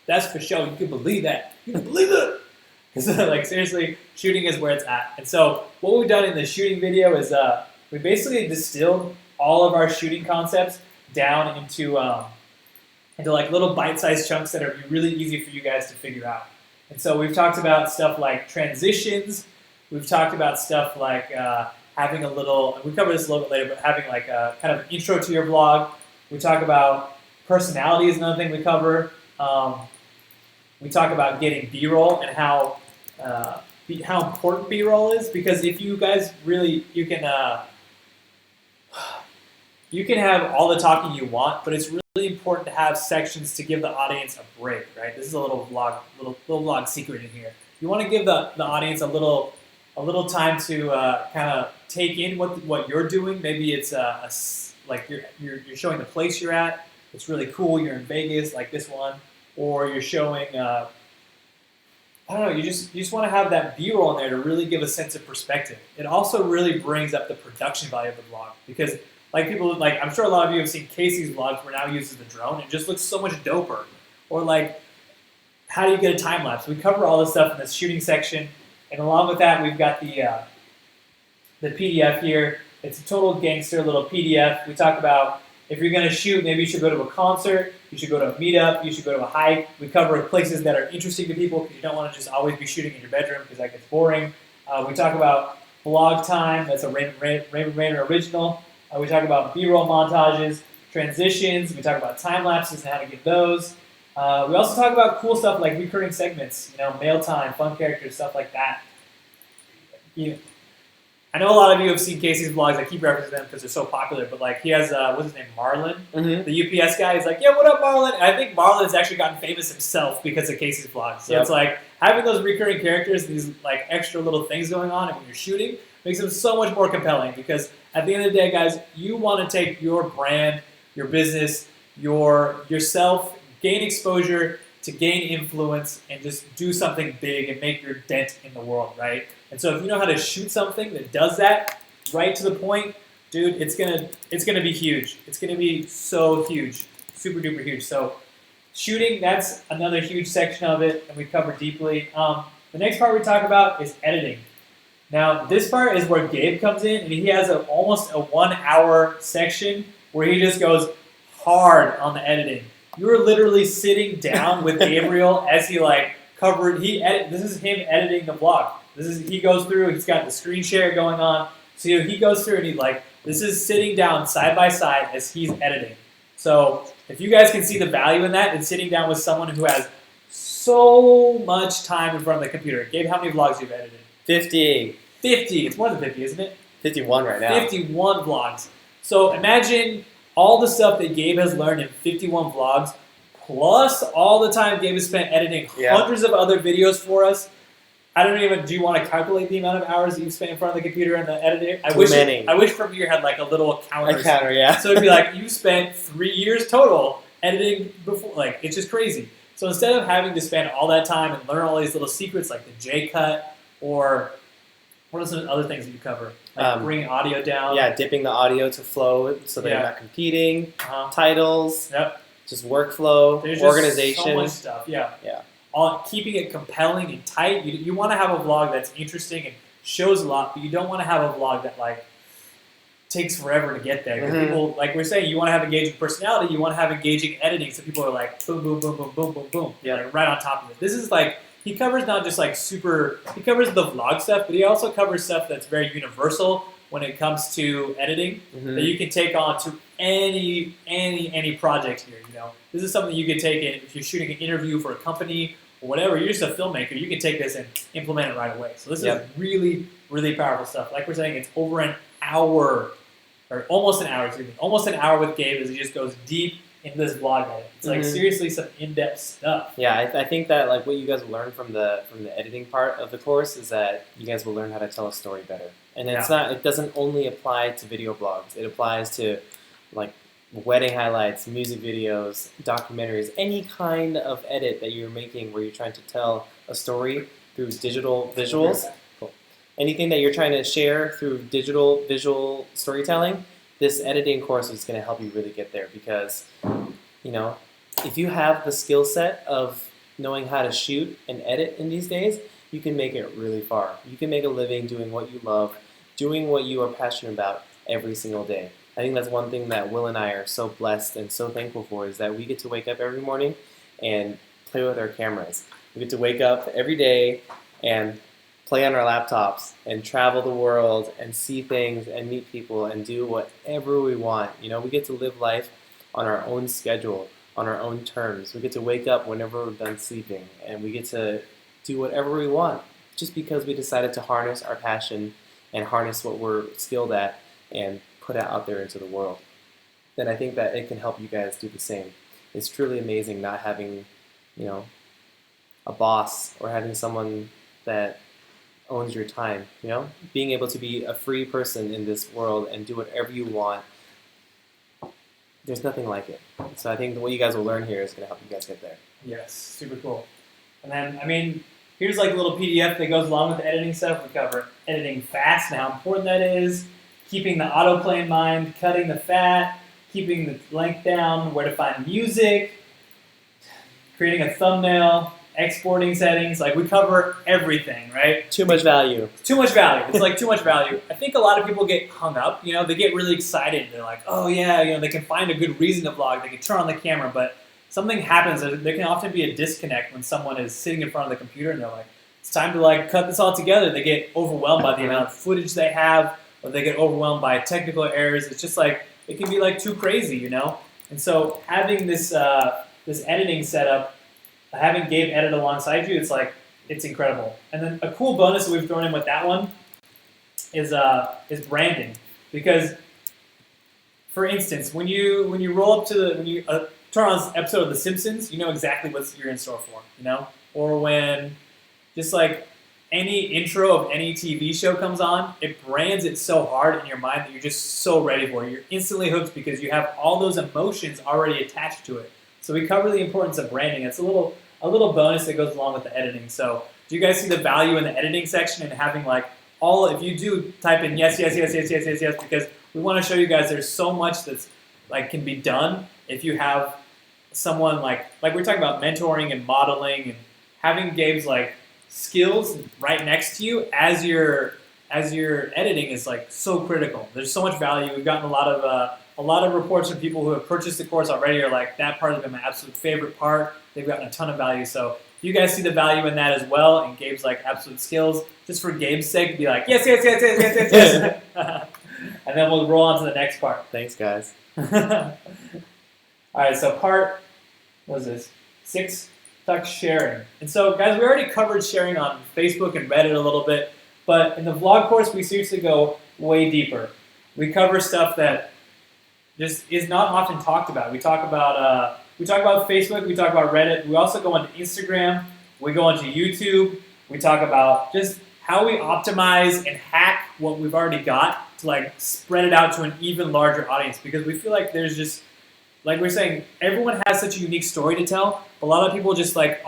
That's for show. You can believe that. You can believe it. Like seriously, shooting is where it's at. And so what we've done in the shooting video is we basically distilled all of our shooting concepts down into like little bite-sized chunks that are really easy for you guys to figure out. And so we've talked about stuff like transitions. We've talked about stuff like having a little, we cover this a little bit later, but having like a kind of intro to your vlog. We talk about personality is another thing we cover. We talk about getting B-roll and how important B-roll is, because if you guys really, you can have all the talking you want, but it's really important to have sections to give the audience a break, right? This is a little vlog secret in here. You want to give the audience a little time to kind of take in what you're doing. Maybe it's like you're showing the place you're at. It's really cool. You're in Vegas, like this one, or you're showing. I don't know. You just want to have that B-roll in there to really give a sense of perspective. It also really brings up the production value of the vlog, because like people, like I'm sure a lot of you have seen Casey's vlogs where now he uses the drone. It just looks so much doper. Or like, how do you get a time lapse? We cover all this stuff in this shooting section, and along with that, we've got the PDF here. It's a total gangster little PDF. We talk about if you're going to shoot, maybe you should go to a concert, you should go to a meetup, you should go to a hike. We cover places that are interesting to people because you don't want to just always be shooting in your bedroom because that gets boring. We talk about vlog time. That's a Raymond Rainer original. We talk about B-roll montages, transitions. We talk about time lapses and how to get those. We also talk about cool stuff like recurring segments, mail time, fun characters, stuff like that. I know a lot of you have seen Casey's vlogs. I keep referencing them because they're so popular. But like he has, what's his name, Marlon, the UPS guy. He's like, yeah, what up, Marlon? And I think Marlon has actually gotten famous himself because of Casey's vlogs. So it's like having those recurring characters, these like extra little things going on, and when you're shooting, makes them so much more compelling. Because at the end of the day, guys, you want to take your brand, your business, yourself, gain exposure, to gain influence and just do something big and make your dent in the world, right? And so if you know how to shoot something that does that right to the point, dude, it's gonna be huge. It's gonna be so huge, super duper huge. So shooting, that's another huge section of it, and we cover deeply. The next part we talk about is editing. Now this part is where Gabe comes in, and he has almost a 1 hour section where he just goes hard on the editing. You were literally sitting down with Gabriel as he this is him editing the vlog. He goes through, he's got the screen share going on. So he goes through and this is sitting down side by side as he's editing. So if you guys can see the value in that, and sitting down with someone who has so much time in front of the computer. Gabe, how many vlogs you've edited? 50. 50. It's more than 50, isn't it? 51 right now. 51 vlogs. So imagine all the stuff that Gabe has learned in 51 vlogs, plus all the time Gabe has spent editing hundreds of other videos for us. Do you want to calculate the amount of hours that you've spent in front of the computer and the editing? I wish Premiere had like a little counter. A counter, yeah. So it'd be like, you spent 3 years total editing before, like, it's just crazy. So instead of having to spend all that time and learn all these little secrets like the J-cut, or what are some other things that you cover? Like bringing audio down. Yeah, dipping the audio to flow so they're not competing. Titles. Yep. Just workflow. There's organization. Just so much stuff. Yeah. Yeah. Keeping it compelling and tight. You want to have a vlog that's interesting and shows a lot, but you don't want to have a vlog that like takes forever to get there. Because people, like we're saying, you want to have engaging personality. You want to have engaging editing, so people are like boom, boom, boom, boom, boom, boom, boom. Yeah. Like right on top of it. This is like. He covers not just like he covers the vlog stuff, but he also covers stuff that's very universal when it comes to editing that you can take on to any project here. You know, this is something you can take in if you're shooting an interview for a company or whatever. You're just a filmmaker. You can take this and implement it right away. So this is really, really powerful stuff. Like we're saying, it's over an hour, or almost an hour. Almost an hour with Gabe as he just goes deep in this vlog edit. It's like seriously some in-depth stuff. Yeah, I think that like what you guys will learn from the editing part of the course is that you guys will learn how to tell a story better. And it doesn't only apply to video blogs. It applies to like wedding highlights, music videos, documentaries, any kind of edit that you're making where you're trying to tell a story through digital visuals. Cool. Anything that you're trying to share through digital visual storytelling, this editing course is going to help you really get there, because, you know, if you have the skill set of knowing how to shoot and edit in these days, you can make it really far. You can make a living doing what you love, doing what you are passionate about every single day. I think that's one thing that Will and I are so blessed and so thankful for, is that we get to wake up every morning and play with our cameras. We get to wake up every day and play on our laptops and travel the world and see things and meet people and do whatever we want. You know, we get to live life on our own schedule, on our own terms. We get to wake up whenever we're done sleeping, and we get to do whatever we want just because we decided to harness our passion and harness what we're skilled at and put it out there into the world. Then I think that it can help you guys do the same. It's truly amazing not having, you know, a boss or having someone that owns your time, you know? Being able to be a free person in this world and do whatever you want, there's nothing like it. So I think what you guys will learn here is going to help you guys get there. Yes, super cool. And then, I mean, here's like a little PDF that goes along with the editing stuff. We cover editing fast and how important that is, keeping the autoplay in mind, cutting the fat, keeping the length down, where to find music, creating a thumbnail, exporting settings. Like, we cover everything, right? Too much value. Too much value. It's like too much value. I think a lot of people get hung up, you know, they get really excited. They're like, oh yeah, you know, they can find a good reason to vlog. They can turn on the camera, but something happens. There can often be a disconnect when someone is sitting in front of the computer and they're like, it's time to like cut this all together. They get overwhelmed by the amount of footage they have, or they get overwhelmed by technical errors. It's just like, it can be like too crazy, you know? And so having this, this editing setup, having Gabe edit alongside you, it's like, it's incredible. And then a cool bonus that we've thrown in with that one is branding. Because, for instance, when you roll up to when you turn on an episode of The Simpsons, you know exactly what you're in store for, you know? Or when just like any intro of any TV show comes on, it brands it so hard in your mind that you're just so ready for it. You're instantly hooked because you have all those emotions already attached to it. So we cover the importance of branding. It's a little bonus that goes along with the editing. So do you guys see the value in the editing section and having like if you do type in yes, because we want to show you guys there's so much that's like can be done if you have someone like we're talking about mentoring and modeling and having Gabe's like skills right next to you as you're editing is like so critical. There's so much value. We've gotten a lot of reports from people who have purchased the course already are like that part has been my absolute favorite part. They've gotten a ton of value. So if you guys see the value in that as well and Gabe's like absolute skills, just for Gabe's sake, be like yes. And then we'll roll on to the next part. Thanks, guys. All right, so what is this? 6. Talk sharing. And so, guys, we already covered sharing on Facebook and Reddit a little bit, but in the vlog course, we seriously go way deeper. We cover stuff that just is not often talked about. We talk about Facebook, we talk about Reddit, we also go into Instagram, we go into YouTube, we talk about just how we optimize and hack what we've already got to like spread it out to an even larger audience because we feel like there's just like we're saying, everyone has such a unique story to tell. But a lot of people just like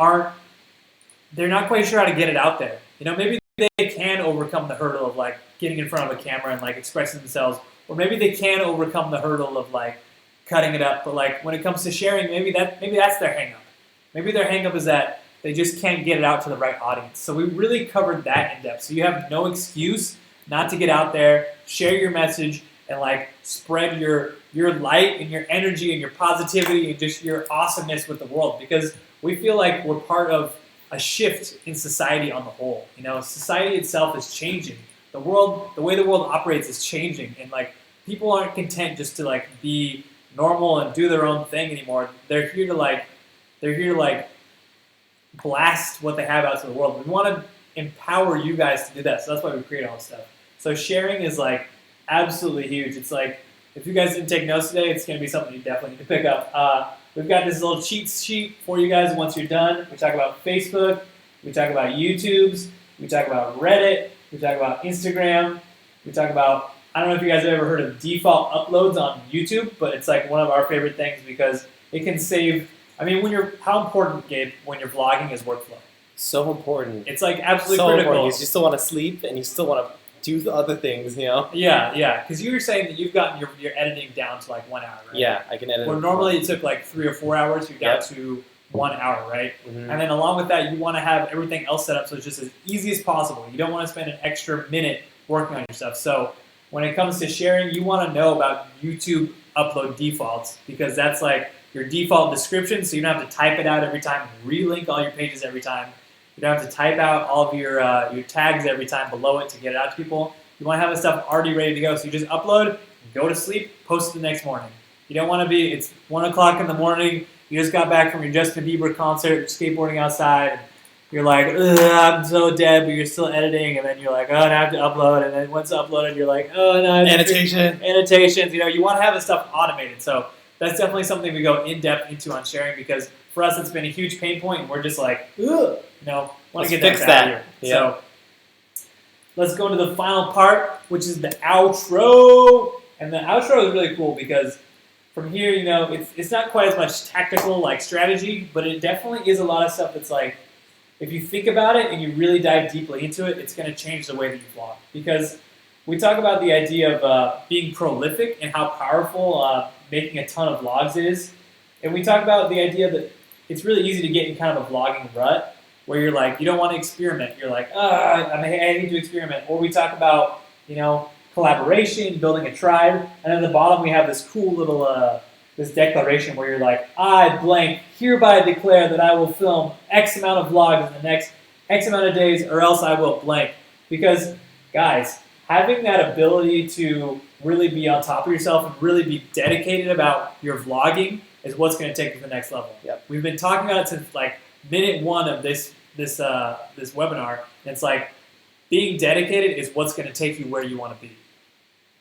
they're not quite sure how to get it out there. You know, maybe they can overcome the hurdle of like getting in front of a camera and like expressing themselves, or maybe they can overcome the hurdle of like cutting it up. But like when it comes to sharing, maybe that's their hang up. Maybe their hang up is that they just can't get it out to the right audience. So we really covered that in depth. So you have no excuse not to get out there, share your message, and like spread your light and your energy and your positivity and just your awesomeness with the world because we feel like we're part of a shift in society on the whole. You know, society itself is changing. The way the world operates is changing and like people aren't content just to like be normal and do their own thing anymore. They're here to like blast what they have out to the world. We want to empower you guys to do that. So that's why we create all this stuff. So sharing is like absolutely huge. It's like, if you guys didn't take notes today, it's going to be something you definitely need to pick up. We've got this little cheat sheet for you guys once you're done. We talk about Facebook. We talk about YouTubes. We talk about Reddit. We talk about Instagram. We talk about, I don't know if you guys have ever heard of default uploads on YouTube, but it's like one of our favorite things because it can save, how important, Gabe, when you're vlogging is workflow? So important. It's like absolutely so critical. Important. You still want to sleep and you still want to do the other things, you know? Yeah, because you were saying that you've gotten your editing down to like 1 hour, right? Yeah, I can edit. Where normally it took like 3 or 4 hours, you're down to 1 hour, right? Mm-hmm. And then along with that, you want to have everything else set up so it's just as easy as possible. You don't want to spend an extra minute working on your stuff. So when it comes to sharing, you want to know about YouTube upload defaults because that's like your default description, so you don't have to type it out every time, relink all your pages every time. You don't have to type out all of your tags every time below it to get it out to people. You want to have the stuff already ready to go. So you just upload, go to sleep, post it the next morning. You don't want to be, it's 1 o'clock in the morning, you just got back from your Justin Bieber concert, you're skateboarding outside, and you're like, I'm so dead, but you're still editing, and then you're like, oh, I have to upload, and then once uploaded, you're like, oh, no. Annotations. You know, you want to have this stuff automated. So that's definitely something we go in-depth into on sharing because for us, it's been a huge pain point, and we're just like, ugh, want to get that out of here. Yeah. So let's go to the final part, which is the outro. And the outro is really cool because from here, it's not quite as much tactical like strategy, but it definitely is a lot of stuff that's like, if you think about it and you really dive deeply into it, it's going to change the way that you vlog. Because we talk about the idea of being prolific and how powerful making a ton of vlogs is. And we talk about the idea that it's really easy to get in kind of a vlogging rut where you're like, you don't want to experiment. You're like, I need to experiment. Or we talk about, collaboration, building a tribe. And at the bottom, we have this cool little this declaration where you're like, I blank hereby declare that I will film X amount of vlogs in the next X amount of days or else I will blank. Because, guys, having that ability to really be on top of yourself and really be dedicated about your vlogging is what's going to take you to the next level. Yep. We've been talking about it since like minute 1 of this webinar. And it's like, being dedicated is what's going to take you where you want to be.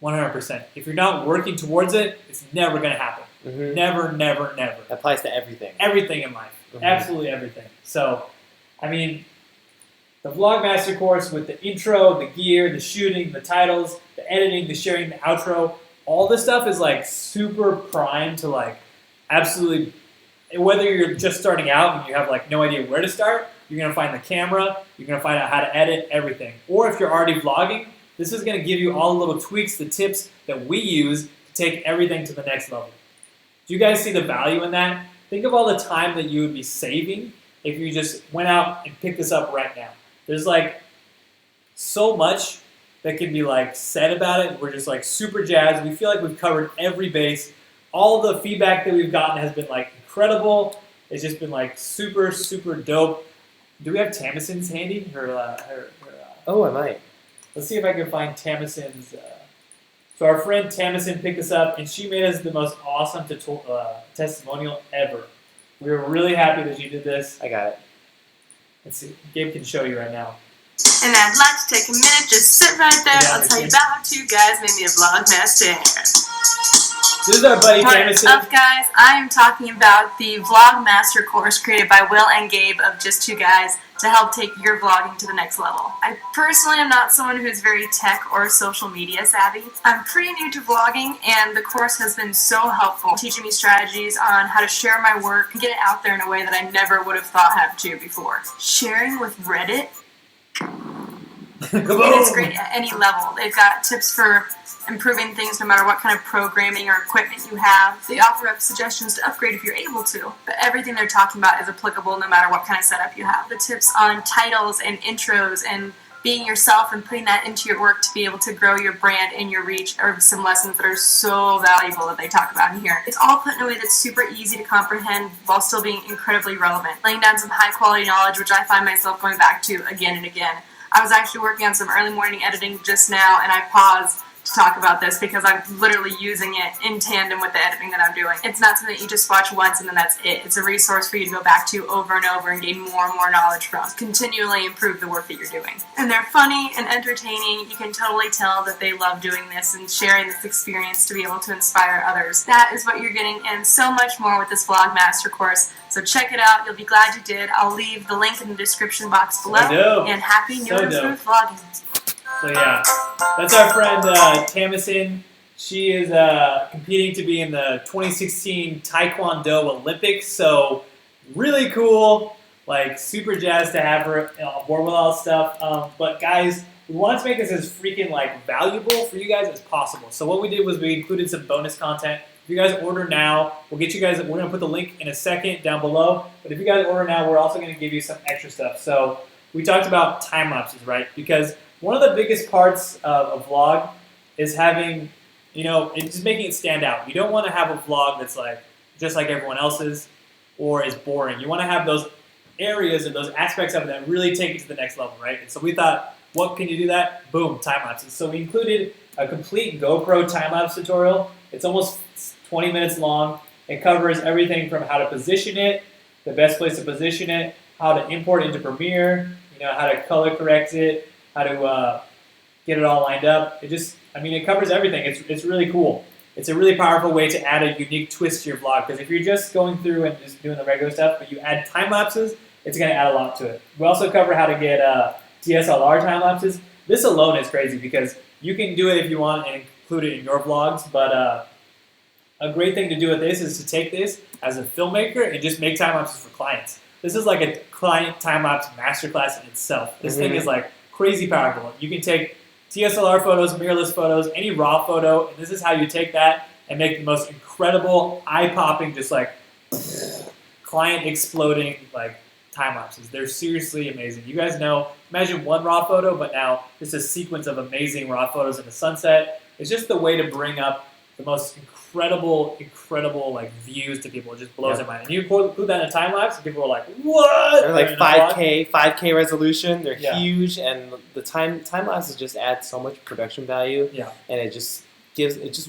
100%. If you're not working towards it, it's never going to happen. Mm-hmm. Never, never, never. That applies to everything. Everything in life. Mm-hmm. Absolutely everything. So, I mean, the Vlogmaster course with the intro, the gear, the shooting, the titles, the editing, the sharing, the outro, all this stuff is like super prime to like absolutely, whether you're just starting out and you have like no idea where to start, you're going to find the camera, you're going to find out how to edit, everything. Or if you're already vlogging, this is going to give you all the little tweaks, the tips that we use to take everything to the next level. Do you guys see the value in that? Think of all the time that you would be saving if you just went out and picked this up right now. There's like so much that can be like said about it. We're just like super jazzed. We feel like we've covered every base. All the feedback that we've gotten has been like incredible. It's just been like super, super dope. Do we have Tamison's handy? Oh, I might. Let's see if I can find Tamison's. So our friend Tamison picked this up, and she made us the most awesome testimonial ever. We were really happy that you did this. I got it. Let's see. Gabe can show you right now. And I'd like to take a minute, just sit right there. Yeah, I'll tell you about how two guys made me a Vlogmaster. This is our buddy What's Tamison. up, guys? I am talking about the Vlogmaster course created by Will and Gabe of Just Two Guys to help take your vlogging to the next level. I personally am not someone who's very tech or social media savvy. I'm pretty new to vlogging, and the course has been so helpful, teaching me strategies on how to share my work and get it out there in a way that I never would have thought how to before. Sharing with Reddit, it's great at any level. They've got tips for improving things no matter what kind of programming or equipment you have. They offer up suggestions to upgrade if you're able to, but everything they're talking about is applicable no matter what kind of setup you have. The tips on titles and intros and being yourself and putting that into your work to be able to grow your brand and your reach are some lessons that are so valuable that they talk about in here. It's all put in a way that's super easy to comprehend while still being incredibly relevant, laying down some high quality knowledge which I find myself going back to again and again. I was actually working on some early morning editing just now, and I paused to talk about this because I'm literally using it in tandem with the editing that I'm doing. It's not something that you just watch once and then that's it. It's a resource for you to go back to over and over and gain more and more knowledge from. Continually improve the work that you're doing. And they're funny and entertaining. You can totally tell that they love doing this and sharing this experience to be able to inspire others. That is what you're getting and so much more with this Vlogmaster course. So check it out. You'll be glad you did. I'll leave the link in the description box below. And happy new and smooth vlogging. So yeah, that's our friend Tamison. She is competing to be in the 2016 Taekwondo Olympics. So really cool, like super jazzed to have her on board with all this stuff. But guys, we want to make this as freaking like valuable for you guys as possible. So what we did was we included some bonus content. If you guys order now, we'll get you guys. We're gonna put the link in a second down below. But if you guys order now, we're also gonna give you some extra stuff. So we talked about time lapses, right? Because one of the biggest parts of a vlog is having, it's just making it stand out. You don't want to have a vlog that's like just like everyone else's or is boring. You want to have those areas and those aspects of it that really take it to the next level, right? And so we thought, what can you do that? Boom, time lapses. So we included a complete GoPro time lapse tutorial. It's almost 20 minutes long. It covers everything from how to position it, the best place to position it, how to import it into Premiere, how to color correct it, how to get it all lined up. It covers everything. It's really cool. It's a really powerful way to add a unique twist to your vlog, because if you're just going through and just doing the regular stuff, but you add time lapses, it's going to add a lot to it. We also cover how to get DSLR time lapses. This alone is crazy because you can do it if you want and include it in your vlogs, but a great thing to do with this is to take this as a filmmaker and just make time lapses for clients. This is like a client time-lapse masterclass in itself. This thing is like crazy powerful. You can take DSLR photos, mirrorless photos, any raw photo, and this is how you take that and make the most incredible, eye-popping, just like client-exploding like time-lapses. They're seriously amazing. You guys know, imagine one raw photo, but now just a sequence of amazing raw photos in the sunset. It's just the way to bring up the most incredible like views to people. It just blows their mind. And you put that in a time lapse, and people are like, "What?" They're like 5K resolution. They're huge, and the time lapses just add so much production value. Yeah, and it just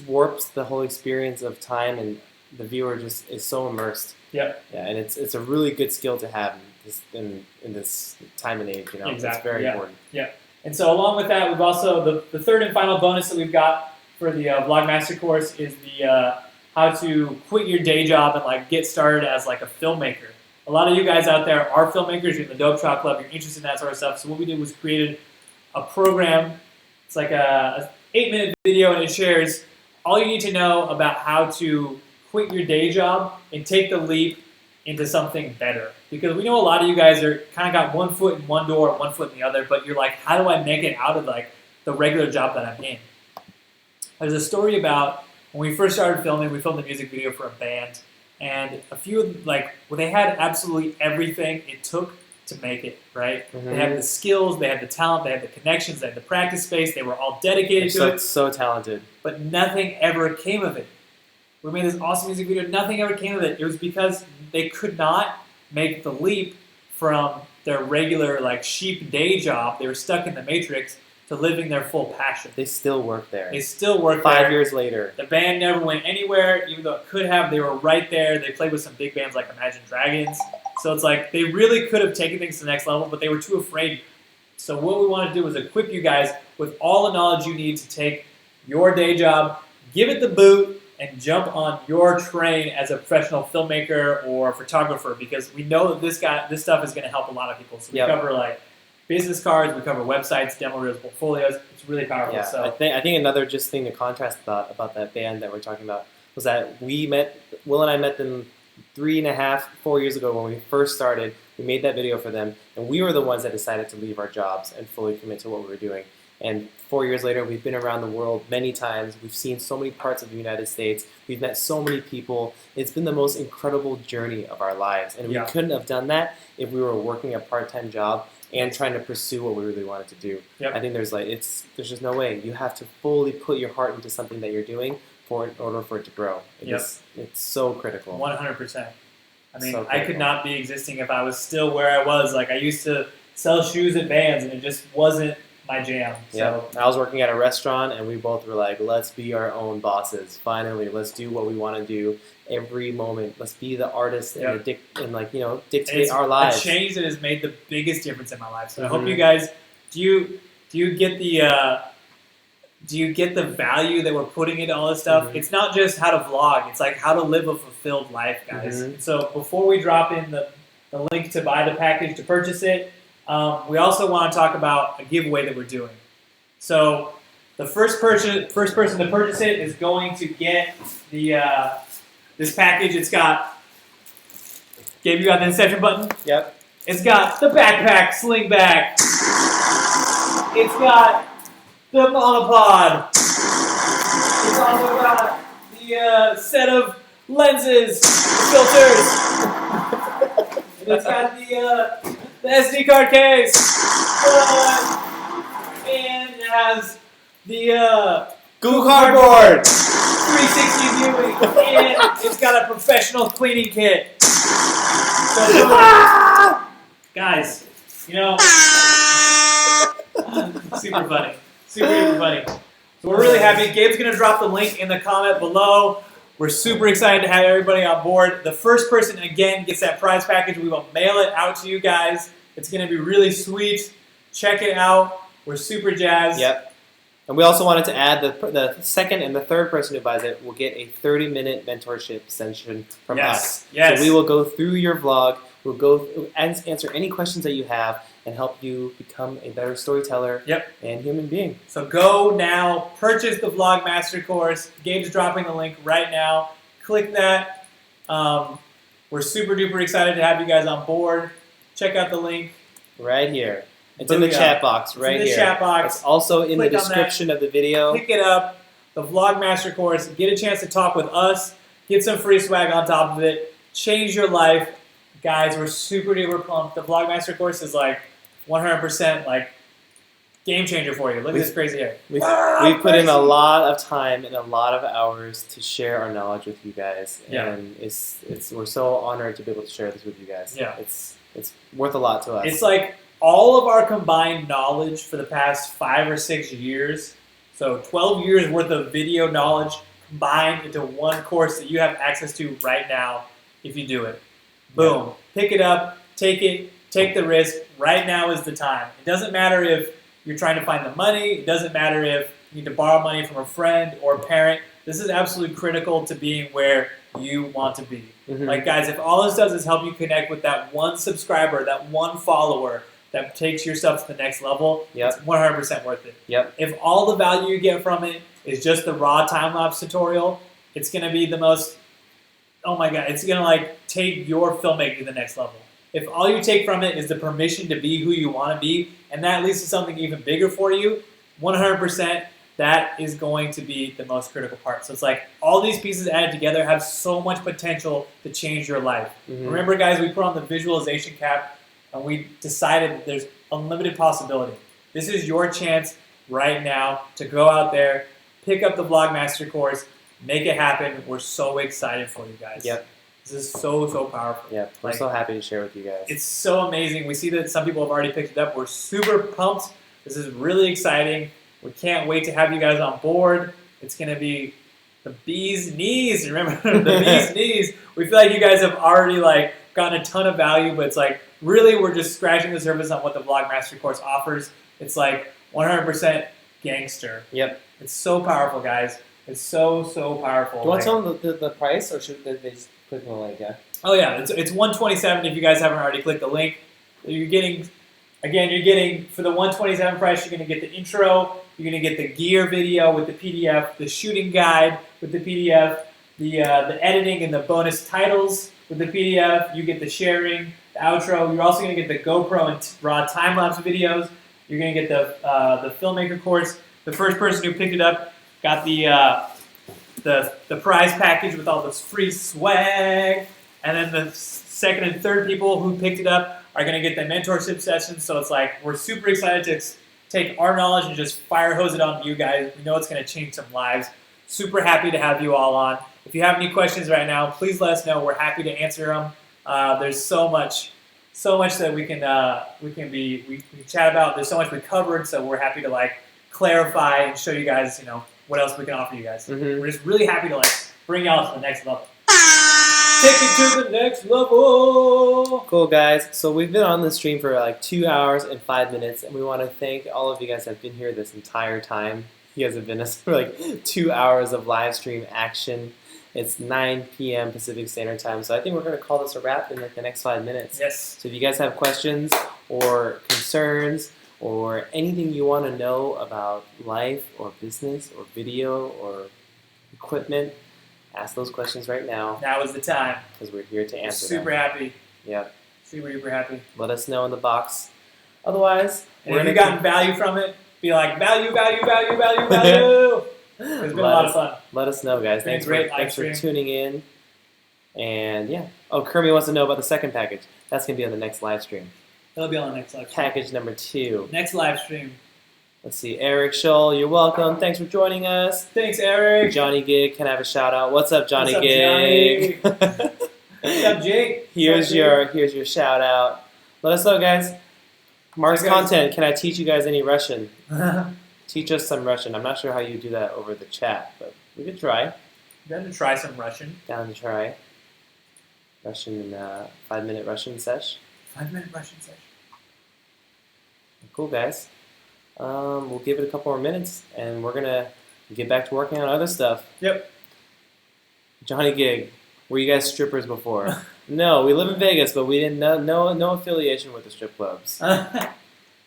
warps the whole experience of time, and the viewer just is so immersed. Yep. Yeah, and it's a really good skill to have in this time and age. Exactly. It's very important. Yeah. And so along with that, we've also, the third and final bonus that we've got for the Vlog Master course is the how to quit your day job and like get started as like a filmmaker. A lot of you guys out there are filmmakers, you're in the Dope Shot Club, you're interested in that sort of stuff. So what we did was created a program. It's like a 8-minute video, and it shares all you need to know about how to quit your day job and take the leap into something better. Because we know a lot of you guys are kind of got one foot in one door, one foot in the other, but you're like, how do I make it out of like the regular job that I'm in? There's a story about when we first started filming, we filmed a music video for a band, and a few, like, well, they had absolutely everything it took to make it, right? Mm-hmm. They had the skills, they had the talent, they had the connections, they had the practice space, they were all dedicated to it. So talented. But nothing ever came of it. We made this awesome music video, nothing ever came of it. It was because they could not make the leap from their regular, like, sheep day job, they were stuck in the matrix, to living their full passion. They still work there. They still work there. 5 years later. The band never went anywhere, even though it could have. They were right there. They played with some big bands like Imagine Dragons. So it's like they really could have taken things to the next level, but they were too afraid. So what we wanted to do was equip you guys with all the knowledge you need to take your day job, give it the boot, and jump on your train as a professional filmmaker or photographer, because we know that this stuff is going to help a lot of people. So we cover like business cards, we cover websites, demo reels, portfolios. It's really powerful. Yeah, So I think another just thing to contrast about that band that we're talking about was that Will and I met them 3.5, 4 years ago when we first started. We made that video for them, and we were the ones that decided to leave our jobs and fully commit to what we were doing. And 4 years later, we've been around the world many times. We've seen so many parts of the United States. We've met so many people. It's been the most incredible journey of our lives, and we couldn't have done that if we were working a part-time job and trying to pursue what we really wanted to do. I think there's there's just no way. You have to fully put your heart into something that you're doing in order for it to grow. It's so critical. 100%. I mean, So I could not be existing if I was still where I was. Like, I used to sell shoes at Vans, and it just wasn't my jam. So I was working at a restaurant, and we both were like, let's be our own bosses. Finally, let's do what we want to do every moment. Let's be the artist and dictate our lives. A change that has made the biggest difference in my life. So I hope you guys, do you get the value that we're putting into all this stuff? It's not just how to vlog. It's like how to live a fulfilled life, guys. So before we drop in the link to buy the package to purchase it, we also want to talk about a giveaway that we're doing. So the first person to purchase it is going to get this package. It's got, Gabe, you got the Inception button? Yep. It's got the backpack sling back. It's got the monopod. It's also got the set of lenses, filters. And it's got the SD card case. And it has the Google Cardboard! 360 viewing. And it's got a professional cleaning kit. So, guys, super funny. Super funny. So we're really happy. Gabe's going to drop the link in the comment below. We're super excited to have everybody on board. The first person, again, gets that prize package. We will mail it out to you guys. It's going to be really sweet. Check it out. We're super jazzed. Yep. And we also wanted to add the second and the third person who buys it will get a 30-minute mentorship session from us. Yes. So we will go through your vlog. We'll go answer any questions that you have and help you become a better storyteller and human being. So go now, purchase the Vlog Master course. Gabe's dropping the link right now. Click that. We're super duper excited to have you guys on board. Check out the link. Right here. It's in the chat box right here. It's in the chat box. It's also in the Click on description of the video. Pick it up. The Vlog Master course. Get a chance to talk with us. Get some free swag on top of it. Change your life. Guys, we're super duper pumped. The Vlog Master course is like 100% like game changer for you. Look at this crazy hair. We've put in a lot of time and a lot of hours to share our knowledge with you guys, and we're so honored to be able to share this with you guys. It's worth a lot to us. It's like all of our combined knowledge for the past 5 or 6 years. So 12 years worth of video knowledge combined into one course that you have access to right now if you do it. Boom. Pick it up, take it, take the risk. Right now is the time. It doesn't matter if you're trying to find the money. It doesn't matter if you need to borrow money from a friend or a parent. This is absolutely critical to being where you want to be. Like, guys, if all this does is help you connect with that one subscriber, that one follower that takes your stuff to the next level, it's 100% worth it. If all the value you get from it is just the raw time-lapse tutorial, it's going to be the most, oh my God, it's going to like take your filmmaking to the next level. If all you take from it is the permission to be who you want to be, and that leads to something even bigger for you, 100%, that is going to be the most critical part. So it's like all these pieces added together have so much potential to change your life. Remember, guys, we put on the visualization cap, and we decided that there's unlimited possibility. This is your chance right now to go out there, pick up the Vlogmaster course, make it happen. We're so excited for you guys. This is so, so powerful. We're so happy to share with you guys. It's so amazing. We see that some people have already picked it up. We're super pumped. This is really exciting. We can't wait to have you guys on board. It's going to be the bee's knees. Remember, the bee's knees. We feel like you guys have already like gotten a ton of value, but it's like really we're just scratching the surface on what the Vlogmaster course offers. It's like 100% gangster. It's so powerful, guys. It's so, so powerful. Do you want to tell them the price, or should they just click on the link? Oh yeah, it's $127 if you guys haven't already clicked the link. You're getting, again, for the $127 price, you're going to get the intro, you're going to get the gear video with the PDF, the shooting guide with the PDF, the editing and the bonus titles with the PDF. You get the sharing, the outro. You're also going to get the GoPro and raw time-lapse videos. You're going to get the filmmaker course. The first person who picked it up got the prize package with all this free swag, and then the second and third people who picked it up are going to get the mentorship session. So it's like we're super excited to take our knowledge and just fire hose it on to you guys. We know it's going to change some lives. Super happy to have you all on. If you have any questions right now, please let us know. We're happy to answer them. There's so much that we can chat about. There's so much we covered, so we're happy to like clarify and show you guys, what else we can offer you guys. We're just really happy to like bring y'all to the next level. Take it to the next level. Cool, guys. So we've been on the stream for like 2 hours and 5 minutes, and we want to thank all of you guys that have been here this entire time. You guys have been us for like 2 hours of live stream action. It's 9 p.m. Pacific Standard Time, so I think we're going to call this a wrap in like the next 5 minutes. Yes. So if you guys have questions or concerns or anything you want to know about life or business or video or equipment, ask those questions right now. Now is the time. Because we're here to answer them. Super happy. Yep. Super happy. Let us know in the box. Otherwise, and if you've gotten value from it, be like, value. It's been a lot of fun. Let us know, guys. Thanks for tuning in. And yeah. Oh, Kermie wants to know about the second package. That's going to be on the next live stream. That'll be on the next live stream. Package number 2. Next live stream. Let's see. Eric Scholl, you're welcome. Thanks for joining us. Thanks, Eric. Johnny Gig, can I have a shout out? What's up, Johnny Gig? What's up, Jake? Here's your shout out. Let us know, guys. Mark's content. Can I teach you guys any Russian? Teach us some Russian. I'm not sure how you do that over the chat, but we could try. Down to try some Russian. Down to try. Russian, 5-minute Russian sesh. 5-minute Russian sesh. Cool, guys. We'll give it a couple more minutes, and we're going to get back to working on other stuff. Yep. Johnny Gig, were you guys strippers before? No, we live in Vegas, but we didn't no affiliation with the strip clubs.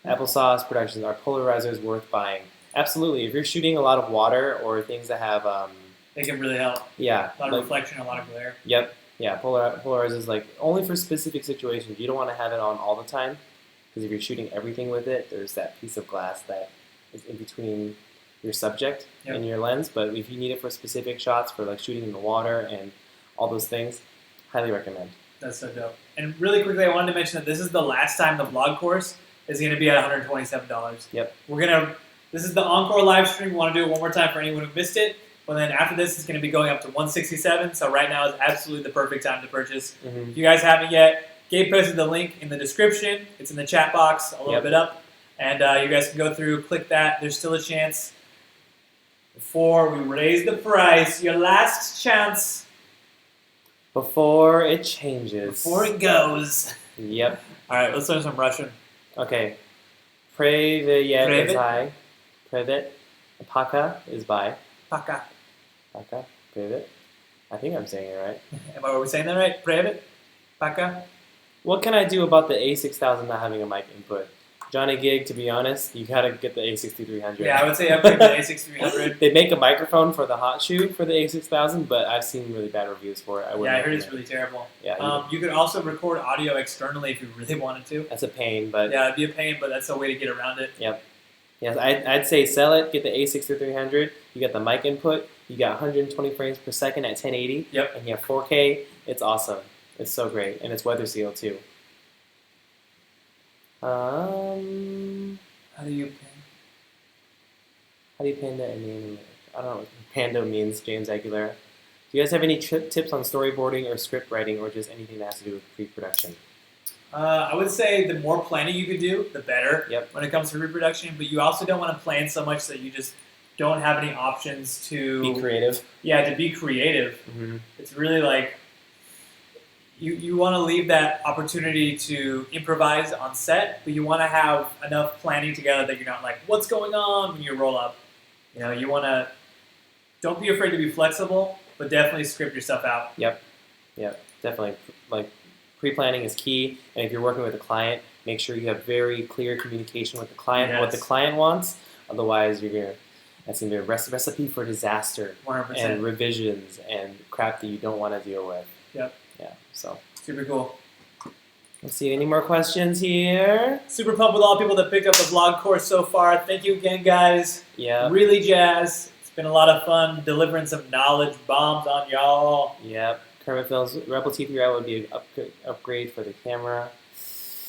Applesauce Productions, our polarizers worth buying. Absolutely. If you're shooting a lot of water or things that have... they can really help. Yeah. A lot of reflection, a lot of glare. Yep. Yeah, polarizers, like, only for specific situations. You don't want to have it on all the time, because if you're shooting everything with it, there's that piece of glass that is in between your subject and your lens. But if you need it for specific shots, for like shooting in the water and all those things, highly recommend. That's so dope. And really quickly, I wanted to mention that this is the last time the vlog course is going to be at $127. Yep. This is the Encore live stream. We want to do it one more time for anyone who missed it. But then after this, it's going to be going up to $167. So right now is absolutely the perfect time to purchase. If you guys haven't yet, Gabe posted the link in the description. It's in the chat box a little bit up. And you guys can go through, click that. There's still a chance before we raise the price. Your last chance. Before it changes. Before it goes. Yep. All right, let's learn some Russian. Okay. Privet is Privet? high. Privet. Paka is by. Paka. Paka. Privet. I think I'm saying it right. Are we saying that right? Privet? Paka? What can I do about the A6000 not having a mic input? Johnny Gig, to be honest, you gotta get the A6300. Yeah, I would say upgrade the A6300. They make a microphone for the hot shoe for the A6000, but I've seen really bad reviews for it. I Yeah, I heard it's really terrible. Yeah, you could also record audio externally if you really wanted to. that's a pain, but Yeah, it'd be a pain, but that's a way to get around it. yes, I'd say sell it. Get the A6300. You got the mic input. You got 120 frames per second at 1080. Yep. And you have 4K. It's awesome. It's so great, and it's weather sealed too. How do you Panda name? I don't know what Panda means. James Aguilera. Do you guys have any tips on storyboarding or script writing, or just anything that has to do with pre-production? I would say the more planning you could do, the better. Yep. When it comes to reproduction, but you also don't want to plan so much that you just don't have any options to Be creative. Yeah, to be creative. Mm-hmm. It's really like you want to leave that opportunity to improvise on set, but you want to have enough planning together that you're not like, what's going on when you roll up? You know, you want to don't be afraid to be flexible, but definitely script yourself out. Yep, definitely. Like pre-planning is key, and if you're working with a client, make sure you have very clear communication with the client and what the Yes. client wants. Otherwise, that's gonna be a recipe for disaster 100%. and revisions and crap that you don't want to deal with. Yep. Yeah. So Super cool. let's see. Any more questions here? Super pumped with all the people that picked up the vlog course so far. Thank you again, guys. Yeah. Really jazzed. It's been a lot of fun delivering some knowledge bombs on y'all. Yep. Kermit Films Rebel T3i would be an upgrade for the camera.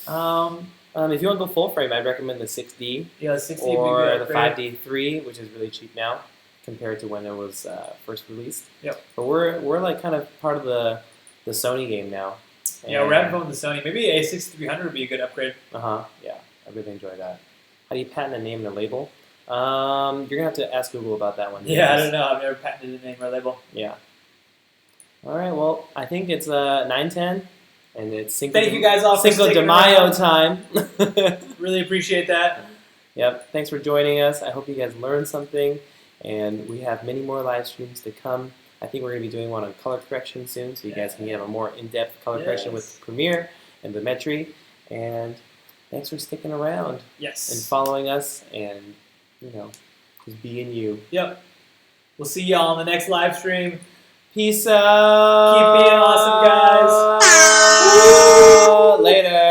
If you want to go full frame, I'd recommend the 6D Yeah, 60 or would the be great. 5D3, which is really cheap now compared to when it was first released. Yep. But we're like kind of part of the Sony game now. Yeah, we're having fun with the Sony. Maybe a 6300 would be a good upgrade. Yeah, I really enjoy that. How do you patent a name and a label? You're gonna have to ask Google about that one. Yeah, I don't know. I've never patented a name or a label. Yeah. All right. Well, I think it's 9:10, and it's Cinco. Thank you guys all for Cinco de sticking Mayo around. time. Really appreciate that. Yep. Thanks for joining us. I hope you guys learned something, and we have many more live streams to come. I think we're going to be doing one on color correction soon, so you guys can have a more in-depth color correction with Premiere and Lumetri. And thanks for sticking around and Yes. following us, and just being you. Yep. We'll see y'all on the next live stream. Peace out. Keep being awesome, guys. Later.